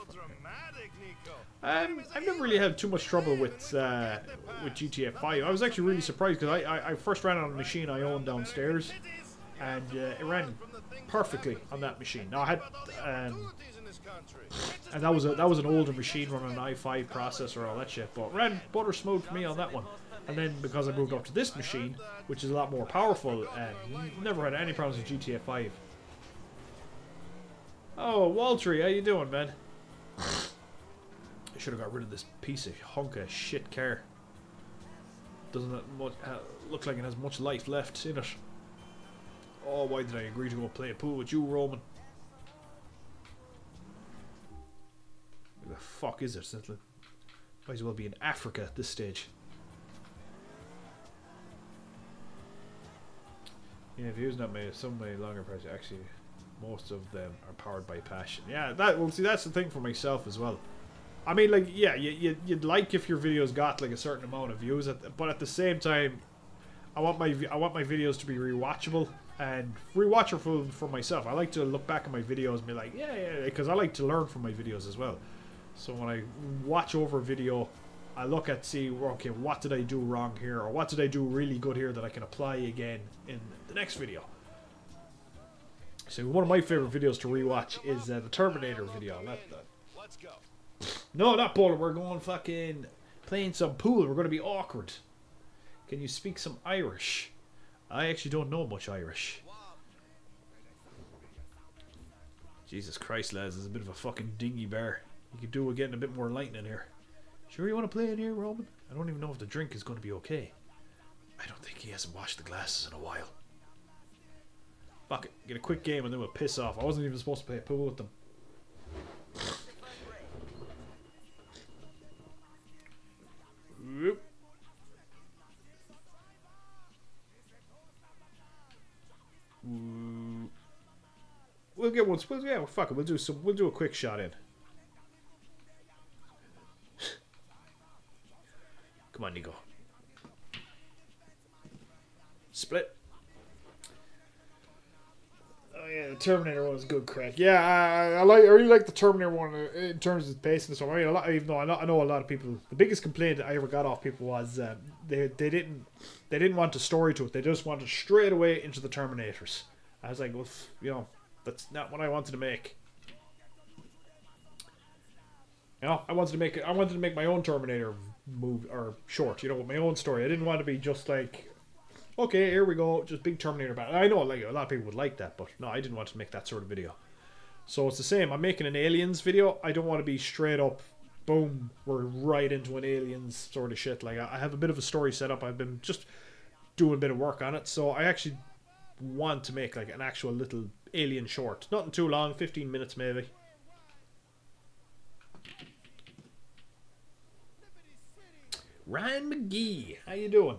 Speaker 4: I've never really had too much trouble with GTA 5. I was actually really surprised because I first ran on a machine I owned downstairs, and it ran perfectly on that machine. Now I had, and that was an older machine running an i5 processor, all that shit, but ran butter smooth for me on that one. And then because I moved up to this machine, which is a lot more powerful, never had any problems with GTA 5. Oh, Waltery, how you doing, man? I should have got rid of this piece of hunk of shit car. Doesn't look like it has much life left in it. Oh, why did I agree to go play a pool with you, Roman? Where the fuck is it? Might as well be in Africa at this stage. Yeah, if you's not made some way longer project, actually most of them are powered by passion. Yeah, see, that's the thing for myself as well. I mean, like, yeah, you'd like if your videos got like a certain amount of views, but at the same time, I want my videos to be rewatchable and rewatchable for myself. I like to look back at my videos and be like, yeah, because I like to learn from my videos as well. So when I watch over a video, I look at okay, what did I do wrong here, or what did I do really good here that I can apply again in the next video. So one of my favorite videos to rewatch is the Terminator video.
Speaker 8: Let's go.
Speaker 4: No, not bowling. We're going fucking playing some pool. We're going to be awkward. Can you speak some Irish? I actually don't know much Irish. Jesus Christ, lads. There's a bit of a fucking dingy bar. You could do with getting a bit more light in here. Sure you want to play in here, Roman? I don't even know if the drink is going to be okay. I don't think he hasn't washed the glasses in a while. Fuck it. Get a quick game and then we'll piss off. I wasn't even supposed to play pool with them. Whoop. We'll get one. Yeah, fuck it. We'll do a quick shot in. Come on, Nico. Split. Oh yeah, the Terminator one was good crack. Yeah, I really like the Terminator one in terms of pace and stuff. I mean, even though I know a lot of people, the biggest complaint I ever got off people was they didn't want a story to it. They just wanted straight away into the Terminators. I was like, well, you know, that's not what I wanted to make. You know, I wanted to make my own Terminator movie or short. You know, with my own story. I didn't want to be just like, okay, here we go, just big Terminator battle. I know like a lot of people would like that, but no, I didn't want to make that sort of video. So it's the same. I'm making an Aliens video. I don't want to be straight up, boom, we're right into an Aliens sort of shit. Like I have a bit of a story set up. I've been just doing a bit of work on it. So I actually want to make like an actual little alien short. Nothing too long, 15 minutes maybe. Ryan McGee, how you doing?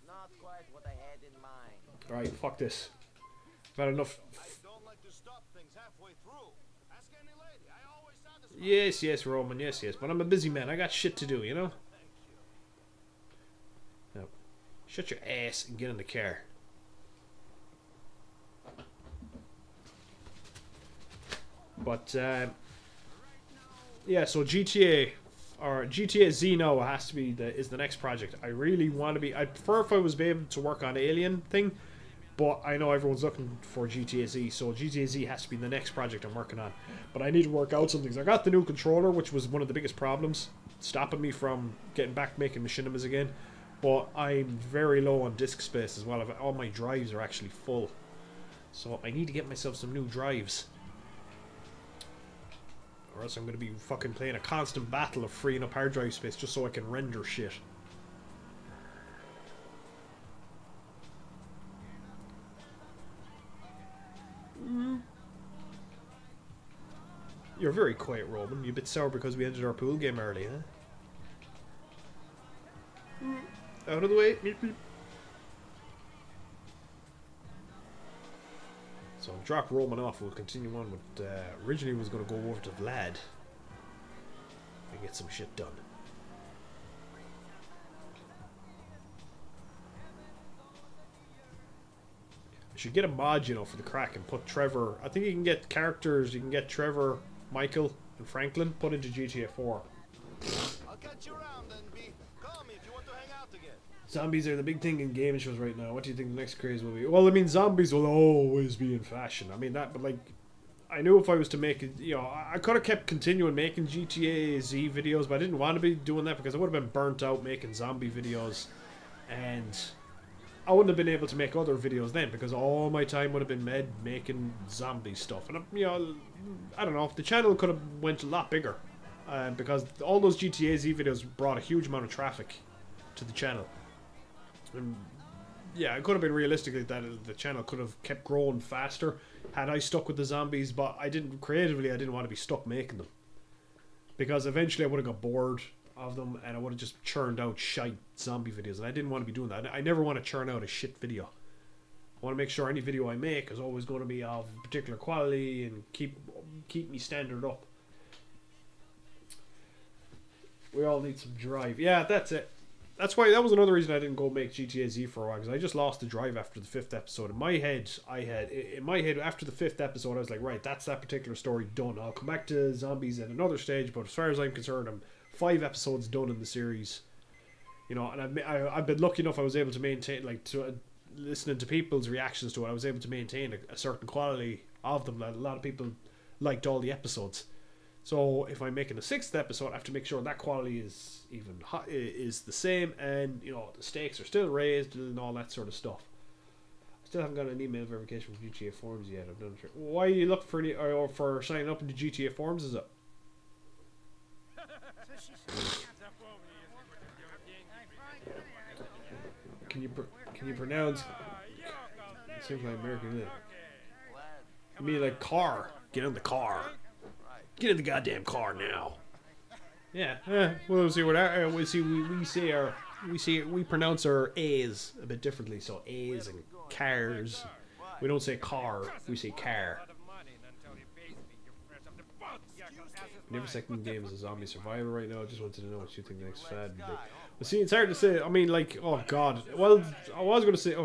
Speaker 2: Not quite what I had in mind.
Speaker 4: Alright, fuck this. I've had enough.
Speaker 8: I don't like to stop things halfway through. Ask any lady. I always satisfy.
Speaker 4: Yes, Roman, yes. But I'm a busy man. I got shit to do, you know? Now, shut your ass and get in the car. But, yeah, so GTA Xeno has to be is the next project. I really want to be. I prefer if I was able to work on Alien thing,
Speaker 1: But I know everyone's looking for GTA Z, so GTA Z has to be the next project I'm working on. But I need to work out some things. I got the new controller, which was one of the biggest problems, stopping me from getting back making machinimas again. But I'm very low on disk space as well. All my drives are actually full. So I need to get myself some new drives. Or else I'm going to be fucking playing a constant battle of freeing up hard drive space just so I can render shit. You're very quiet, Roman. You're a bit sour because we ended our pool game early, huh? Out of the way. So I'll drop Roman off. We'll continue on with... originally was going to go over to Vlad and get some shit done. I should get a mod, you know, for the crack and put Trevor... I think you can get characters. You can get Trevor, Michael, and Franklin put into GTA 4.
Speaker 8: I'll catch you around then, B. Call me if you want to hang out again.
Speaker 1: Zombies are the big thing in game shows right now. What do you think the next craze will be? Well, I mean, zombies will always be in fashion. I mean, that, but like, I knew if I was to make it, you know, I could have kept continuing making GTA Z videos, but I didn't want to be doing that because I would have been burnt out making zombie videos. And I wouldn't have been able to make other videos then because all my time would have been making zombie stuff. And, you know, I don't know, the channel could have went a lot bigger. Because all those GTA Z videos brought a huge amount of traffic to the channel. And yeah, it could have been realistically that the channel could have kept growing faster had I stuck with the zombies, but I didn't, creatively I didn't want to be stuck making them. Because eventually I would have got bored of them and I would have just churned out shite zombie videos, and I didn't want to be doing that. I never want to churn out a shit video. I want to make sure any video I make is always going to be of particular quality and keep me standard up. We all need some drive. Yeah, that's it. That's why, that was another reason I didn't go make GTA Z for a while, because I just lost the drive after the 5th episode. In my head, after the 5th episode, I was like, right, that's that particular story done. I'll come back to zombies at another stage, but as far as I'm concerned, I'm 5 episodes done in the series. You know, and I've been lucky enough I was able to maintain, like, listening to people's reactions to it, I was able to maintain a certain quality of them. A lot of people liked all the episodes. So if I'm making a 6th episode, I have to make sure that quality is is the same, and you know the stakes are still raised and all that sort of stuff. I still haven't got an email verification from GTA Forums yet. I'm not sure. Why are you looking for any or for signing up into GTA Forums? Is it? Can you pronounce? It seems like American, isn't it? I mean, like car. Get in the car. Get in the goddamn car now. Yeah. We'll see what we pronounce our A's a bit differently. So A's and cars. We don't say car. We say car. Never second game is a zombie survivor right now. I just wanted to know what you think the next fad would be. Well, see, it's hard to say. I mean, like, oh god. Well, I was going to say,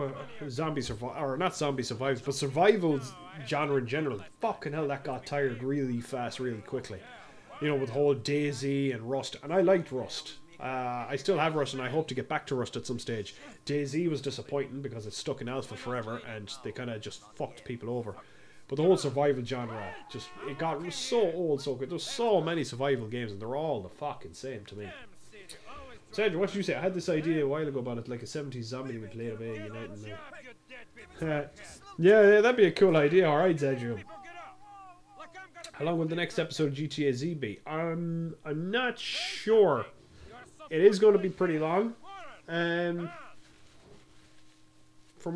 Speaker 1: zombie survival, or not zombie survivors, but survival genre in general. Fucking hell, that got tired really fast, really quickly. You know, with the whole DayZ and Rust, and I liked Rust. I still have Rust, and I hope to get back to Rust at some stage. DayZ was disappointing because it's stuck in alpha forever, and they kind of just fucked people over. But the whole survival genre, it got so old so quick. There's so many survival games, and they're all the fucking same to me. Sandra, what did you say? I had this idea a while ago about it, like a 70s zombie we played away United. Yeah, that'd be a cool idea. Alright, Zedrium. How long will the next episode of GTA Z be? I'm not sure. It is going to be pretty long. From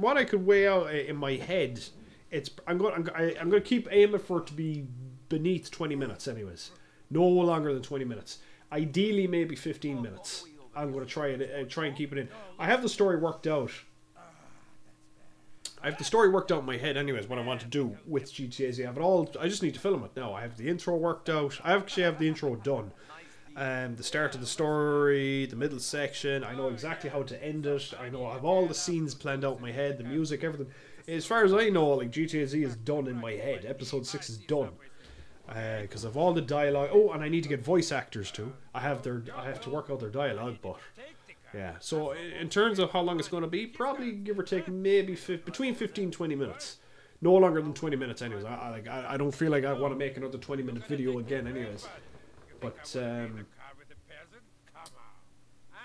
Speaker 1: what I could weigh out in my head, I'm going to keep aiming for it to be beneath 20 minutes, anyways. No longer than 20 minutes. Ideally, maybe 15 minutes. I'm going to try and keep it in. I have the story worked out. I have the story worked out in my head anyways, what I want to do with GTA Z. I have it all, I just need to film it now. I have the intro worked out. I actually have the intro done. The start of the story, the middle section. I know exactly how to end it. I know I have all the scenes planned out in my head, the music, everything. As far as I know, like, GTA Z is done in my head. Episode 6 is done. Because of all the dialogue. Oh, and I need to get voice actors too. I have to work out their dialogue, but
Speaker 12: Yeah, so in terms of how long it's going to be, probably give or take maybe between 15 20 minutes. No longer than 20 minutes anyways. I don't feel like I want to make another 20-minute video again anyways. But,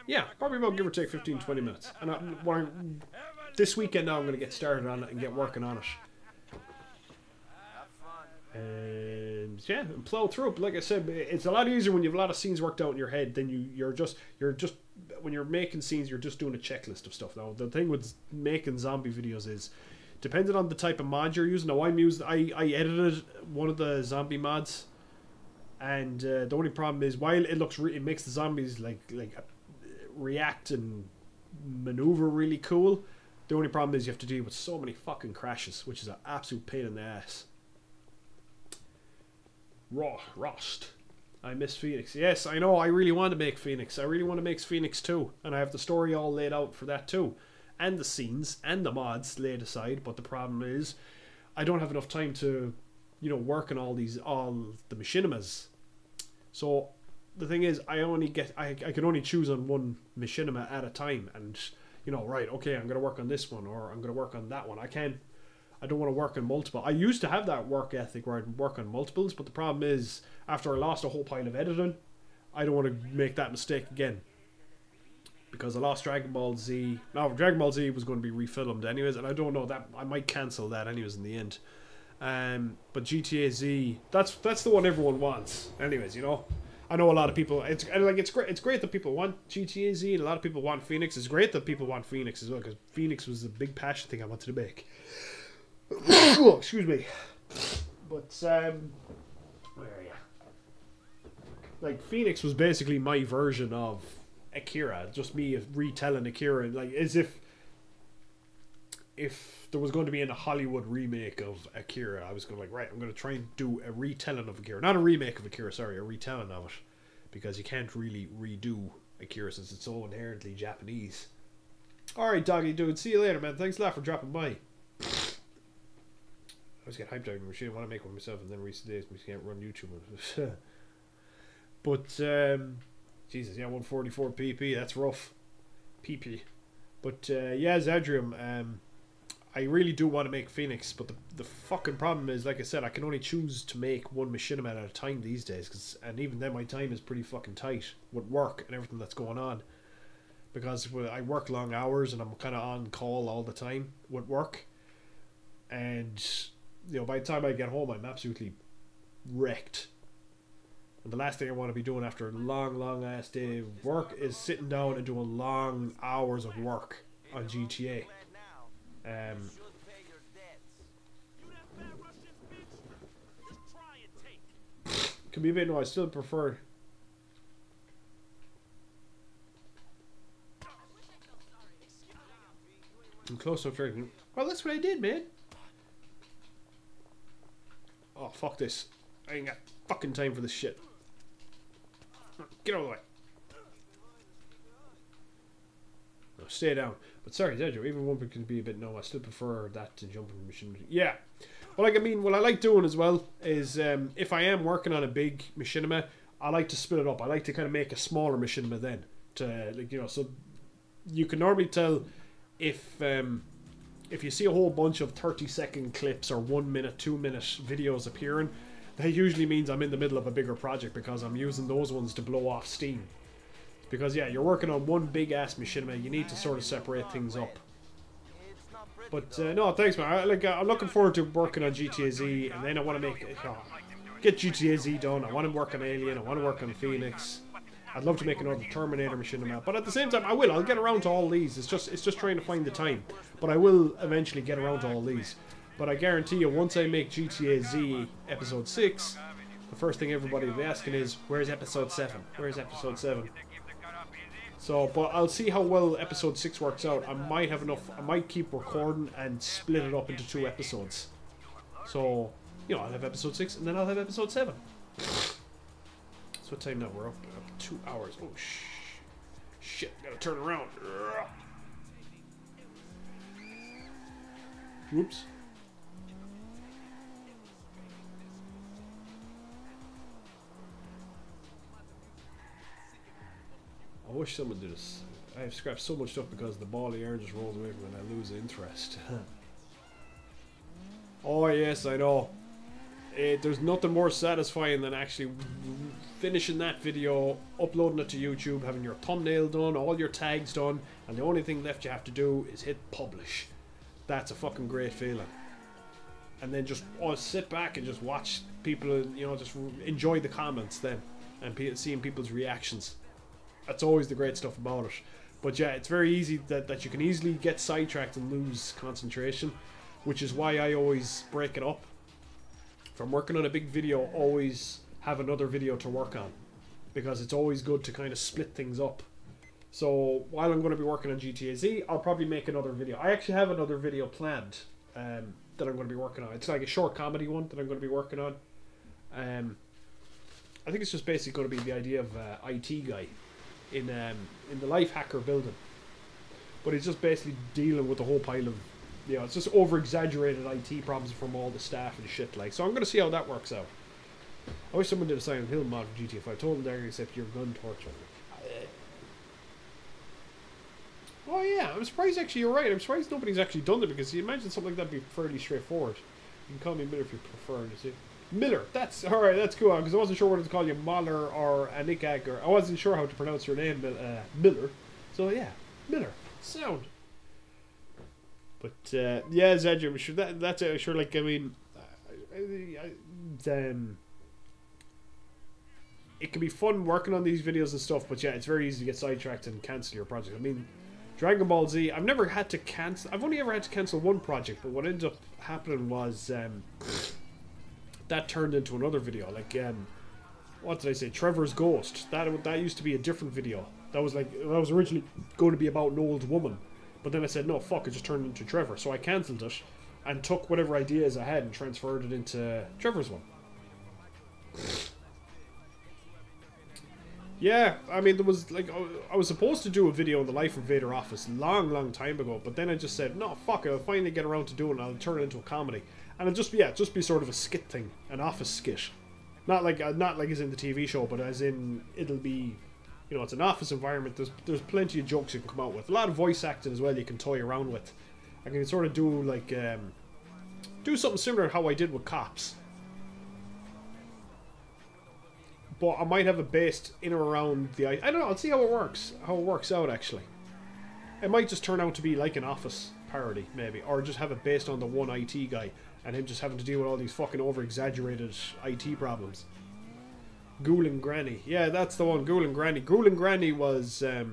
Speaker 12: yeah, probably about give or take 15 20 minutes. And this weekend now I'm going to get started on it and get working on it. And yeah, and plow through it. But like I said, it's a lot easier when you have a lot of scenes worked out in your head than you're just when you're making scenes, you're just doing a checklist of stuff. Now the thing with making zombie videos is, depending on the type of mod you're using. Now I edited one of the zombie mods, and the only problem is while it makes the zombies like react and maneuver really cool. The only problem is you have to deal with so many fucking crashes, which is an absolute pain in the ass. Rost. I miss Phoenix. Yes, I know. I really want to make Phoenix. I really want to make Phoenix 2. And I have the story all laid out for that too. And the scenes and the mods laid aside. But the problem is, I don't have enough time to, work on all the machinimas. So, the thing is, I can only choose on one machinima at a time. And, right, okay, I'm going to work on this one. Or I'm going to work on that one. I don't want to work on multiple. I used to have that work ethic where I'd work on multiples, but the problem is, after I lost a whole pile of editing, I don't want to make that mistake again. Because I lost Dragon Ball Z. Now, Dragon Ball Z was going to be refilmed anyways, and I don't know, that I might cancel that anyways in the end. But GTA Z, that's the one everyone wants. Anyways, I know a lot of people. It's great. It's great that people want GTA Z, and a lot of people want Phoenix. It's great that people want Phoenix as well, because Phoenix was a big passion thing I wanted to make. Oh, excuse me. But where are you? Like, Phoenix was basically my version of Akira, just me retelling Akira, like as if there was going to be a Hollywood remake of Akira, I was going to right, I'm going to try and do a retelling of Akira, not a remake of Akira, sorry, a retelling of it, because you can't really redo Akira since it's so inherently Japanese. All right, doggy dude, see you later, man. Thanks a lot for dropping by. I always get hyped out of the machine. I want to make one myself, and then recent days we can't run YouTube. But Jesus, yeah, 144 PP. That's rough, PP. But yeah, Zadrium. I really do want to make Phoenix, but the fucking problem is, like I said, I can only choose to make one machinima at a time these days, and even then my time is pretty fucking tight with work and everything that's going on. Because I work long hours and I'm kind of on call all the time with work, and by the time I get home, I'm absolutely wrecked. And the last thing I want to be doing after a long ass day of work is sitting down and doing long hours of work on GTA. Can be a bit. No, I still prefer. I'm close up. Well, that's what I did, man. Oh, fuck this. I ain't got fucking time for this shit. Get out of the way. No, stay down. But sorry, Zedro, even one can be a bit no, I still prefer that to jumping from machine. Yeah. Well, what I like doing as well is if I am working on a big machinima, I like to split it up. I like to kind of make a smaller machinima then. So you can normally tell if you see a whole bunch of 30-second clips or 1 minute, 2 minute videos appearing, that usually means I'm in the middle of a bigger project, because I'm using those ones to blow off steam. Because yeah, you're working on one big ass machinima, you need to sort of separate things up. But no, thanks man. I'm looking forward to working on GTA Z, and then I want to get GTA Z done. I want to work on Alien, I want to work on Phoenix. I'd love to make another Terminator machinima, but at the same time, I'll get around to all these. It's just trying to find the time. But I will eventually get around to all these. But I guarantee you, once I make GTA Z Episode 6, the first thing everybody will be asking is, where's Episode 7? Where's Episode 7? So, but I'll see how well Episode 6 works out. I might have enough, I might keep recording and split it up into 2 episodes. So, I'll have Episode 6 and then I'll have Episode 7. So what time now? We're up 2 hours. Oh, shit, gotta turn around. Whoops. I wish someone did this. I've scrapped so much stuff because the ball of yarn just rolls away from it and I lose interest. Oh yes, I know. There's nothing more satisfying than actually finishing that video, uploading it to YouTube, having your thumbnail done, all your tags done, and the only thing left you have to do is hit publish. That's a fucking great feeling. And then just sit back and just watch people, you know, just enjoy the comments then, and seeing people's reactions. That's always the great stuff about it. But yeah, it's very easy that you can easily get sidetracked and lose concentration, which is why I always break it up. If I'm working on a big video, always have another video to work on, because it's always good to kind of split things up. So while I'm going to be working on GTA Z, I'll probably make another video. I actually have another video planned that I'm going to be working on. It's like a short comedy one that I'm going to be working on. I think it's just basically going to be the idea of IT guy in the life hacker building, but he's just basically dealing with a whole pile of, you know, it's just over-exaggerated IT problems from all the staff and shit, like. So I'm going to see how that works out. I wish someone did a Silent Hill mod for GTA 5. I told them they're going to accept your gun torture. Oh yeah, I'm surprised actually you're right. I'm surprised nobody's actually done it, because you imagine something like that would be fairly straightforward. You can call me Miller if you prefer, you see. Miller, that's alright, that's cool, because I wasn't sure whether to call you Mahler or Anikag, or I wasn't sure how to pronounce your name, Miller. So yeah, Miller. Sound. But yeah, Zedger, I'm sure that's sure. Like, I mean, it can be fun working on these videos and stuff. But yeah, it's very easy to get sidetracked and cancel your project. I mean, Dragon Ball Z, I've never had to cancel. I've only ever had to cancel one project. But what ended up happening was that turned into another video. Like, what did I say? Trevor's Ghost. That used to be a different video. That was originally going to be about an old woman. But then I said, no, fuck, it just turned into Trevor. So I cancelled it and took whatever ideas I had and transferred it into Trevor's one. Yeah, I mean, there was, like, I was supposed to do a video on the life of Vader Office long time ago. But then I just said, no, fuck it, I'll finally get around to doing it. I'll turn it into a comedy. And it'll just be sort of a skit thing, an office skit. Not like as in the TV show, but as in, it'll be... You know, it's an office environment. There's plenty of jokes you can come out with. A lot of voice acting as well you can toy around with. I can sort of do like do something similar to how I did with Cops. But I might have it based in or around the... I don't know, I'll see how it works out actually. It might just turn out to be like an Office parody, maybe. Or just have it based on the one IT guy and him just having to deal with all these fucking over-exaggerated IT problems. Ghoul and Granny. Yeah, that's the one. Ghoul and Granny. Ghoul and Granny was... I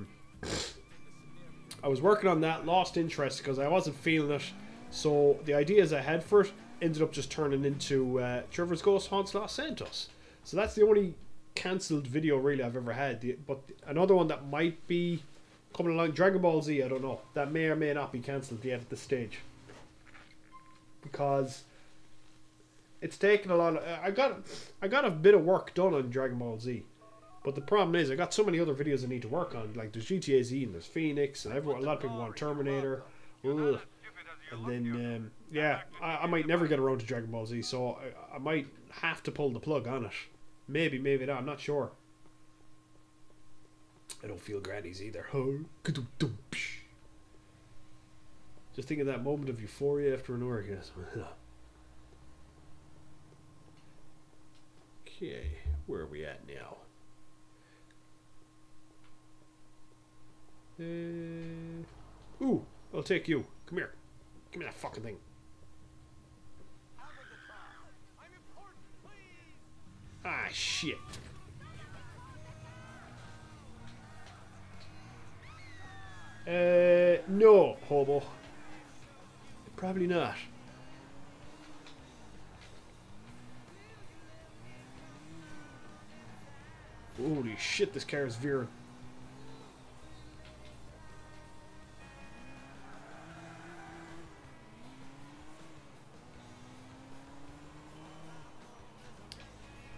Speaker 12: was working on that, lost interest because I wasn't feeling it. So the ideas I had for it ended up just turning into Trevor's Ghost Haunts Los Santos. So that's the only cancelled video really I've ever had. But another one that might be coming along, Dragon Ball Z, I don't know. That may or may not be cancelled yet at this stage. Because... it's taken a lot of... I got a bit of work done on Dragon Ball Z. But the problem is, I got so many other videos I need to work on. Like, there's GTA Z and there's Phoenix, and a lot of people want Terminator. Ugh. And then, yeah, I might never get around to Dragon Ball Z, so I might have to pull the plug on it. Maybe, maybe not, I'm not sure. I don't feel grannies either. Just think of that moment of euphoria after an orgasm. Okay, where are we at now? Ooh, I'll take you. Come here. Give me that fucking thing. Ah, shit. No, hobo. Probably not. Holy shit, this car is veering.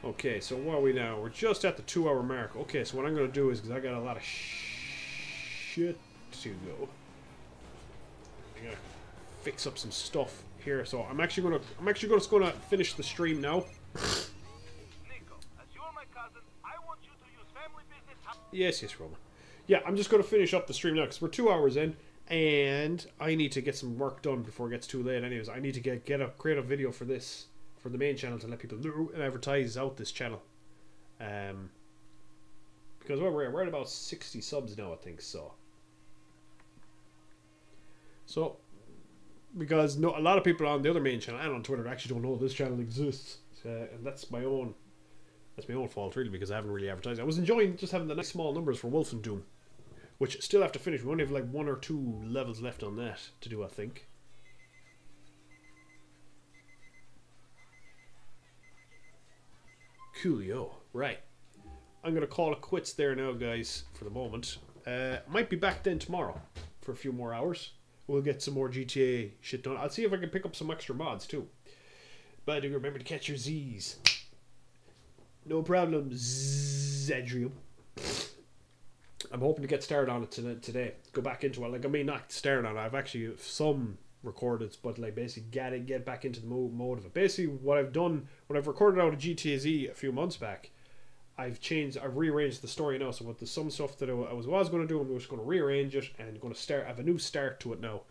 Speaker 12: Okay, so what are we now? We're just at the 2-hour mark. Okay, so what I'm going to do is, because I got a lot of shit to go, I'm going to fix up some stuff here. So I'm actually going to finish the stream now.
Speaker 7: Nico, as you're my cousin, I want you to use family business.
Speaker 12: Yes, Roman. yeah, I'm just going to finish up the stream now because we're 2 hours in, and I need to get some work done before it gets too late. Anyways, I need to create a video for this, for the main channel, to let people know and advertise out this channel. Because we're at about 60 subs now, I think so. So, because a lot of people on the other main channel and on Twitter actually don't know this channel exists, and that's my own fault really, because I haven't really advertised. I was enjoying just having the nice small numbers for Wolf and Doom, which still have to finish. We only have like 1 or 2 levels left on that to do, I think. Coolio. Right. I'm going to call it quits there now, guys, for the moment. Might be back then tomorrow for a few more hours. We'll get some more GTA shit done. I'll see if I can pick up some extra mods, too. But do remember to catch your Z's. No problem, Zedrium. I'm hoping to get started on it today. Go back into it. Like, I may not start on it. I've actually some recorded, but like basically get back into the mode of it. Basically, what I've done when I've recorded out of GTA Z a few months back, I've rearranged the story now. So with some stuff that I was going to do, I'm just going to rearrange it and going to start. I have a new start to it now.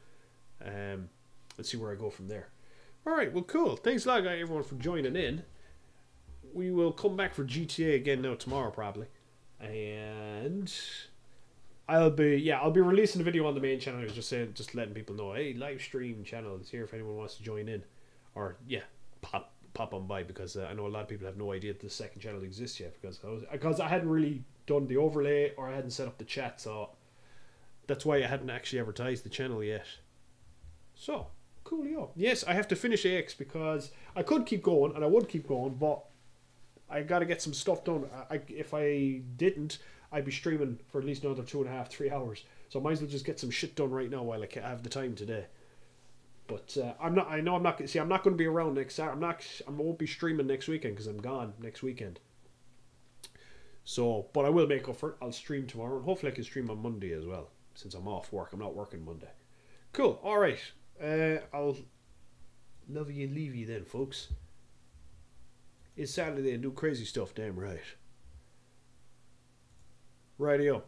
Speaker 12: Let's see where I go from there. All right, well, cool. Thanks a lot, everyone, for joining in. We will come back for GTA again now tomorrow probably, and I'll be releasing a video on the main channel. I was just letting people know, hey, live stream channel is here if anyone wants to join in, or yeah, pop on by, because I know a lot of people have no idea that the second channel exists yet, because I hadn't really done the overlay or I hadn't set up the chat, so that's why I hadn't actually advertised the channel yet. So coolio. Yes, I have to finish AX because I could keep going and I would keep going, but I got to get some stuff done. If I didn't, I'd be streaming for at least another 2.5, 3 hours. So I might as well just get some shit done right now while I have the time today. But I'm not going to be around next Saturday. I won't be streaming next weekend because I'm gone next weekend. So, but I will make up for it. I'll stream tomorrow, and hopefully I can stream on Monday as well, since I'm off work. I'm not working Monday. Cool. All right. I'll love you and leave you then, folks. It's Saturday and do crazy stuff, damn right. Rightio.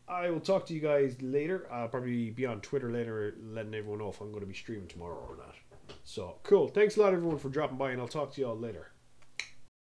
Speaker 12: I will talk to you guys later. I'll probably be on Twitter later, letting everyone know if I'm going to be streaming tomorrow or not. So, cool. Thanks a lot, everyone, for dropping by, and I'll talk to you all later.